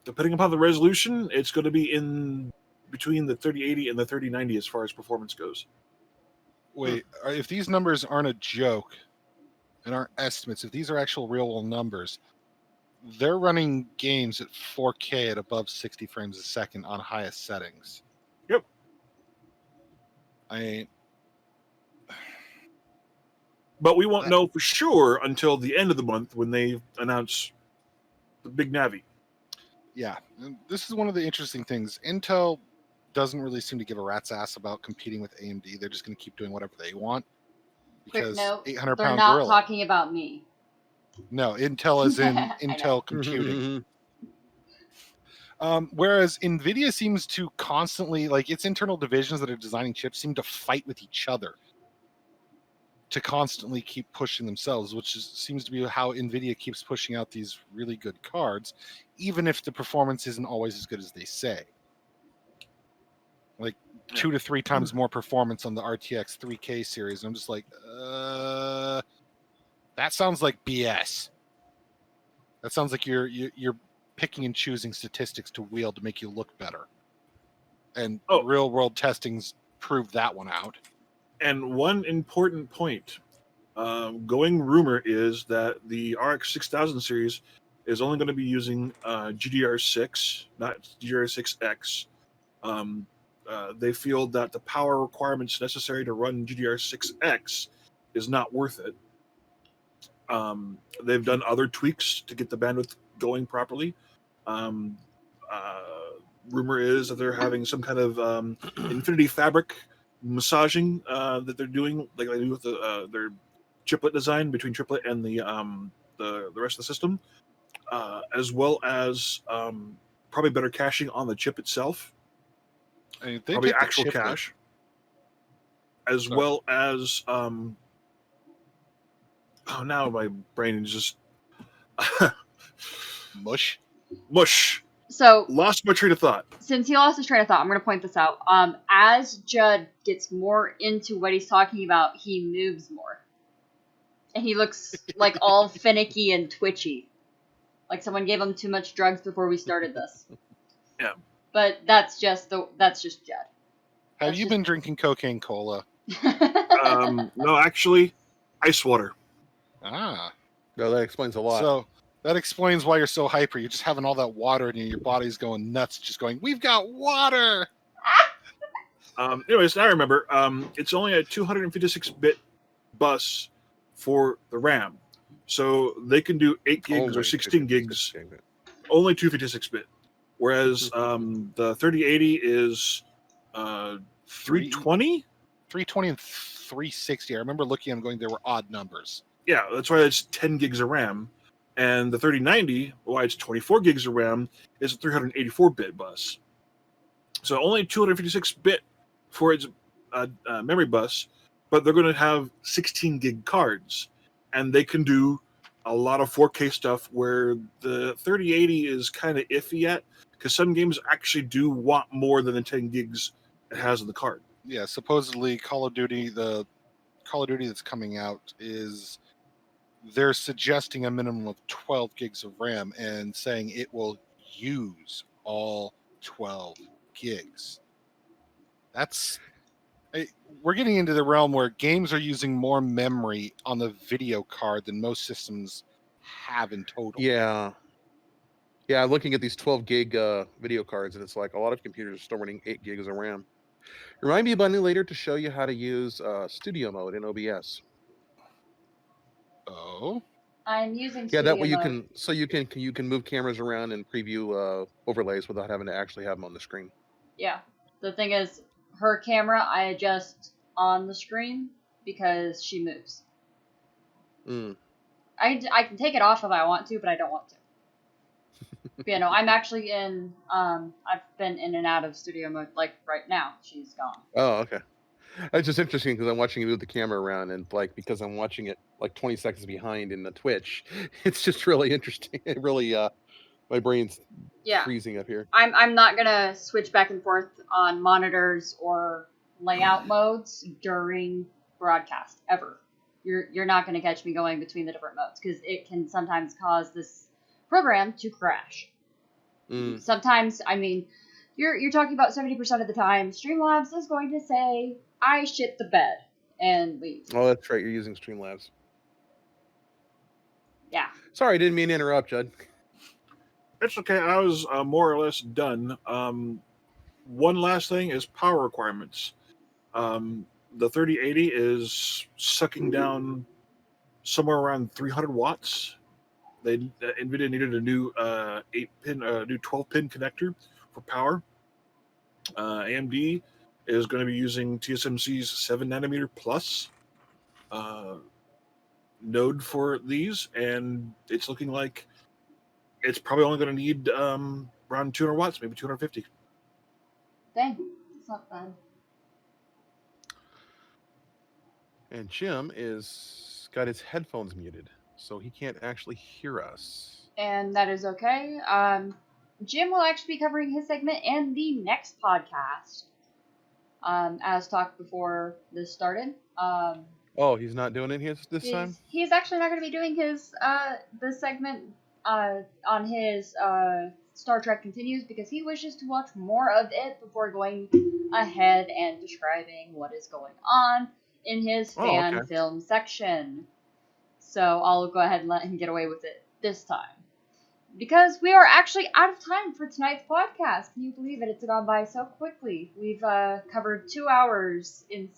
depending upon the resolution, it's going to be in between the 3080 and the 3090 as far as performance goes. Wait, if these numbers aren't a joke and aren't estimates, if these are actual real numbers, they're running games at 4K at above 60 frames a second on highest settings. Yep. But we won't know for sure until the end of the month when they announce the big Navi. Yeah, this is one of the interesting things. Intel doesn't really seem to give a rat's ass about competing with AMD. They're just going to keep doing whatever they want. Quick Because note, 800 they're pound not gorilla. talking about me. No, Intel is in I know. Intel computing. Whereas NVIDIA seems to constantly, like its internal divisions that are designing chips seem to fight with each other to constantly keep pushing themselves, which seems to be how NVIDIA keeps pushing out these really good cards, even if the performance isn't always as good as they say. Like 2 to 3 times more performance on the RTX 3K series. And I'm just like, that sounds like BS. That sounds like you're picking and choosing statistics to wield to make you look better. And real world testings proved that one out. And one important point, going rumor is that the RX 6000 series is only going to be using GDR6, not GDR6X. They feel that the power requirements necessary to run GDR6X is not worth it. They've done other tweaks to get the bandwidth going properly. Rumor is that they're having some kind of Infinity Fabric massaging that they're doing, like they do with their chiplet design between triplet and the rest of the system, as well as probably better caching on the chip itself. Probably actual cache, as well as now my brain is just mush. So lost my train of thought. Since he lost his train of thought, I'm going to point this out. As Judd gets more into what he's talking about, he moves more, and he looks like all finicky and twitchy, like someone gave him too much drugs before we started this. Yeah, but that's just Judd. Have you been drinking cocaine cola? No, actually, ice water. Ah, no, that explains a lot. So that explains why you're so hyper. You're just having all that water in you. Your body's going nuts, just going, "We've got water." Anyways, I remember. It's only a 256-bit bus for the RAM, so they can do 8 gigs Only or 16 gigs. 256 gig. Only 256-bit. Whereas the 3080 is 320. 320 and 360. I remember looking at them going, there were odd numbers. Yeah, that's why it's 10 gigs of RAM. And the 3090, why it's 24 gigs of RAM, is a 384-bit bus. So only 256-bit for its memory bus, but they're going to have 16 gig cards. And they can do a lot of 4K stuff where the 3080 is kind of iffy at, because some games actually do want more than the 10 gigs it has on the card. Yeah, supposedly Call of Duty, the Call of Duty that's coming out is they're suggesting a minimum of 12 gigs of RAM and saying it will use all 12 gigs. We're getting into the realm where games are using more memory on the video card than most systems have in total. Yeah, looking at these 12 gig video cards, and it's like a lot of computers are still running 8 gigs of RAM. Remind me, Bunny, later to show you how to use studio mode in OBS. Oh? I'm using Yeah, that way you Studio Mode. you can move cameras around and preview overlays without having to actually have them on the screen. Yeah. The thing is, her camera I adjust on the screen because she moves. Mm. I can take it off if I want to, but I don't want to. But, you know, I'm actually in. I've been in and out of Studio Mode. Like right now, she's gone. Oh, okay. It's just interesting because I'm watching you move the camera around, and like because I'm watching it like 20 seconds behind in the Twitch, it's just really interesting. It really, my brain's Yeah. freezing up here. I'm not gonna switch back and forth on monitors or layout modes during broadcast ever. You're not gonna catch me going between the different modes because it can sometimes cause this program to crash. Mm. Sometimes, I mean, you're talking about 70% of the time, Streamlabs is going to say, "I shit the bed," and leave. Oh, that's right. You're using Streamlabs. Yeah. Sorry, I didn't mean to interrupt, Judd. It's okay. I was more or less done. One last thing is power requirements. The 3080 is sucking down somewhere around 300 watts. NVIDIA needed a new 12-pin connector for power. AMD is going to be using TSMC's 7 nanometer plus node for these, and it's looking like it's probably only going to need around 200 watts, maybe 250. Dang, it's not bad. And Jim is got his headphones muted, so he can't actually hear us. And that is okay. Jim will actually be covering his segment in the next podcast. As talked before this started. Oh, he's not doing it this time? He's actually not going to be doing his the segment on his Star Trek Continues because he wishes to watch more of it before going ahead and describing what is going on in his fan film section. So I'll go ahead and let him get away with it this time. Because we are actually out of time for tonight's podcast. Can you believe it? It's gone by so quickly. We've covered 2 hours in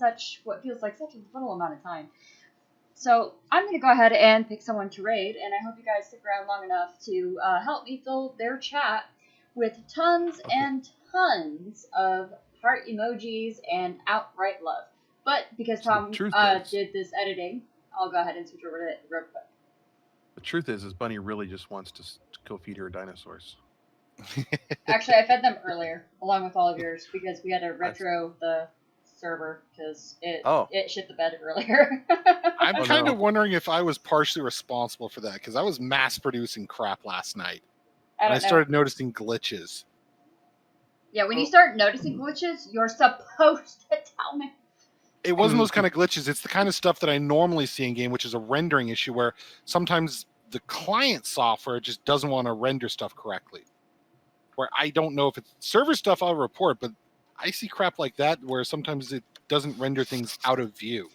what feels like such a little amount of time. So I'm going to go ahead and pick someone to raid, and I hope you guys stick around long enough to help me fill their chat with tons and tons of heart emojis and outright love. But because Tom did this editing, I'll go ahead and switch over to it real quick. The truth is Bunny really just wants to go feed her dinosaurs. Actually, I fed them earlier, along with all of yours, because we had to retro the server because it shit the bed earlier. I'm kind of wondering if I was partially responsible for that because I was mass producing crap last night. I started noticing glitches. Yeah, when you start noticing glitches, you're supposed to tell me. It wasn't those kind of glitches. It's the kind of stuff that I normally see in game, which is a rendering issue where sometimes the client software just doesn't want to render stuff correctly. Where I don't know if it's server stuff, I'll report, but I see crap like that where sometimes it doesn't render things out of view.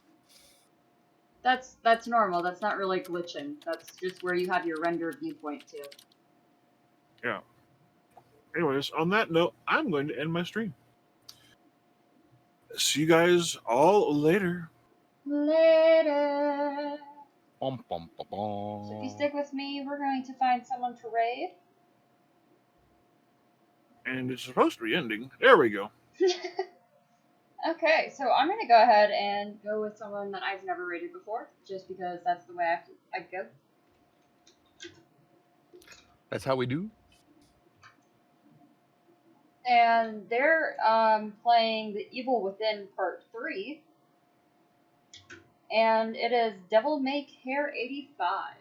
That's normal. That's not really glitching. That's just where you have your render viewpoint too. Yeah. Anyways, on that note, I'm going to end my stream. See you guys all later. Later. Bum, bum, bum, bum. So if you stick with me, we're going to find someone to raid. And it's supposed to be ending. There we go. Okay, so I'm going to go ahead and go with someone that I've never raided before, just because that's the way I go. That's how we do. And they're playing The Evil Within Part 3. And it is Devil May Care 85.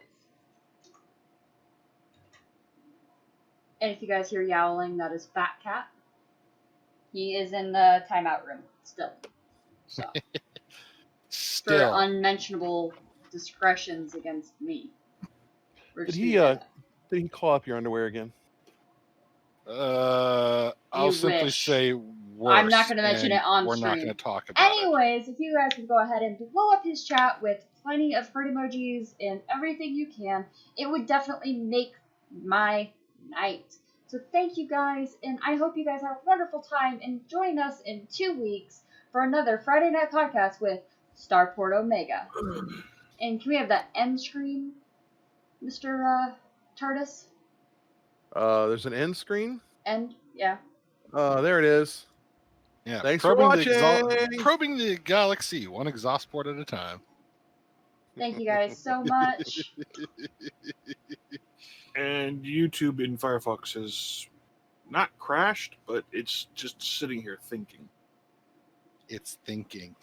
And if you guys hear yowling, that is Fat Cat. He is in the timeout room still. So. Still. For unmentionable discretions against me. Did he call up your underwear again? I'll simply say worse. I'm not going to mention it on stream. We're not going to talk about it. Anyways, if you guys would go ahead and blow up his chat with plenty of heart emojis and everything you can, it would definitely make my night. So thank you guys, and I hope you guys have a wonderful time, and join us in 2 weeks for another Friday Night Podcast with Starport Omega. And can we have that end screen? Mr. TARDIS? There's an end screen. And yeah. There it is. Yeah. Thanks for watching. Probing the galaxy, one exhaust port at a time. Thank you guys so much. And YouTube in Firefox has not crashed, but it's just sitting here thinking. It's thinking.